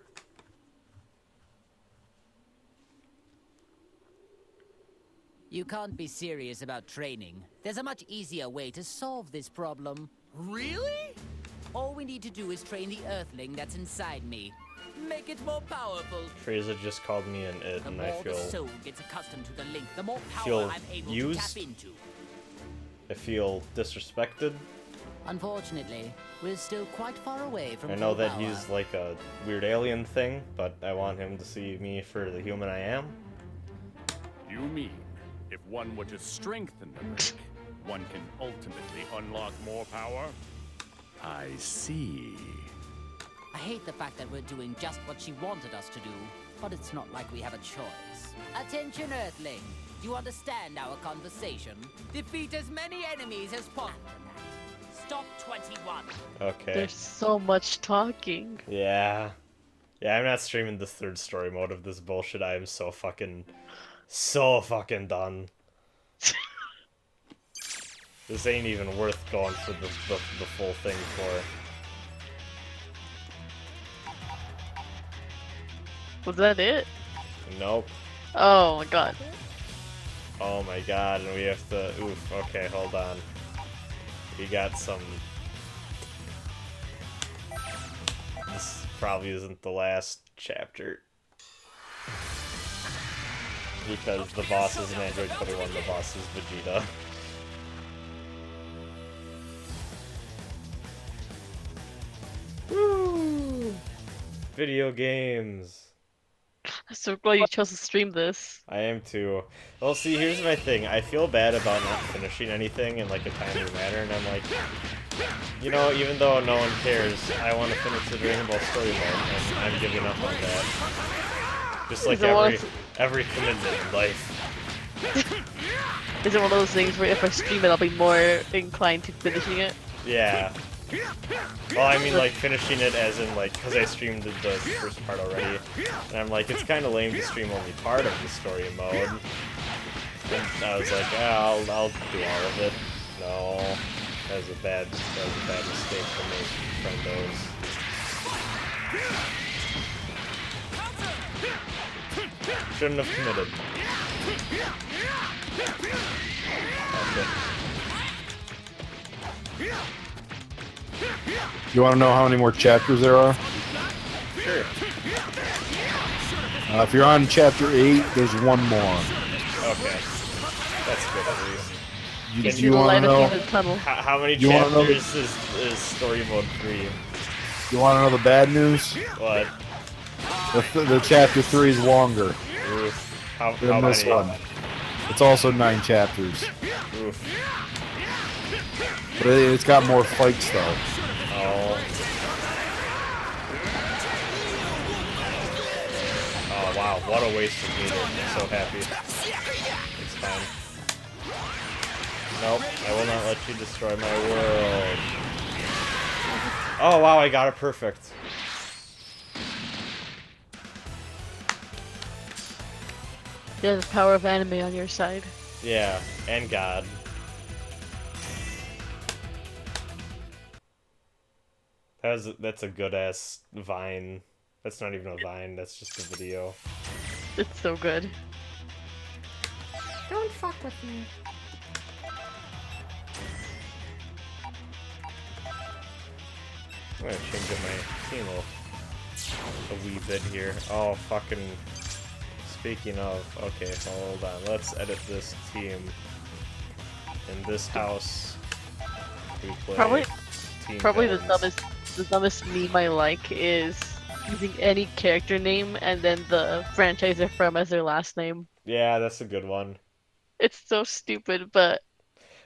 You can't be serious about training. There's a much easier way to solve this problem. Really? All we need to do is train the Earthling that's inside me. Make it more powerful. Fraser just called me an id, The and I more the feel soul gets accustomed to the link, the more feel power I'm able used. to tap into. I feel disrespected. Unfortunately, we're still quite far away from I know full that power. he's like a weird alien thing, but I want him to see me for the human I am. You mean, if one were to strengthen the link, one can ultimately unlock more power? I see. I hate the fact that we're doing just what she wanted us to do, but it's not like we have a choice. Attention, Earthling. Do you understand our conversation? Defeat as many enemies as possible. Stop 21. Okay. There's so much talking. Yeah. Yeah, I'm not streaming this third story mode of this bullshit. I am so fucking done. This ain't even worth going for the full thing for. Was that it? Nope. Oh my god. Oh my god, and we have to... Oof, okay, hold on. We got some... This probably isn't the last chapter. Because the boss is an Android 21, the boss is Vegeta. Woo! Video games. I'm so glad you chose to stream this. I am too. Well, see, here's my thing. I feel bad about not finishing anything in like a timely manner, and I'm like, you know, even though no one cares, I want to finish the Dragon Ball story mode, and I'm giving up on that. Just like every commitment in life. Is it one of those things where if I stream it, I'll be more inclined to finishing it? Yeah. Well, I mean, like, finishing it as in, like, because I streamed the first part already, and I'm like, it's kind of lame to stream only part of the story mode. And I was like, yeah, I'll do all of it. No, that was a bad mistake for me, friendos. Shouldn't have committed. Okay. You want to know how many more chapters there are? Sure. If you're on chapter 8, there's one more. Okay. That's good at least. You want to know? How many chapters is story mode 3? You want to know the bad news? What? The chapter 3 is longer Oof. than this one. It's also 9 chapters. Oof. But it's got more fights though. Oh. Oh wow, what a waste of meter. I'm so happy. It's fine. Nope, I will not let you destroy my world. Oh wow, I got it perfect. You have the power of anime on your side. Yeah, and God. That's a good ass vine. That's not even a vine, that's just a video. It's so good. Don't fuck with me. I'm gonna change up my team a wee bit here. Oh, fucking... Speaking of... Okay, hold on. Let's edit this team. In this house, we play Probably the villains. dumbest meme I like is using any character name and then the franchise they're from as their last name. Yeah, that's a good one. It's so stupid, but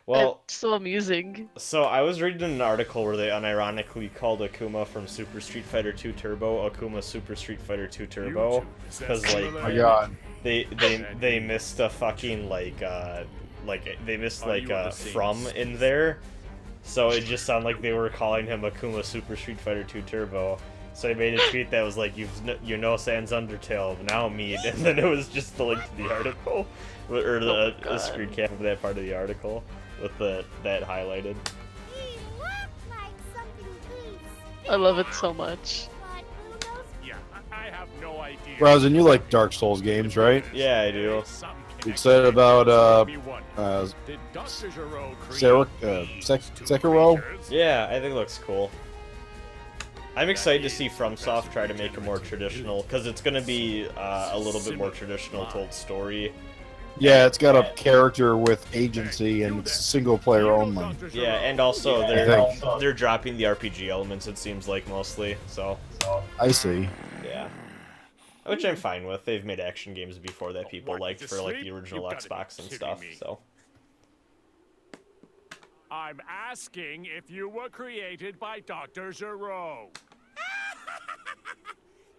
Well, it's so amusing. So I was reading an article where they unironically called Akuma from Super Street Fighter 2 Turbo Akuma Super Street Fighter 2 Turbo because like Oh my God. they missed a fucking like they missed like from in there, so it just sounded like they were calling him Akuma Super Street Fighter 2 Turbo, So I made a tweet that was like, you know Sans Undertale, now meet, and then it was just the link to the article, or a screen cap of that part of the article with that highlighted. I love it so much. Yeah, I have no idea. Rasen, you like Dark Souls games, right? Yeah, I do. You excited about Did Dr. Gero Sekiro? Yeah, I think it looks cool. I'm excited to see FromSoft try to make a more traditional, because it's going to be a little bit more traditional told story. Yeah, it's got a character with agency and it's single player only. Yeah, and also they're dropping the RPG elements, it seems like, mostly, so... I see. Yeah. Which I'm fine with. They've made action games before that people liked for, like, the original Xbox and stuff, so... I'm asking if you were created by Dr. Gero.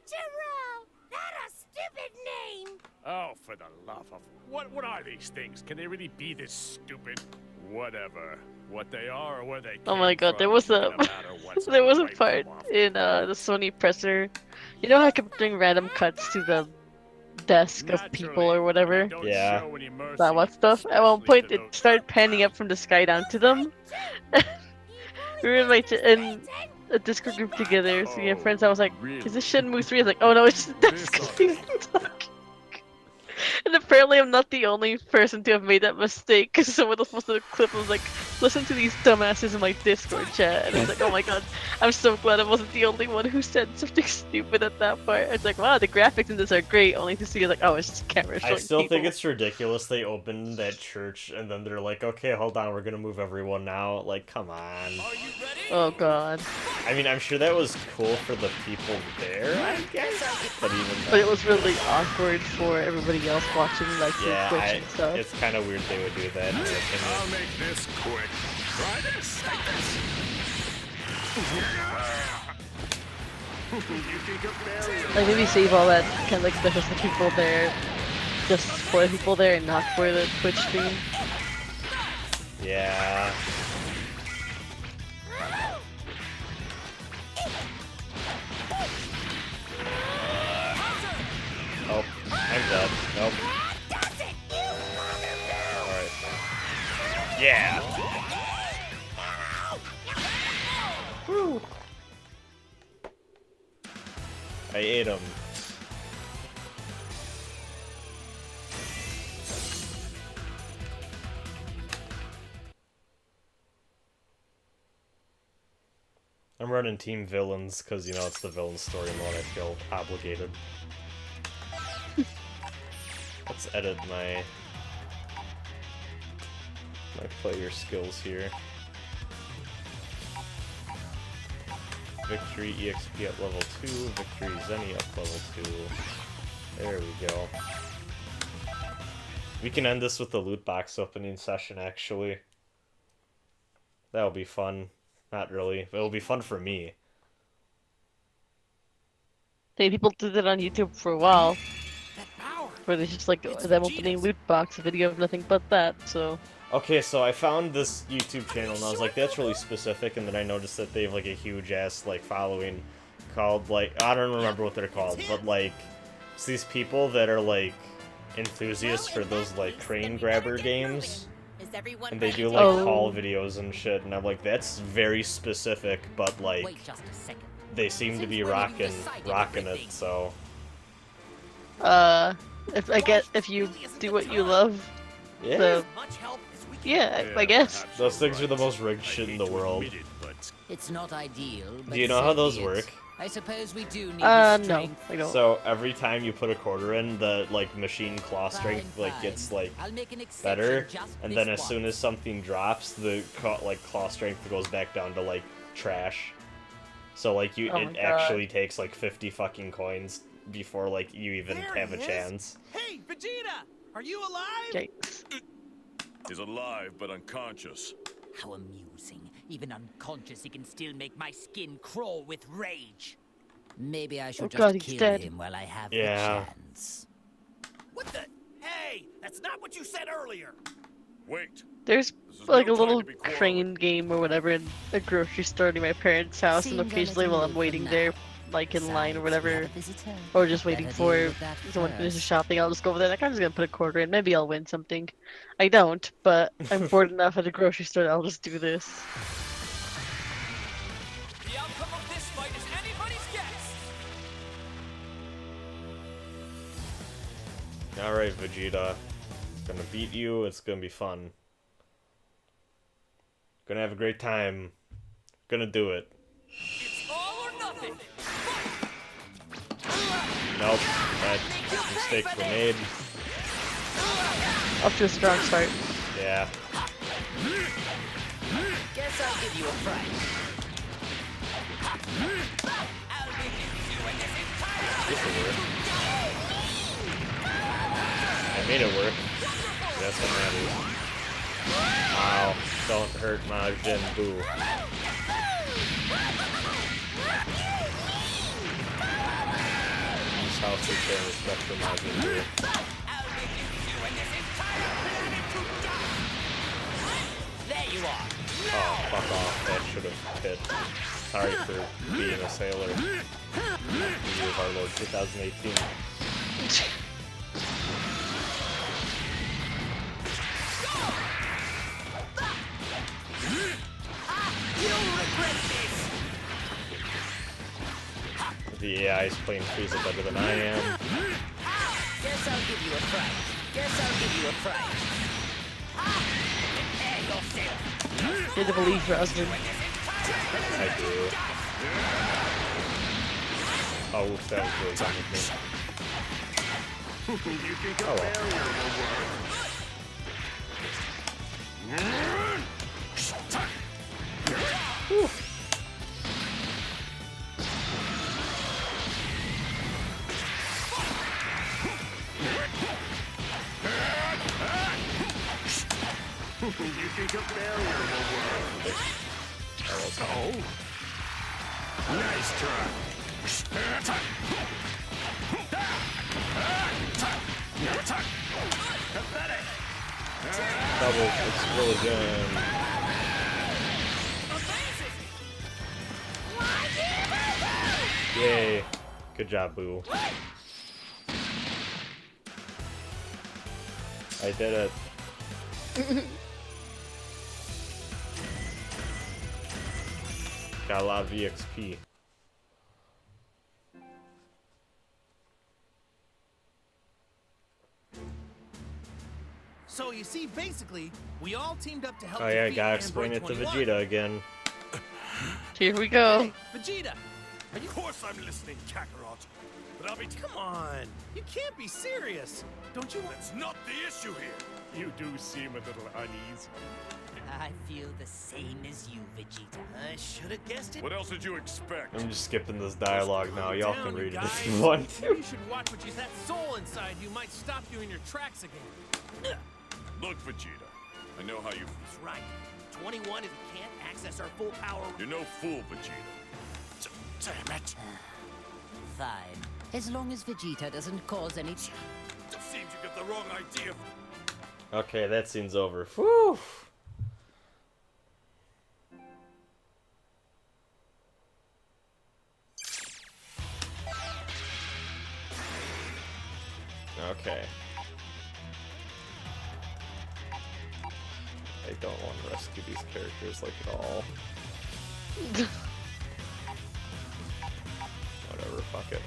Gero! That a stupid name! Oh, for the love of... What are these things? Can they really be this stupid? Whatever. What they are or where they Oh my god, there was a there was a part in the Sony presser. You know how I kept doing random cuts to the desk of people or whatever? Yeah. That what stuff? At one point it started panning up from the sky down to them. We were in a Discord group together, so your friends, I was like, is this Shenmue 3? I was like, oh no, it's just the desk. And apparently I'm not the only person to have made that mistake, because someone else posted a clip and was like, listen to these dumbasses in my Discord chat, and it's like, oh my god, I'm so glad I wasn't the only one who said something stupid at that part. It's like, wow, the graphics in this are great, only to see like, oh, it's just camera showing I still people. think it's ridiculous they opened that church and then they're like, okay, hold on, we're gonna move everyone now. Like, come on. Oh god. I mean, I'm sure that was cool for the people there, I guess. But even But it was really awkward for everybody else watching, like, yeah, the Twitch and stuff. it's kind of weird they would do that. In my opinion. I'll make this quick. Try this. Take this. You think of Mario. Like, maybe save all that kind of like special for people there, just for the people there and not for the Twitch stream. Yeah. Oh, I'm dead. Nope. Alright. Yeah! Woo! I ate him. I'm running Team Villains, because, you know, it's the villain story mode, I feel obligated. Let's edit my player skills here. Victory EXP at level 2, Victory Zenny up level 2. There we go. We can end this with the loot box opening session, actually. That'll be fun. Not really, but it'll be fun for me. Hey, people did that on YouTube for a while. Where they just like them opening loot box, a video of nothing but that, so... Okay, so I found this YouTube channel and I was like, that's really specific, and then I noticed that they have like a huge ass like following called like, I don't remember what they're called, but like, it's these people that are like enthusiasts for those like crane grabber games. And they do like haul videos and shit, and I'm like, that's very specific, but like, they seem to be rocking it, so... if you do what you love, Yeah. so... Yeah, I guess. Those things are the most rigged shit in the world. It's not ideal. Do you know how those work? I suppose we do need no, I don't. So every time you put a quarter in, the like machine claw strength like gets like better, and then as soon as something drops, the claw strength goes back down to like trash. So like it actually takes like 50 fucking coins before like you even have a chance. Hey, Vegeta! Are you alive? Yikes. He's alive but unconscious. How amusing. Even unconscious, he can still make my skin crawl with rage. Maybe I should just kill him while I have the chance. What the? Hey, that's not what you said earlier. Wait. There's like a little crane game or whatever in a grocery store near my parents' house, and occasionally while I'm waiting there, like in line or whatever, or just waiting for someone to finish shopping, I'll just go over there. Like, I'm just gonna put a quarter in. Maybe I'll win something. I don't, but I'm bored enough at the grocery store that I'll just do this. The outcome of this fight is anybody's guess. Alright, Vegeta. Gonna beat you, it's gonna be fun. Gonna have a great time. Gonna do it. It's all or nothing. Nope, bad mistakes were made. Off to a strong start. Yeah. Guess I'll give you a fright. This'll work. I made it work. That's what matters. Wow. Don't hurt Majin Buu. Use house repair and respect for Majin Buu. There you are. Oh, fuck off. That should have hit. Sorry for being a sailor. Year of our Lord 2018. The AI is playing Frieza better than I am. Guess I'll give you a fright. Guess I'll give you a fright. You have to believe Rasen. I do. Oh, that was really done with me. Oh well. Whew. You think a barrier will work? Oh. Nice try. Pathetic. Double explosion. Yay. Good job, Boo. I did it. Got a lot of EXP. So you see, basically, we all teamed up to help. Oh yeah, defeat gotta explain Android it to 21. Vegeta again. Here we go. Hey, Vegeta, are you? Of course I'm listening, Kakarot. But I'll be. Come on, you can't be serious. Don't you? That's not the issue here. You do seem a little uneasy. I feel the same as you, Vegeta. I should have guessed it. What else did you expect? I'm just skipping this dialogue now. Y'all can read it if you guys. want to. You should watch what you. That soul inside you might stop you in your tracks again. Look, Vegeta. I know how you. That's right. 21 is we can't access our full power. You're no fool, Vegeta. Damn it. Fine. As long as Vegeta doesn't cause any... Seems you get the wrong idea. Okay, that scene's over. Whew. Okay. I don't want to rescue these characters like at all. Whatever, fuck it.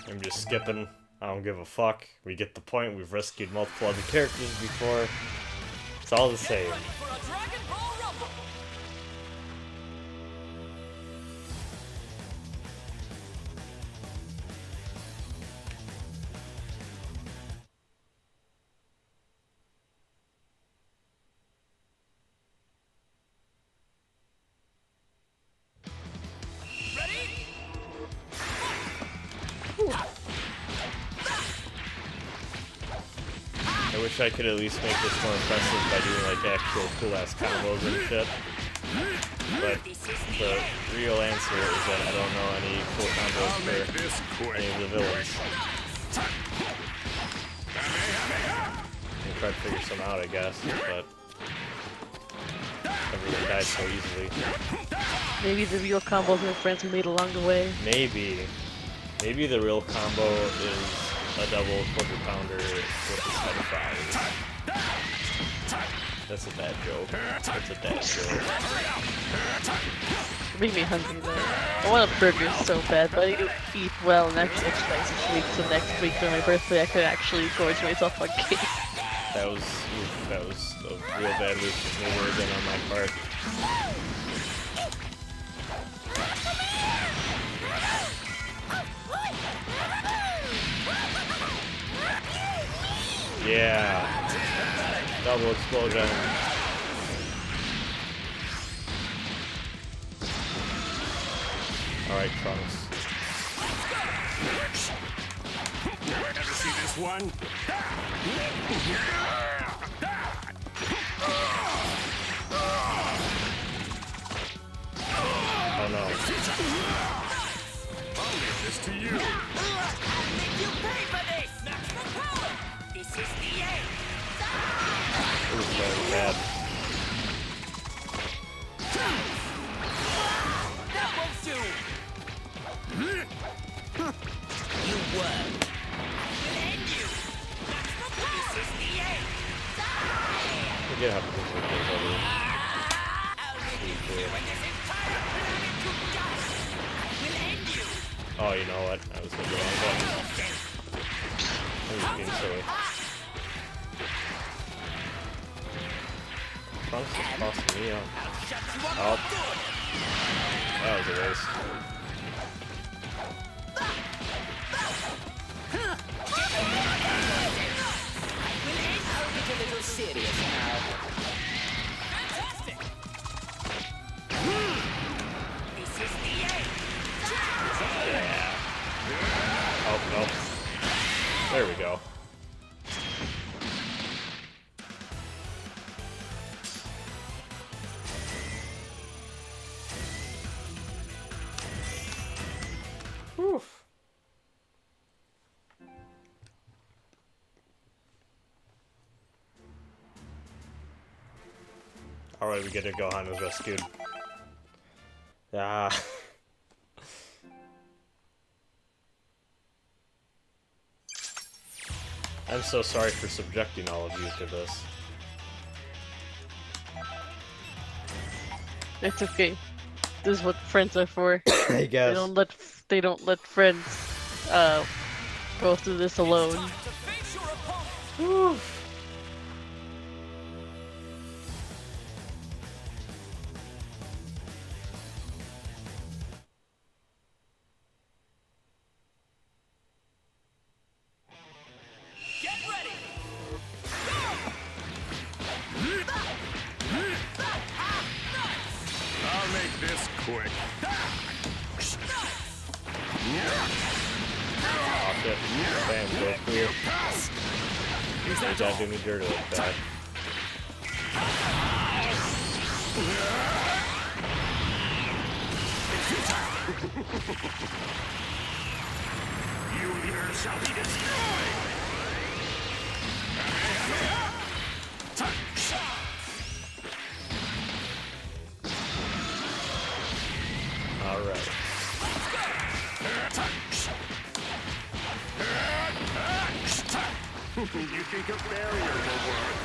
I'm just skipping. I don't give a fuck. We get the point. We've rescued multiple other characters before. It's all the same. I wish I could at least make this more impressive by doing like actual cool ass combos and shit. but the real answer is that I don't know any cool combos for any of the villains. I'll try to figure some out, I guess, but everyone dies so easily. Maybe the real combos my friends have made along the way. Maybe. Maybe the real combo is a double quarter pounder with a side of fries. That's a bad joke. That's a bad joke. You make me hungry though. I want a burger so bad, but I need to eat well and actually exercise this week, so next week for my birthday I could actually gorge myself on cake. That was a real bad move for me again on my part. Yeah. Double explosion. Alright, Trunks. Ever see this one? Oh no. I'll leave this to you. You pay for this! Maximum power! This is the end! It was very bad. That won't do! You won. I will end you! Maximum power! This is the end! Forget how to do this over. I'll make you feel when this entire planet to dust! I will end you! Oh, you know what? I was hitting the wrong button. I was being silly. Trunks is tossing me up. Oh. That was a waste. I'll get a little serious now. Fantastic! This is the end! Oh, no. There we go. Whew. Alright, we get it. Gohan is rescued. Ah. I'm so sorry for subjecting all of you to this. It's okay. This is what friends are for. I guess. They don't let friends go through this alone. Get ready! I'll make this quick. Oh shit. Bam, go clear. You gotta do me dirty like that. You here shall be destroyed! Alright. You think a barrier will work?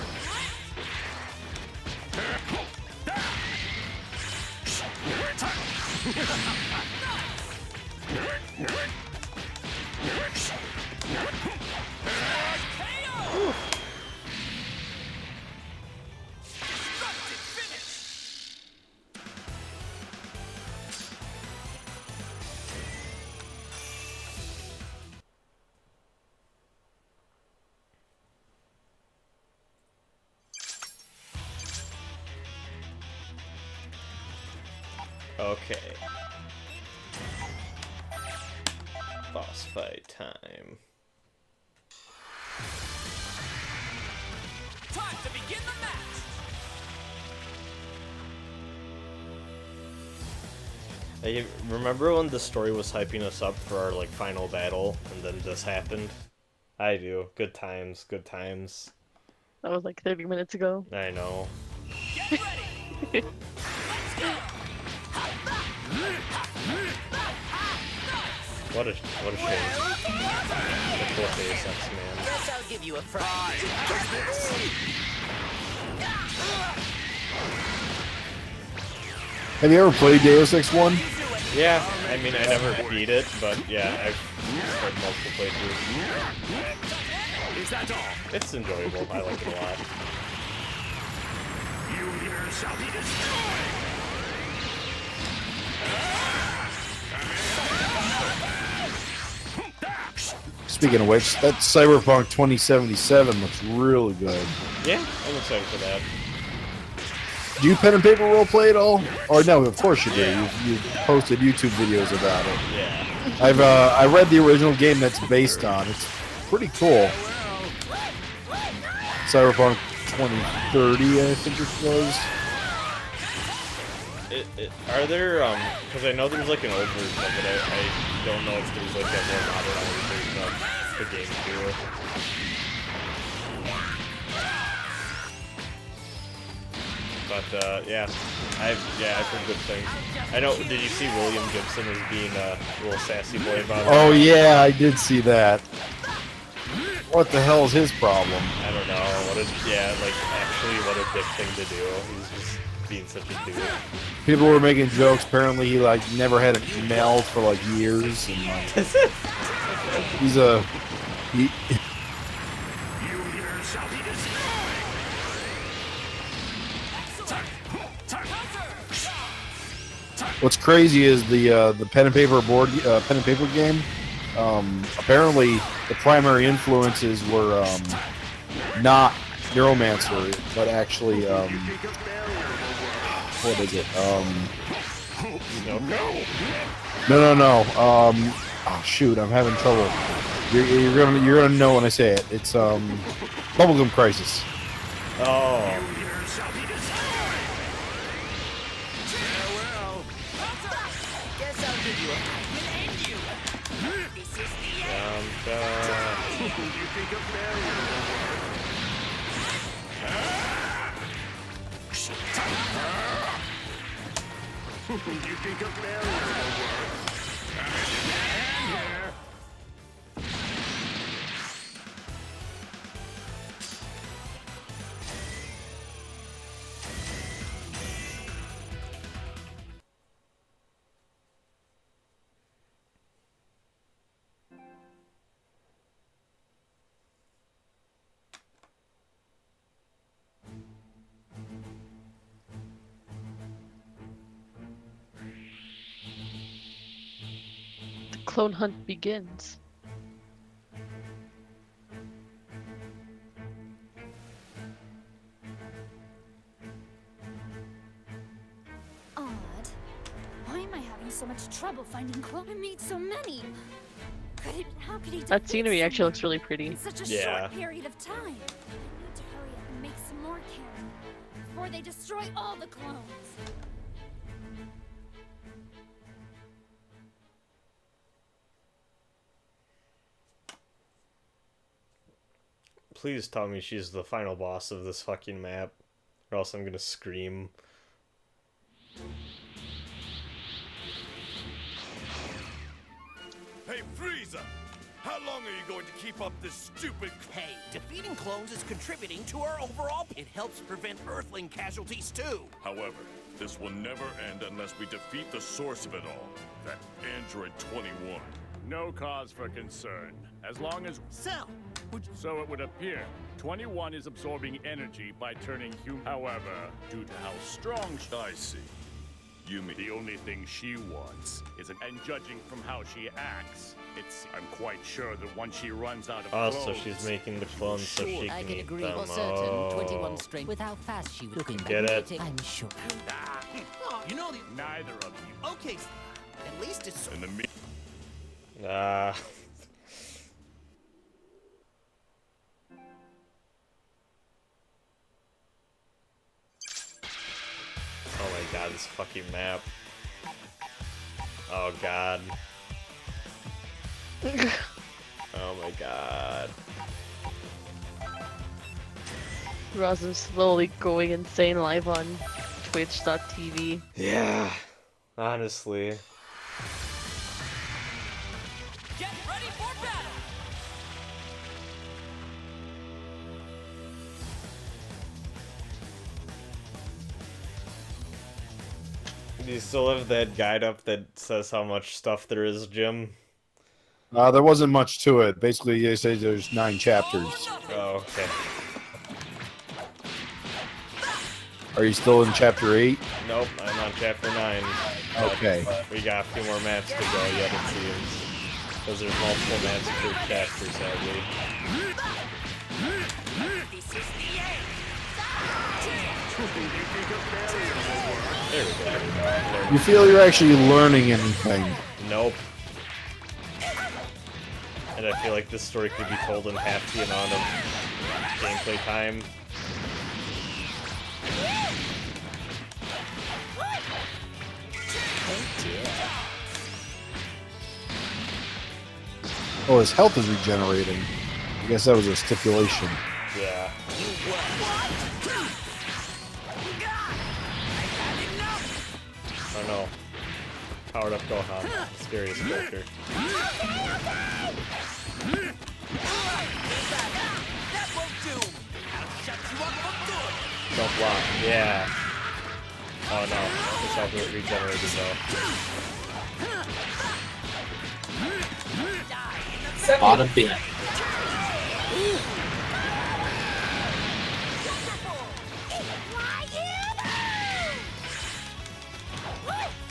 Okay. Boss fight time. Time to begin the match! I remember when the story was hyping us up for our like final battle, and then this happened. I do. Good times. Good times. That was like 30 minutes ago. I know. What a shame. The poor Deus Ex man. Guess I'll give you a friend. Have you ever played Deus Ex 1? Yeah, I mean, I never beat it, but yeah, I've tried multiple playthroughs. Is that all? It's enjoyable. I like it a lot. You here shall be destroyed! Speaking of which, that Cyberpunk 2077 looks really good. Yeah, I'm excited for that. Do you pen and paper roleplay at all? Or no, of course you do. You've posted YouTube videos about it. Yeah. I read the original game that's based on. It's pretty cool. Cyberpunk 2030, I think it was. Are there, because I know there's like an old version of it, I don't know if there's like a more modernized version of the game too. But, yeah, I've heard good things. I know, did you see William Gibson as being a little sassy boy about it? Oh yeah, I did see that. What the hell is his problem? I don't know, actually what a dick thing to do. He's just being such a dude. People were making jokes. Apparently, he like never had an email for like years, and like he's a What's crazy is the pen and paper game. Apparently, the primary influences were not Neuromancer, but actually what is it? No. Oh shoot, I'm having trouble. You're gonna know when I say it. It's Bubblegum Crisis. Oh. You think a barrier will work? I'm in here. Clone hunt begins. Odd. Why am I having so much trouble finding clone? I made so many. How could he? That scenery actually looks really pretty. In such a short period of time. I need to hurry up and make some more cannon before they destroy all the clones. Please tell me she's the final boss of this fucking map, or else I'm gonna scream. Hey, Frieza! How long are you going to keep up this stupid... Hey, defeating clones is contributing to our overall... It helps prevent Earthling casualties, too. However, this will never end unless we defeat the source of it all, that Android 21. No cause for concern, as long as... Cell! So it would appear, 21 is absorbing energy by turning human. However, due to how strong I see. You mean... The only thing she wants is and judging from how she acts, I'm quite sure that once she runs out of clones... so she's making the clones so she can I can eat agree them. for certain. 21 strength with how fast she would Get it? I'm sure. You know the... Neither of you. Okay, at least it's... And the Oh my god, this fucking map. Oh god. Oh my god. Rasen's slowly going insane live on Twitch.tv. Yeah, honestly. Get ready for battle! Do you still have that guide up that says how much stuff there is, Jim? There wasn't much to it. Basically, they say there's 9 chapters. Oh, okay. Are you still in chapter 8? Nope, I'm on chapter 9. Okay. We got a few more maps to go yet, it seems. Because there's multiple maps per chapter, sadly. This is the end! There we go. You feel you're actually learning anything? Nope. And I feel like this story could be told in half the amount of gameplay time. Oh, his health is regenerating. I guess that was a stipulation. Yeah. Oh no. Powered up Gohan. Scariest character. That won't do! I'll shut you up for good! Don't block. Yeah. Oh no. His health was regenerated though. Bada bing.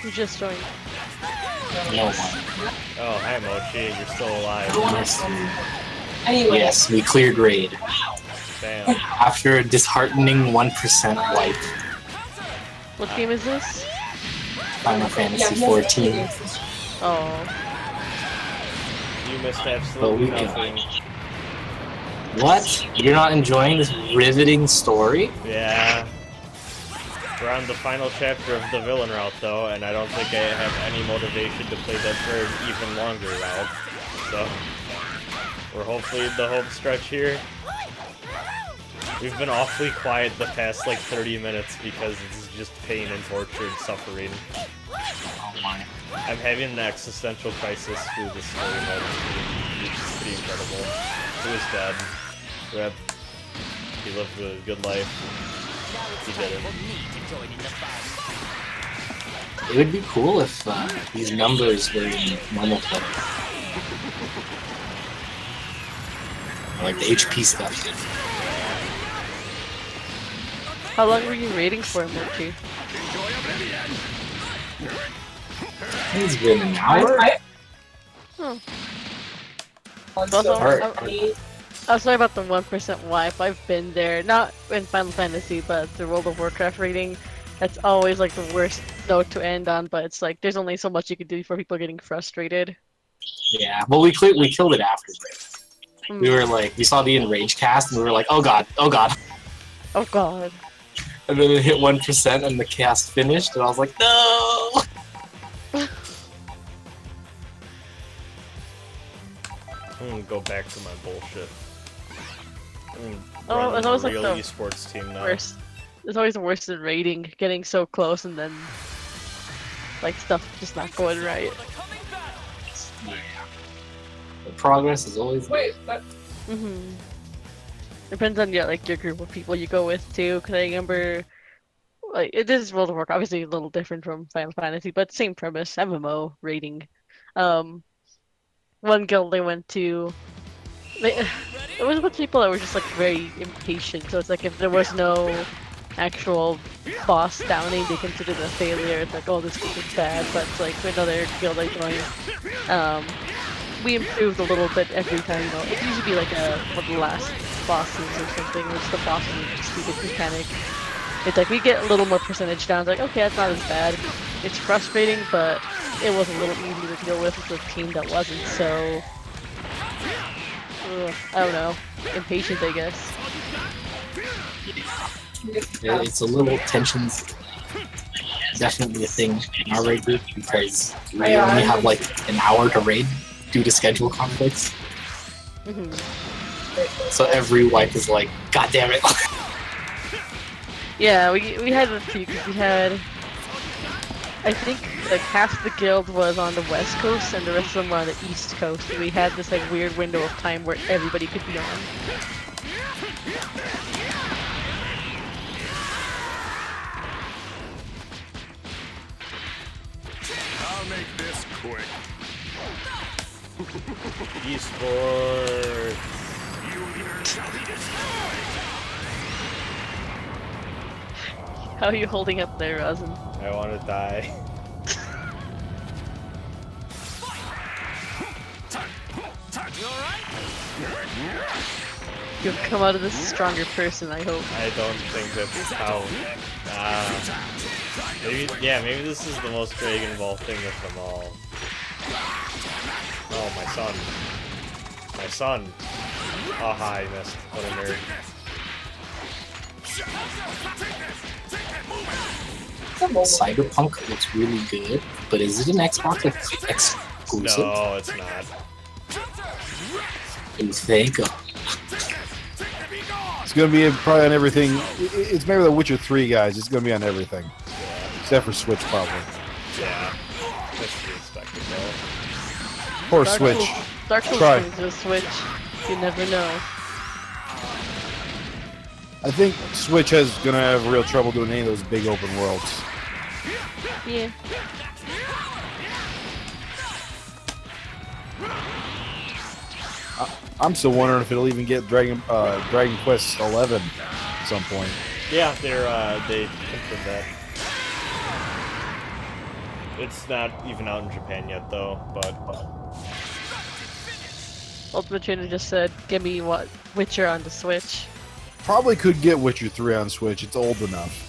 You just joined. No one. Oh, hi Mochi. You're still alive. Yes, we cleared raid. Damn. After a disheartening 1% wipe. What game is this? Final Fantasy 14. Oh. You missed absolutely But we nothing. What? You're not enjoying this riveting story? Yeah. We're on the final chapter of the villain route though, and I don't think I have any motivation to play that for an even longer route. So, we're hopefully in the home stretch here. We've been awfully quiet the past like 30 minutes because it's just pain and torture and suffering. I'm having an existential crisis through this story mode. It's pretty incredible. He was dead. Rip. He lived a good life. He didn't. It would be cool if these numbers were in normal play. Like the HP stuff. How long were you waiting for, Mochi? It's been an hour? Oh. Alright. I'm sorry about the 1% wipe. I've been there. Not in Final Fantasy, but the World of Warcraft rating. That's always like the worst note to end on, but it's like there's only so much you can do before people are getting frustrated. Yeah, well we killed it after. We were like, we saw the enrage cast and we were like, oh god, oh god. Oh god. And then it hit 1% and the cast finished and I was like, no! I'm gonna go back to my bullshit. Oh, it's always a like real the esports team now. worst. It's always the worst in rating, getting so close and then like stuff just not going right. Yeah. The progress is always there. Depends on your group of people you go with too. Cause I remember, like it is World of Warcraft, obviously a little different from Final Fantasy, but same premise, MMO rating. One guild they went to, it was with people that were just like very impatient. So it's like if there was no actual boss downing, they considered it a failure. It's like, oh, this guild is bad. But it's like for another guild I joined, we improved a little bit every time. You know, it used to be like one of the last bosses or something, which the boss was a stupid mechanic. It's like we get a little more percentage down. It's like, okay, that's not as bad. It's frustrating, but it was a little easier to deal with a team that wasn't so. I don't know, impatient, I guess. Yeah, it's a little tensions. definitely a thing in our raid group because we only have like an hour to raid due to schedule conflicts. So every wipe is like, God damn it! Yeah, we had a few because we had, I think like half the guild was on the west coast and the rest of them were on the east coast. So we had this like weird window of time where everybody could be on. I'll make this quick. Esports. You here shall be destroyed. How are you holding up there, Rasen? I want to die. You alright? You'll come out of this a stronger person, I hope. I don't think that's how. Maybe this is the most Dragon Ball thing of them all. Oh, my son. My son. Oh, hi, I missed. What a nerd. Cyberpunk looks really good, but is it an Xbox exclusive? No, it's not. Oh, thank God. It's gonna be probably on everything. It's maybe the Witcher 3 guys. It's gonna be on everything, except for Switch, probably. Yeah, that's to be expected though. Or Switch. Dark Souls Try. comes to a Switch. You never know. I think Switch is gonna have real trouble doing any of those big open worlds. Yeah. I'm still wondering if it'll even get Dragon Quest 11 at some point. Yeah, they confirmed that. It's not even out in Japan yet though, but Ultimate Trainer just said, give me Witcher on the Switch. Probably could get Witcher 3 on Switch. It's old enough.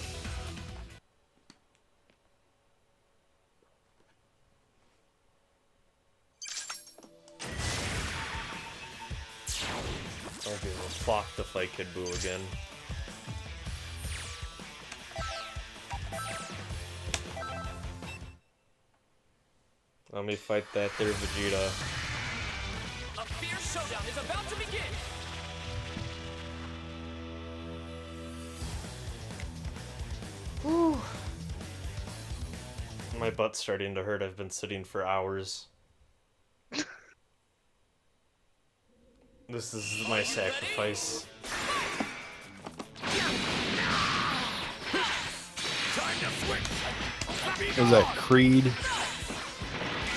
okay, we'll flock to fight Kid Buu again. Let me fight that there Vegeta. A fierce showdown is about to begin. Whew. My butt's starting to hurt. I've been sitting for hours. This is my sacrifice. Was that Creed?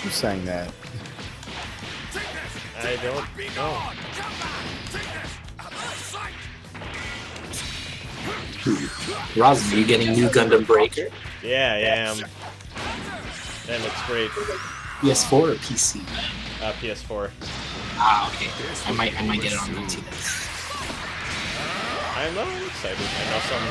Who sang that? I don't know. Rasen, are you getting new Gundam Breaker? Yeah, I am. And it's great. PS4 or PC? PS4. Ah, okay. I might get it on PC then. I'm excited. I know some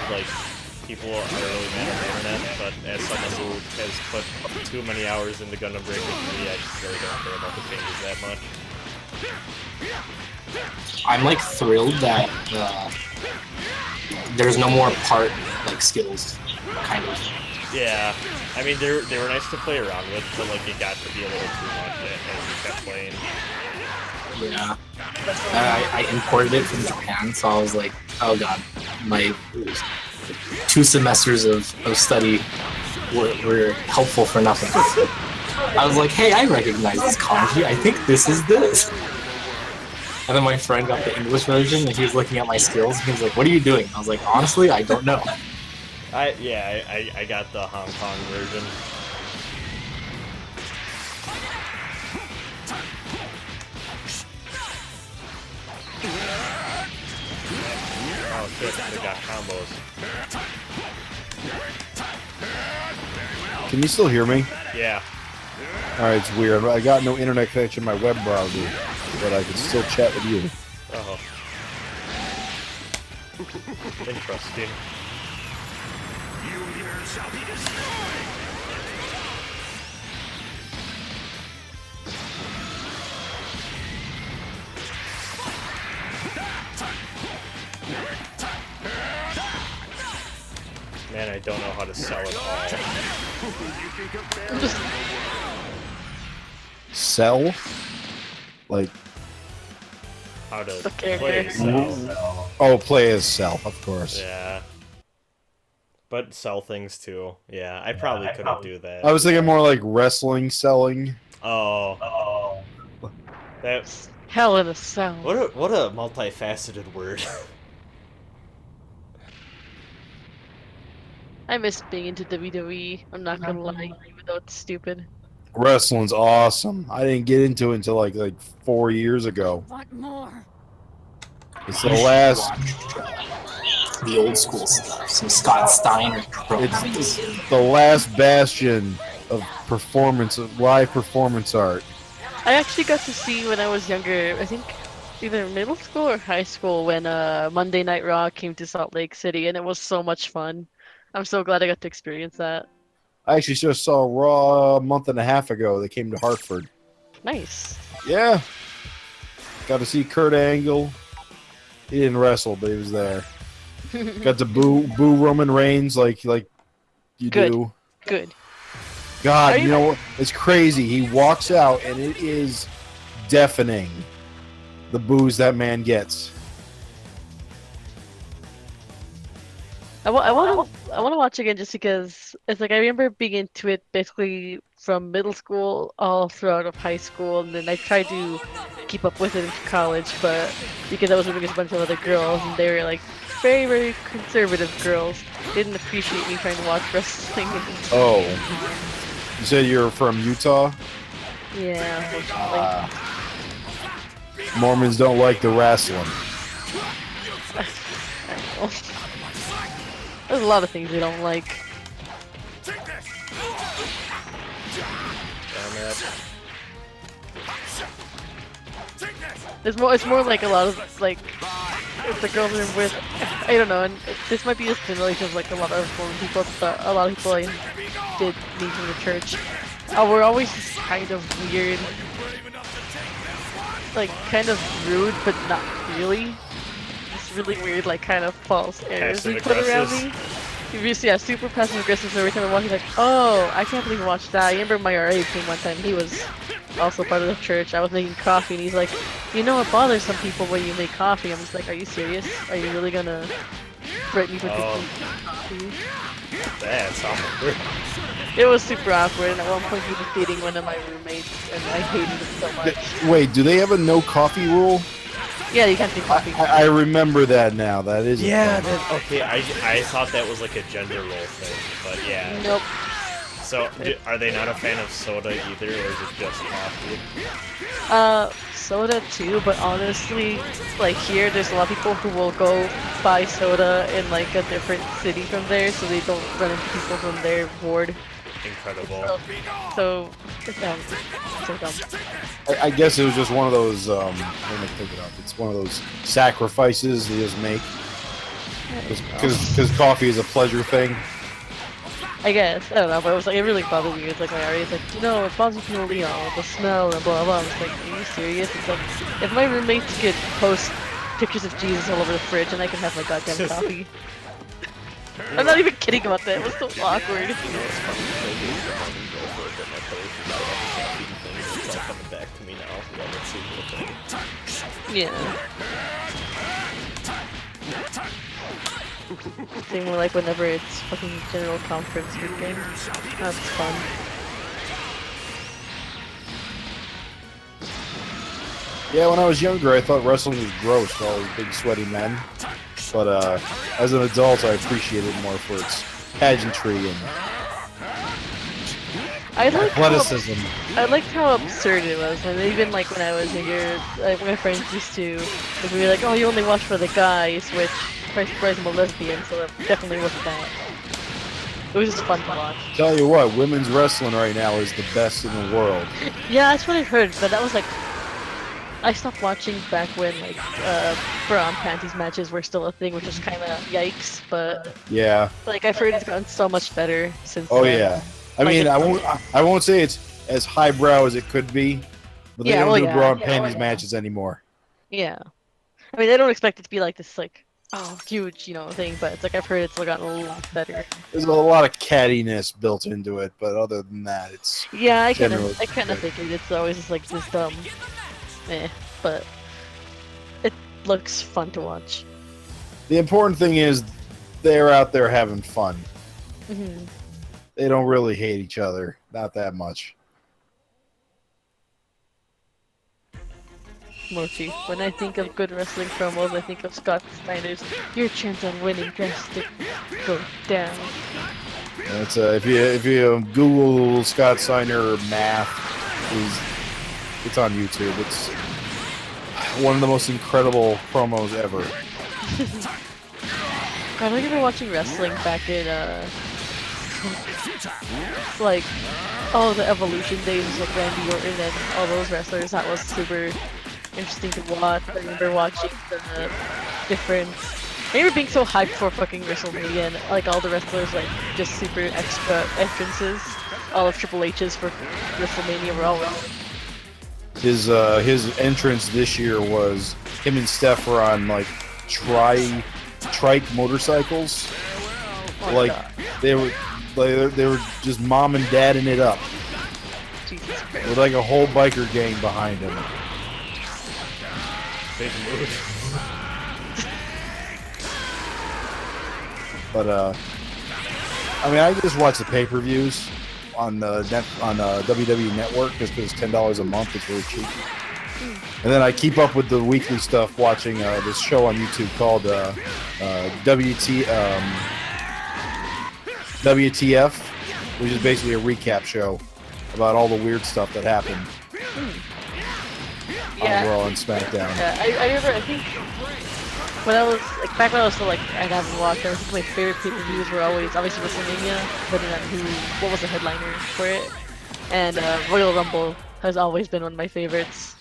people are really mad on the internet, but as someone who has put too many hours into Gundam Breaker 3, I really don't care about the changes that much. I'm like thrilled that there's no more skills, kind of. Yeah, I mean they were nice to play around with, but like it got to be a little too much as you kept playing. Yeah. I imported it from Japan, so I was like, oh god, my 2 semesters of study were helpful for nothing. I was like, hey, I recognize this kanji, I think this is this. And then my friend got the English version, and he was looking at my skills, and he was like, what are you doing? I was like, honestly, I don't know. I got the Hong Kong version. Oh shit, they got combos. Can you still hear me? Yeah. Alright, it's weird. I got no internet connection in my web browser, but I can still chat with you. Oh. Interesting. You here shall be destroyed. Man, I don't know how to sell it all. Sell? Like... How to Okay, play okay. sell. Oh, play as Cell, of course. Yeah. But sell things too. Yeah, I probably couldn't do that. I was thinking more like wrestling selling. Oh. That... Hell in a cell. What a multifaceted word. I miss being into WWE. I'm not gonna lie, even though it's stupid. Wrestling's awesome. I didn't get into it until like 4 years ago. Want more? It's the last. The old school stuff, some Scott Steiner It's the last bastion of performance, of live performance art. I actually got to see when I was younger, I think either middle school or high school, when Monday Night Raw came to Salt Lake City, and it was so much fun. I'm so glad I got to experience that. I actually just saw Raw a month and a half ago. They came to Hartford. Nice. Yeah. Got to see Kurt Angle. He didn't wrestle, but he was there. Got to boo Roman Reigns like you do. Good. God, you know what? It's crazy. He walks out and it is deafening. The boos that man gets. I want to watch again just because it's like I remember being into it basically from middle school all throughout of high school, and then I tried to keep up with it into college, but because I was with a bunch of other girls and they were like very, very conservative girls, they didn't appreciate me trying to watch wrestling. Oh. You said you're from Utah? Yeah, unfortunately. Mormons don't like the wrestling. There's a lot of things they don't like. It's more like a lot of like if the girls are with, I don't know, and this might be just generalization of like a lot of Mormon people, but a lot of people I did meet from the church were always just kind of weird, like kind of rude, but not really. Really weird, like kind of false airs we put around me. Yeah, super passive aggressive. So every time I watch, he's like, "Oh, I can't believe you watched that." I remember my RA came one time. He was also part of the church. I was making coffee, and he's like, "You know, it bothers some people when you make coffee." I'm just like, "Are you serious? Are you really gonna threaten me for drinking coffee?" That's awkward. It was super awkward, and at one point he was dating one of my roommates, and I hated it so much. Wait, do they have a no coffee rule? Yeah, you can't drink coffee. I remember that now. That is okay. I thought that was like a gender role thing, but yeah. Nope. So are they not a fan of soda either, or is it just coffee? Soda too, but honestly, like here, there's a lot of people who will go buy soda in like a different city from there, so they don't run into people from their ward. Incredible. So it's dumb. So dumb. I guess it was just one of those. Let me pick it up. It's one of those sacrifices they just make because coffee is a pleasure thing. I guess I don't know, but it was like it really bothered me. It's like my RA is like, you know, it bothers people, you know, the smell and blah blah. I was like, are you serious? It's like if my roommates could post pictures of Jesus all over the fridge and I can have my goddamn coffee. I'm not even kidding about that. It was so awkward. Yeah. Same with like whenever it's fucking general conference weekend. That's fun. Yeah, when I was younger, I thought wrestling was gross for all these big sweaty men. But as an adult, I appreciate it more for its pageantry and athleticism. I liked how absurd it was, and even like when I was younger, like my friends used to, like, we were like, "Oh, you only watch for the guys," which, surprise, I'm a lesbian, so that definitely wasn't that. It was just fun to watch. Tell you what, women's wrestling right now is the best in the world. Yeah, that's what I heard, but that was like, I stopped watching back when like bra and panties matches were still a thing, which was kind of yikes. But yeah, like I've heard it's gotten so much better since. Oh then. yeah, I mean, I won't say it's as highbrow as it could be, but they don't do bra and panties matches anymore. Yeah, I mean, they don't expect it to be like this like huge, thing, but it's like I've heard it's gotten a little better. There's a lot of cattiness built into it, but other than that, it's Yeah, I kind generally of good. figured it's always just like this but it looks fun to watch. The important thing is they're out there having fun. Hmm. They don't really hate each other, not that much. Mochi. When I think of good wrestling promos, I think of Scott Steiner's "Your chance of winning drastic go down." And it's if you Google Scott Steiner math, it's on YouTube. It's one of the most incredible promos ever. I remember watching wrestling back in like the Evolution days, like Randy Orton and all those wrestlers. That was super interesting to watch. I remember watching the different. I remember being so hyped for fucking WrestleMania and like all the wrestlers like just super extra entrances. All of Triple H's for WrestleMania were all. His entrance this year was him and Steph were on like trike motorcycles. Oh, like God. they were just mom and dadding it up. Jesus Christ. With like a whole biker gang behind him. Big move. But I mean, I just watch the pay-per-views on WWE Network just because it's $10 a month. It's really cheap. And then I keep up with the weekly stuff watching this show on YouTube called WTF, which is basically a recap show about all the weird stuff that happened on Raw and SmackDown. Yeah, I remember. I think when I was like back when I was still like I haven't watched. I think my favorite pay-per-views were always obviously WrestleMania, depending on what was the headliner for it, and Royal Rumble has always been one of my favorites.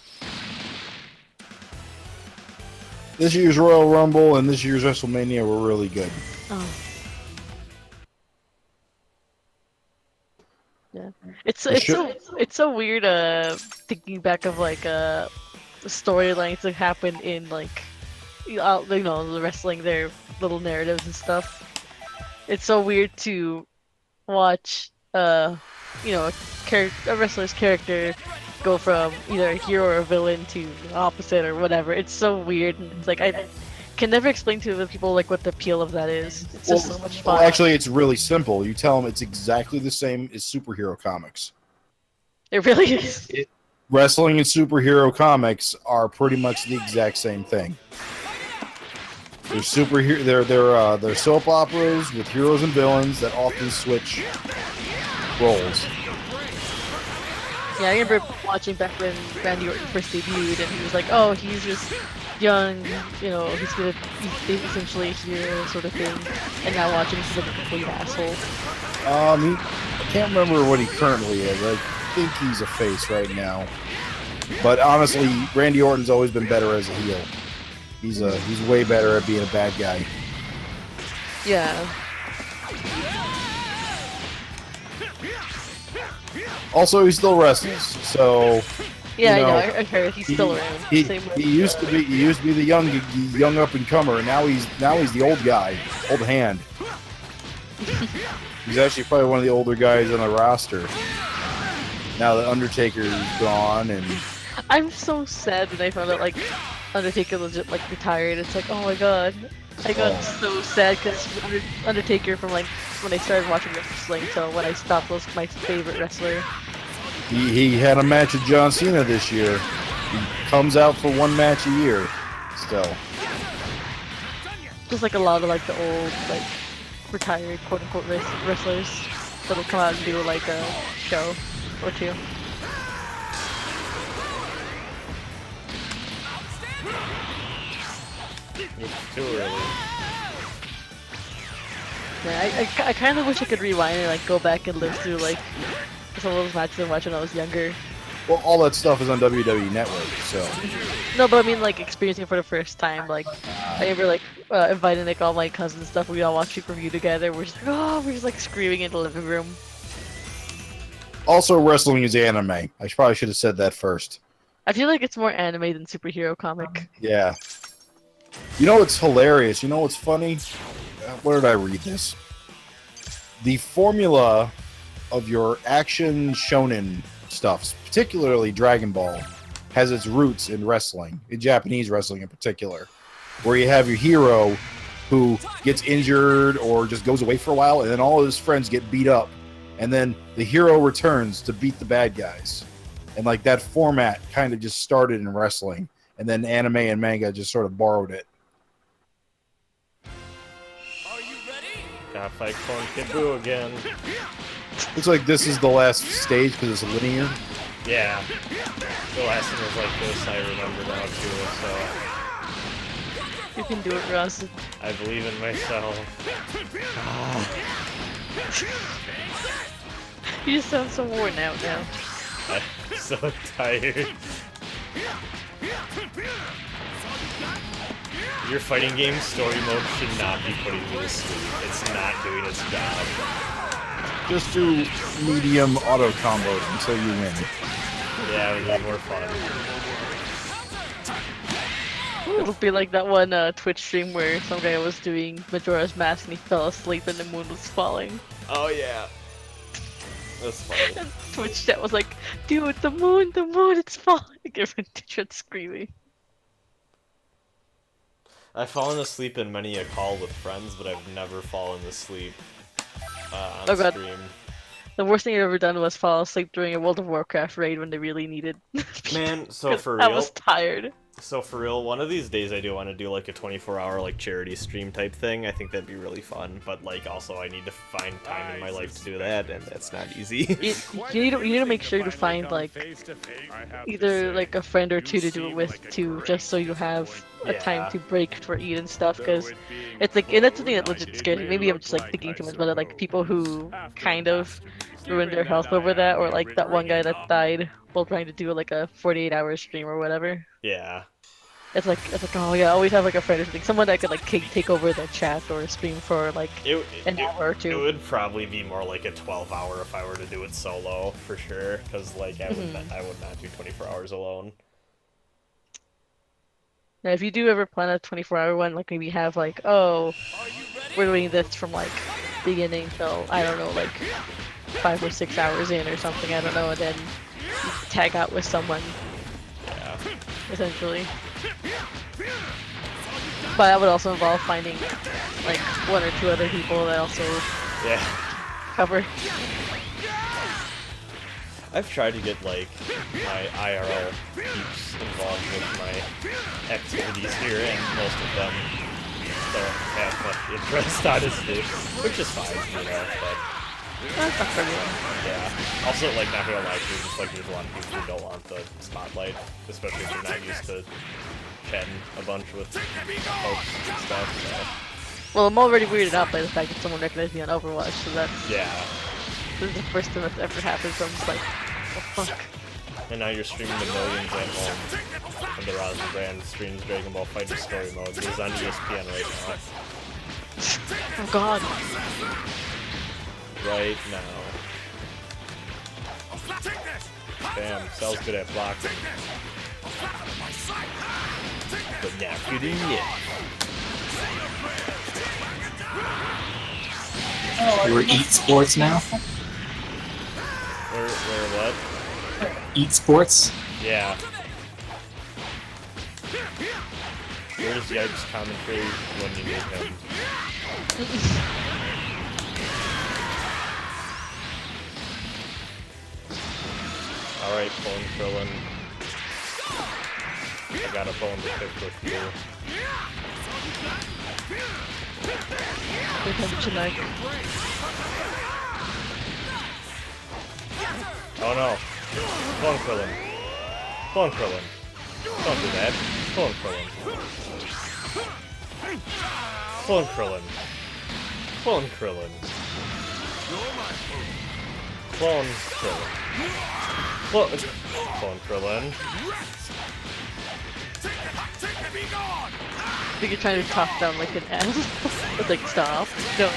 This year's Royal Rumble and this year's WrestleMania were really good. Oh. Yeah, it's so weird. Thinking back of like storylines that happened in like the wrestling, their little narratives and stuff. It's so weird to watch a wrestler's character go from either a hero or a villain to the opposite or whatever. It's so weird. And it's like I can never explain to the people like what the appeal of that is. It's just so much fun. Well, actually, it's really simple. You tell them it's exactly the same as superhero comics. It really is. Wrestling and superhero comics are pretty much the exact same thing. They're they're soap operas with heroes and villains that often switch roles. Yeah, I remember watching back when Randy Orton first debuted, and he was like, "Oh, he's just young, he's gonna be essentially a hero sort of thing." And now watching, he's like a complete asshole. I can't remember what he currently is. I think he's a face right now. But honestly, Randy Orton's always been better as a heel. He's way better at being a bad guy. Yeah. Also, he still wrestles, so yeah, I know. I heard he's still around. He used to be the young up and comer, and now he's the old guy, old hand. He's actually probably one of the older guys on the roster. Now that Undertaker's gone, and I'm so sad when I found out like Undertaker legit like retired. It's like, oh my god, I got so sad because Undertaker from like when I started watching wrestling till when I stopped was my favorite wrestler. He had a match with John Cena this year. He comes out for one match a year, still. Just like a lot of like the old like retired quote unquote wrestlers that'll come out and do like a show or two. It's too early. Yeah, I kind of wish I could rewind and like go back and live through like some of those matches I watched when I was younger. Well, all that stuff is on WWE Network, so. No, but I mean like experiencing it for the first time. Like I remember like inviting like all my cousins and stuff. We all watched pay-per-view together. We're just like, we're just like screaming in the living room. Also, wrestling is anime. I probably should have said that first. I feel like it's more anime than superhero comic. Yeah. You know what's hilarious? You know what's funny? Where did I read this? The formula of your action shonen stuff, particularly Dragon Ball, has its roots in wrestling, in Japanese wrestling in particular, where you have your hero who gets injured or just goes away for a while, and then all of his friends get beat up, and then the hero returns to beat the bad guys. And like that format kind of just started in wrestling, and then anime and manga just sort of borrowed it. Gotta fight Clone Kid Buu again. Looks like this is the last stage because it's linear. Yeah. The last one was like this, I remember now too, so... You can do it, Russ. I believe in myself. You just sound so worn out now. I'm so tired. Your fighting game story mode should not be putting me to sleep. It's not doing its job. Just do medium auto combos until you win. Yeah, it would be more fun. It'll be like that one Twitch stream where some guy was doing Majora's Mask and he fell asleep and the moon was falling. Oh yeah. That's funny. And Twitch chat was like, dude, the moon, it's falling. Everyone tried screaming. I've fallen asleep in many a call with friends, but I've never fallen asleep on stream. The worst thing I've ever done was fall asleep during a World of Warcraft raid when they really needed. Man, so for real, I was tired. So for real, one of these days I do want to do like a 24-hour like charity stream type thing. I think that'd be really fun, but like also I need to find time in my life to do that, and that's not easy. You need to make sure to find like either like a friend or two to do it with too, just so you have a time to break for eat and stuff. Because it's like, and that's the thing that legit scares me. Maybe I'm just like thinking too much about it. Like people who kind of ruined their health over that, or like that one guy that died while trying to do like a 48-hour stream or whatever. Yeah. It's like oh yeah, always have like a friend or something, someone that could like take over the chat or stream for like an hour or two. It would probably be more like a 12-hour if I were to do it solo for sure, because like I would not do 24 hours alone. Now, if you do ever plan a 24-hour one, like maybe have like, oh, we're doing this from like beginning till I don't know, like 5 or 6 hours in or something, I don't know, and then you tag out with someone. Yeah. Essentially. But that would also involve finding like 1 or 2 other people that also cover. I've tried to get like my IRL peeps involved with my activities here, and most of them don't have much interest, honestly, which is fine, you know, but... That's not for me. Yeah. Also, like, not gonna lie to you, just like there's a lot of people who don't want the spotlight, especially if you're not used to chatting a bunch with folks and stuff, so... Well, I'm already weirded out by the fact that someone recognized me on Overwatch, so that's... Yeah. This is the first time that's ever happened, so I'm just like, oh fuck. And now you're streaming to millions at home, and the Rasen Bran streams Dragon Ball FighterZ story mode. It is on ESPN right now. Oh god. Right now. Damn, Cell's good at blocking. But not good in yet. We're Eat Sports now? We're what? Eat Sports? Yeah. Where's Yipes commentary when you need him? Alright, Bone Krillin. I got a bone to pick with you. Oh no. Bone Krillin. Bone Krillin. Don't do that. Bone Krillin. Bone Krillin. Bone Krillin. Clone Krillin. Clone Krillin. I think you're trying to talk down like an ass. It's like, stop. No.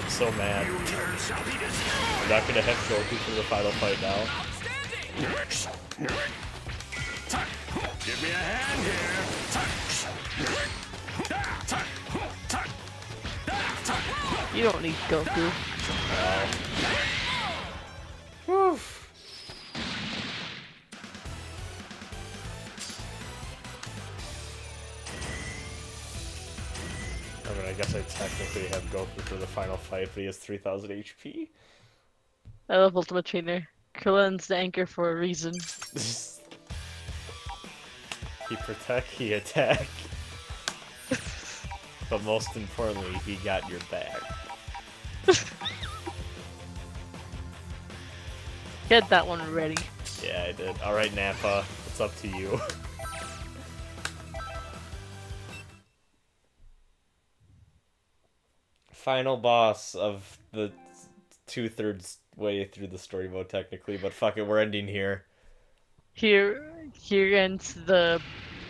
I'm so mad. I'm not gonna have Goku for the final fight now. Give me a hand here. You don't need Goku. Whew. I mean, I guess I technically have Goku for the final fight, but he has 3,000 HP. I love Ultimate Trainer. Krillin's the anchor for a reason. He protect, he attack. But most importantly, he got your back. Get that one ready. Yeah, I did. Alright, Nappa, it's up to you. Final boss of the 2/3 way through the story mode, technically, but fuck it, we're ending here. Here ends the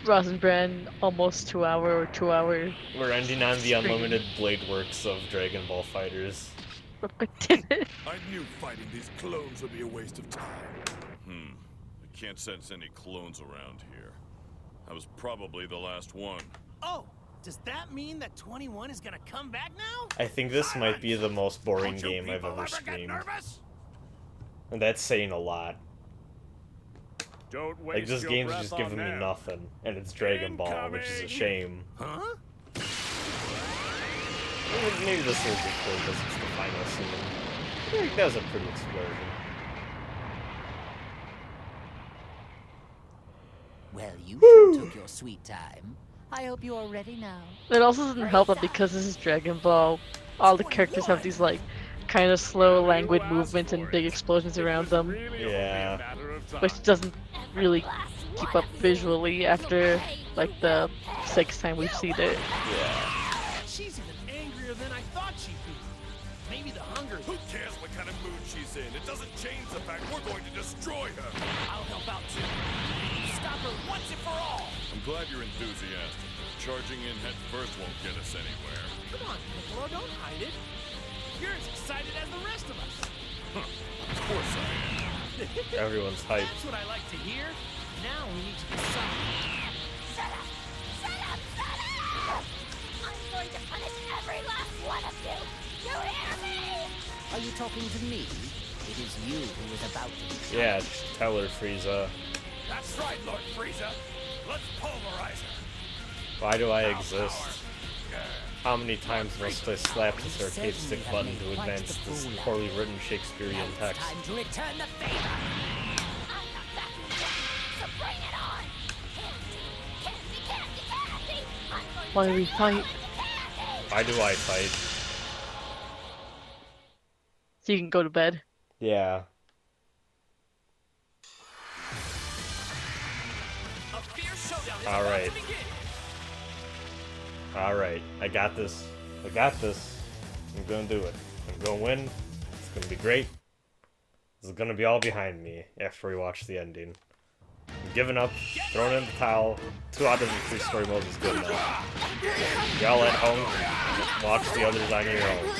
Rasen Bran almost 2 hour or 2 hour. We're ending on the unlimited blade works of Dragon Ball Fighters. I knew fighting these clones would be a waste of time. I can't sense any clones around here. I was probably the last one. Oh, does that mean that 21 is gonna come back now? I think this might be the most boring game I've ever streamed. And that's saying a lot. Don't waste Like, this your game's breath just on giving me them. nothing. And it's Dragon Ball, which is a shame. Huh? Maybe this will be cool because it's the final scene. That was a pretty explosion. Well, you sure took your sweet time. I hope you are ready now. It also doesn't help that because this is Dragon Ball, all the characters have these like kind of slow, languid movements and big explosions around them. Yeah. Which doesn't really keep up visually after like the 6th time we've seen it. Yeah. She's even angrier than I thought she'd be. Maybe the hunger. Who cares what kind of mood she's in? It doesn't change the fact we're going to destroy her. I'll help out too. Stop her once and for all. I'm glad you're enthusiastic. Charging in head first won't get us anywhere. Come on, Piccolo, don't hide it. You're as excited as the rest of us. Of course I am. Everyone's hyped. That's what I like to hear. Now we need to decide. Shut up! Shut up! Shut up! I'm going to punish every last one of you! You hear me? Are you talking to me? It is you who is about to. Yeah, tell her, Frieza. That's right, Lord Frieza. Let's pulverize her. Why do I exist? How many times must I slap this arcade stick button to advance this poorly written Shakespearean text? Time to return the favor. I'm not backing down, so bring it on! Candy, candy, candy, candy! I'm going Why to do we turn you fight? all into candy! Why do I fight? So you can go to bed. Yeah. A fierce showdown is All about right. to begin. Alright, I got this. I got this. I'm gonna do it. I'm gonna win. It's gonna be great. This is gonna be all behind me after we watch the ending. I'm giving up, throwing in the towel. 2 out of the 3 story modes is good enough. Y'all at home, watch the others on your own.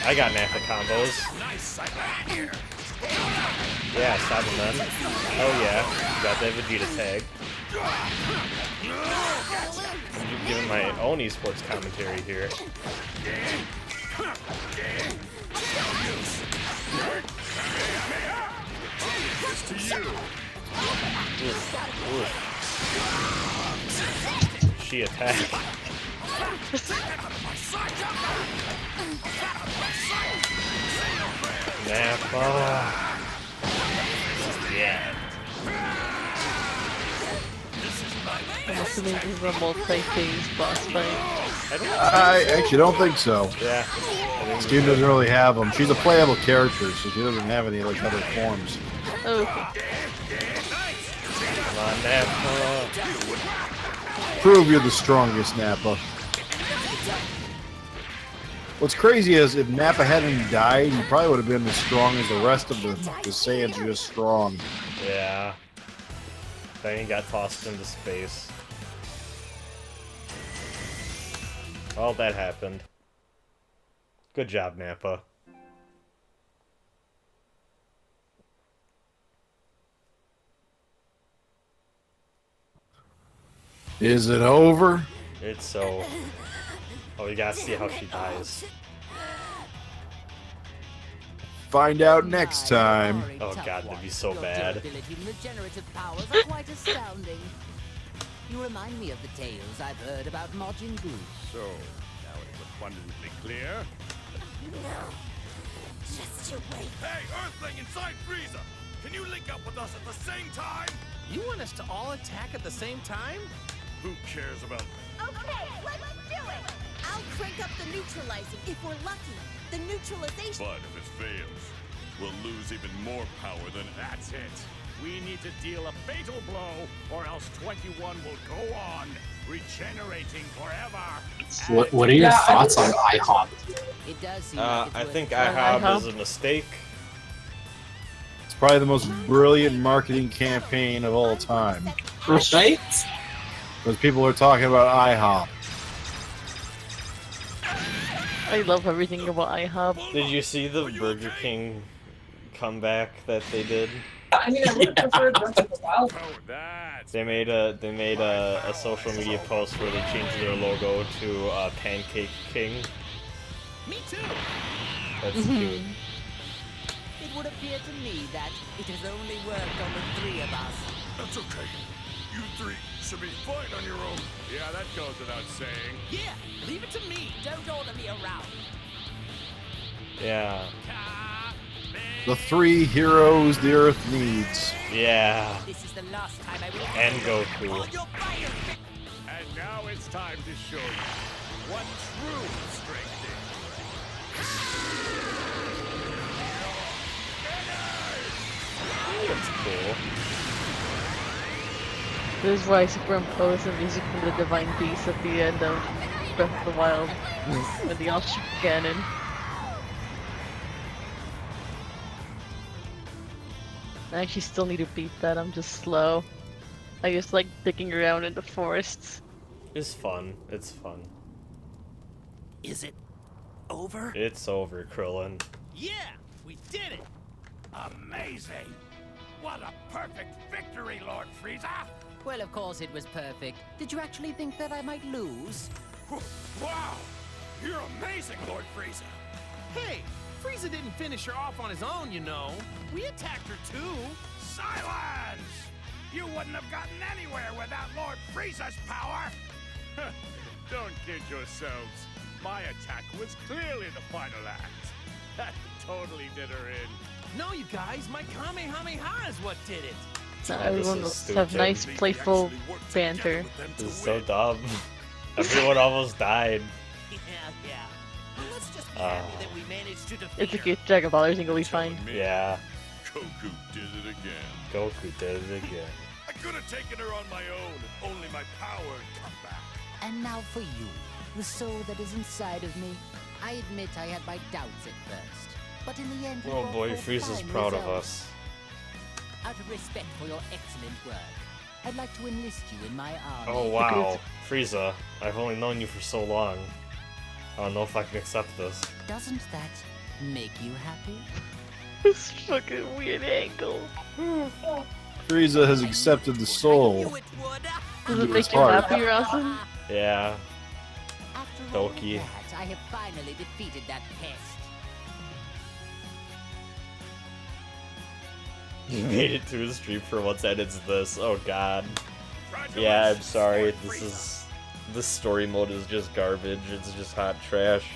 I got Nappa combos. Nice sight here. Yeah, Cyber Men. Oh yeah, got that Vegeta tag. I'm giving my own esports commentary here. It's to you. Oof, oof. She attacked. Nappa. Yeah. I'm assuming this is a multi-phase boss fight. I actually don't think so. Yeah. This game doesn't really have them. She's a playable character, so she doesn't have any like other forms. Okay. Come on, Nappa. Prove you're the strongest, Nappa. What's crazy is if Nappa hadn't died, he probably would have been as strong as the rest of the Saiyans, just strong. Yeah. Then he got tossed into space. Well, that happened. Good job, Nappa. Is it over? It's so Oh, you gotta see how she dies. Find out next time. Oh god, that'd be so bad. Durability and regenerative powers are quite astounding. You remind me of the tales I've heard about Majin Buu. So, now it's abundantly clear. No. Just you wait. Hey, Earthling inside Frieza! Can you link up with us at the same time? You want us to all attack at the same time? Who cares about... Okay, let's do it! I'll crank up the neutralizing if we're lucky. The neutralization. But if it fails, we'll lose even more power than... That's it. We need to deal a fatal blow, or else 21 will go on, regenerating forever. What are your thoughts on IHOP? It does seem I think ahhhh is a mistake. It's probably the most brilliant marketing campaign of all time. Right? Because people are talking about IHOP. I love everything about IHOP. Did you see the Burger King comeback that they did? I mean, I would have preferred Breath of the Wild. They made a social media post where they changed their logo to Pancake King. Me too. That's cute. It would appear to me that it has only worked on the three of us. That's okay. You three should be fine on your own. Yeah, that goes without saying. Yeah, leave it to me. Don't order me around. Yeah. The three heroes the Earth needs. Yeah. This is the last time I will. And Goku. And now it's time to show you what true strength That's cool. This is why I superimpose the music from the Divine Beast at the end of Breath of the Wild when they all shoot cannon. I actually still need to beat that, I'm just slow. I just like digging around in the forests. It's fun. It's fun. Is it over? It's over, Krillin. Yeah, we did it. Amazing! What a perfect victory, Lord Frieza! Well, of course it was perfect. Did you actually think that I might lose? Wow! You're amazing, Lord Frieza! Hey, Frieza didn't finish her off on his own, you know. We attacked her too. Silence! You wouldn't have gotten anywhere without Lord Frieza's power! Don't kid yourselves. My attack was clearly the final act. That totally did her in. No, you guys, my Kamehameha is what did it. Everyone must have nice, playful banter. This is so dumb. Everyone almost died. Yeah. Well, let's just be happy that we managed to defeat It's a her. cute Dragon Ballers and go be fine. Yeah. Goku did it again. Goku did it again. I could have taken her on my own. Only my power had come back. And now for you, the soul that is inside of me. I admit I had my doubts at first, but in the end, you Oh brought boy, forth Frieza's fine proud of results. us. Out of respect for your excellent work, I'd like to enlist you in my army. Oh wow, Frieza, I've only known you for so long. I don't know if I can accept this. Doesn't that make you happy? This fucking weird angle. Frieza has accepted the soul. Does it into his make you heart. happy, Rasen? Yeah. After all Doki. that, I have finally defeated that pest. He made it through the stream for once and it's this. Oh god. Yeah, I'm sorry. This story mode is just garbage. It's just hot trash.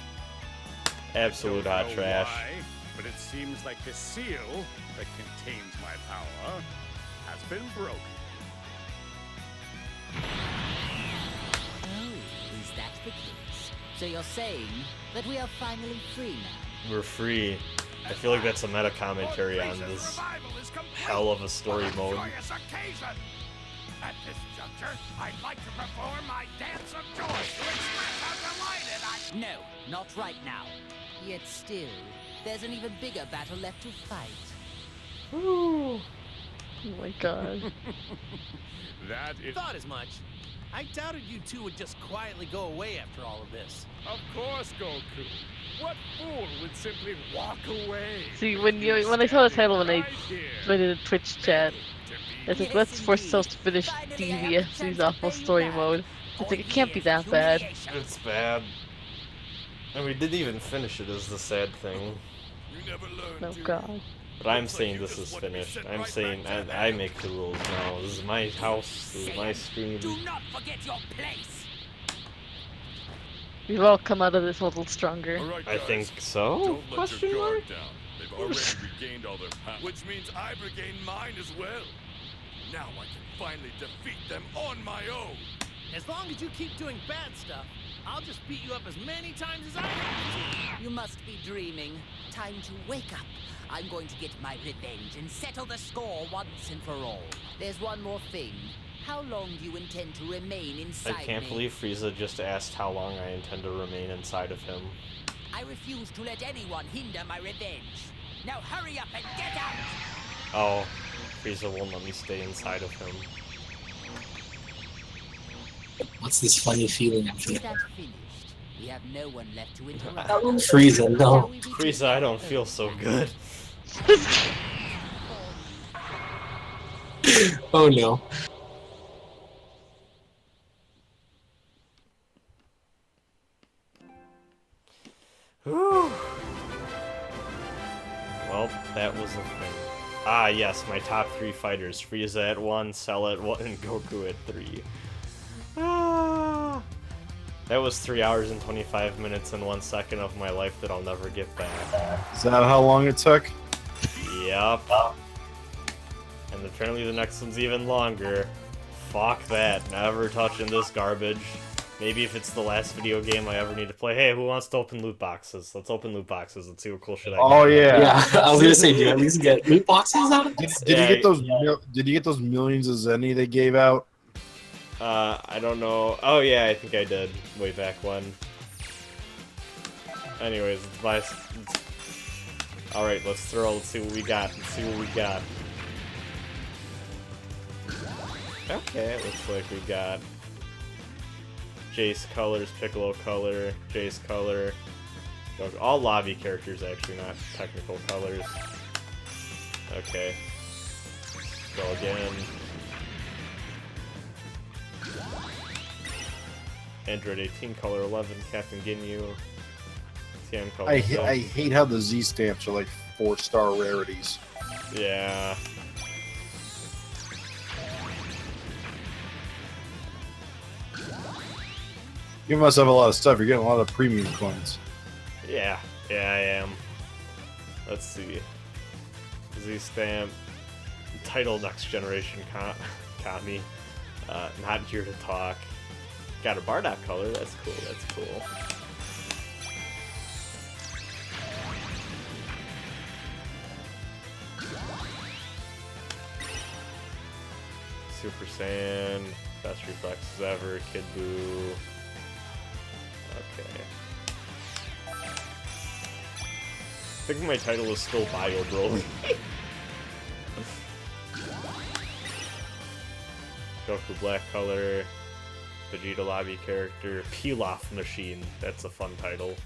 Absolute hot Don't know trash. why, but it seems like the seal that contains my power has been broken. Oh, is that the case? So you're saying that we are finally free now? We're free. I feel like that's a meta commentary on this hell of a story mode. Joyous occasion! At this juncture, I'd like to perform my dance of joy to express how delighted I... No, not right now. Yet still, there's an even bigger battle left to fight. Oh my god. That is... Thought as much. I doubted you two would just quietly go away after all of this. Of course, Goku. What fool would simply walk away? See, when I saw the title when I did a Twitch chat, it's like, let's force ourselves to finish DBS's awful story mode. It's like, it can't be that bad. It's bad. And we didn't even finish it is the sad thing. You never learned, Oh do you? god. But I'm saying this is finished. I'm saying I make the rules now. This is my house. This is my stream. Do not forget your place. We've all come out of this a little stronger. All right, I guys, think so? Don't let Question your guard mark? down. They've already regained all their power. Which means I've regained mine as well. Now I can finally defeat them on my own. As long as you keep doing bad stuff, I'll just beat you up as many times as I have You must be dreaming. Time to wake up. I'm going to get my revenge and settle the score once and for all. There's one more thing. How long do you intend to remain I inside can't me? believe Frieza just asked how long I intend to remain inside of him. I refuse to let anyone hinder my revenge. Now hurry up and get out! Oh, Frieza won't let me stay inside of him. What's this funny feeling I'm Is feeling? that finished? We have no one left to interrupt. Frieza, no. Frieza, I don't feel so good. Oh no. Whew. Well, that was a thing. Ah, yes, my top 3 fighters. Frieza at 1, Cell at 1, and Goku at 3. Ah. That was 3 hours and 25 minutes and 1 second of my life that I'll never get back. Is that how long it took? Yep. And apparently the next one's even longer. Fuck that. Never touching this garbage. Maybe if it's the last video game I ever need to play. Hey, who wants to open loot boxes? Let's open loot boxes. Let's see what cool shit I Oh got. yeah. Yeah, I was gonna say, do you at least get loot boxes out of this? Did you get those? Did you get those millions of Zenny they gave out? I don't know. Oh yeah, I think I did way back when. Anyways, alright, let's throw. Let's see what we got. Let's see what we got. Okay, it looks like we got Jace colors, Piccolo color, Jace color. All lobby characters, actually, not technical colors. Okay. Go again. Android 18, color 11, Captain Ginyu. TM color I 7. hate how the Z stamps are like 4-star rarities. Yeah. Give myself a lot of stuff. You're getting a lot of premium coins. Yeah, I am. Let's see. Z-Stamp. Title Next Generation Kami. Not here to talk. Got a Bardock color. That's cool. That's cool. Super Saiyan. Best reflexes ever. Kid Buu. Okay. I think my title is still Bio Broly. Goku Black color. Vegeta lobby character. Pilaf Machine. That's a fun title.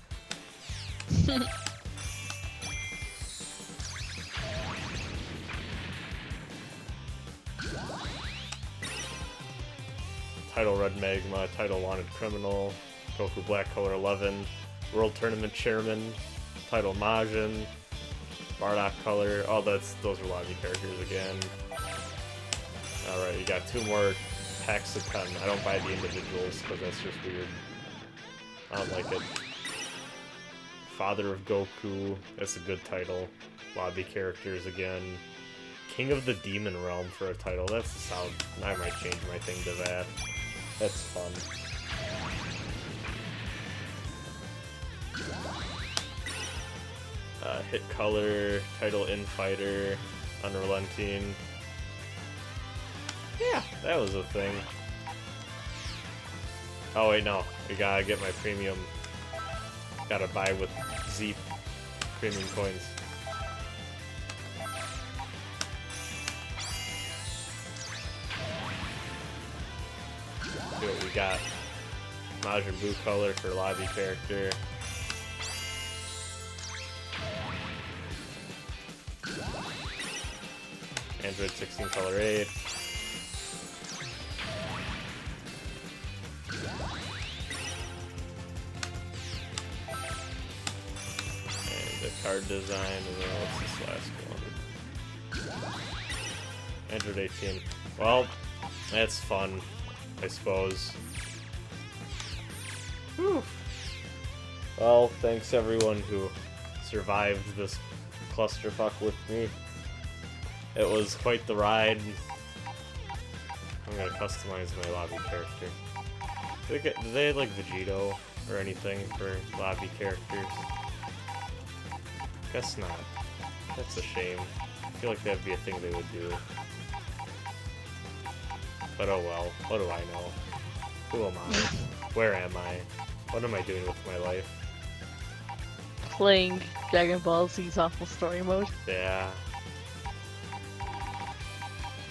Title Red Magma. Title Wanted Criminal. Goku Black color 11. World Tournament Chairman. Title Majin. Bardock color. Oh, those are lobby characters again. Alright, you got 2 more packs of pen. I don't buy the individuals because that's just weird. I don't like it. Father of Goku. That's a good title. Lobby characters again. King of the Demon Realm for a title. That's a solid. I might change my thing to that. That's fun. Hit color, title Infighter, Unrelenting. Yeah, that was a thing. Oh wait, no. We gotta get my premium. Gotta buy with Z premium coins. See what we got. Majin Buu color for lobby character. Android 16 color 8. card design, and then what's this last one? Entered 18. Well, that's fun, I suppose. Whew. Well, thanks everyone who survived this clusterfuck with me. It was quite the ride. I'm gonna customize my lobby character. Do they have, like, Vegito or anything for lobby characters? Guess not. That's a shame. I feel like that'd be a thing they would do. But oh well, what do I know? Who am I? Where am I? What am I doing with my life? Playing Dragon Ball Z's awful story mode. Yeah.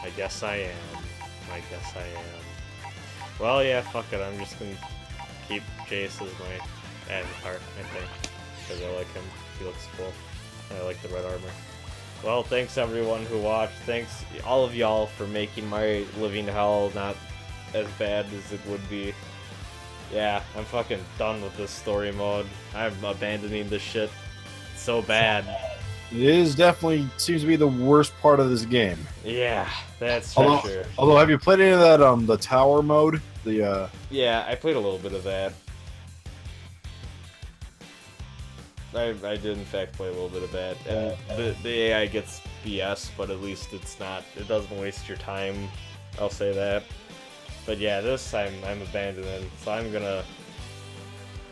I guess I am. I guess I am. Well, yeah, fuck it. I'm just gonna keep Jace as my avatar, I think. Because I like him. He looks cool. And I like the red armor. Well, thanks everyone who watched. Thanks all of y'all for making my living hell not as bad as it would be. Yeah, I'm fucking done with this story mode. I'm abandoning this shit. It's so bad. It is definitely seems to be the worst part of this game. Yeah, that's for sure. Although, have you played any of that the tower mode? The Yeah, I played a little bit of that. I did in fact play a little bit of that, and the AI gets BS, but at least it's not. It doesn't waste your time. I'll say that. But yeah, this I'm abandoning, so I'm gonna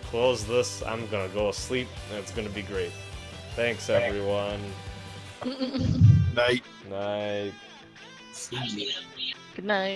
close this. I'm gonna go sleep, and it's gonna be great. Thanks everyone. Night. Night. See you. Good night.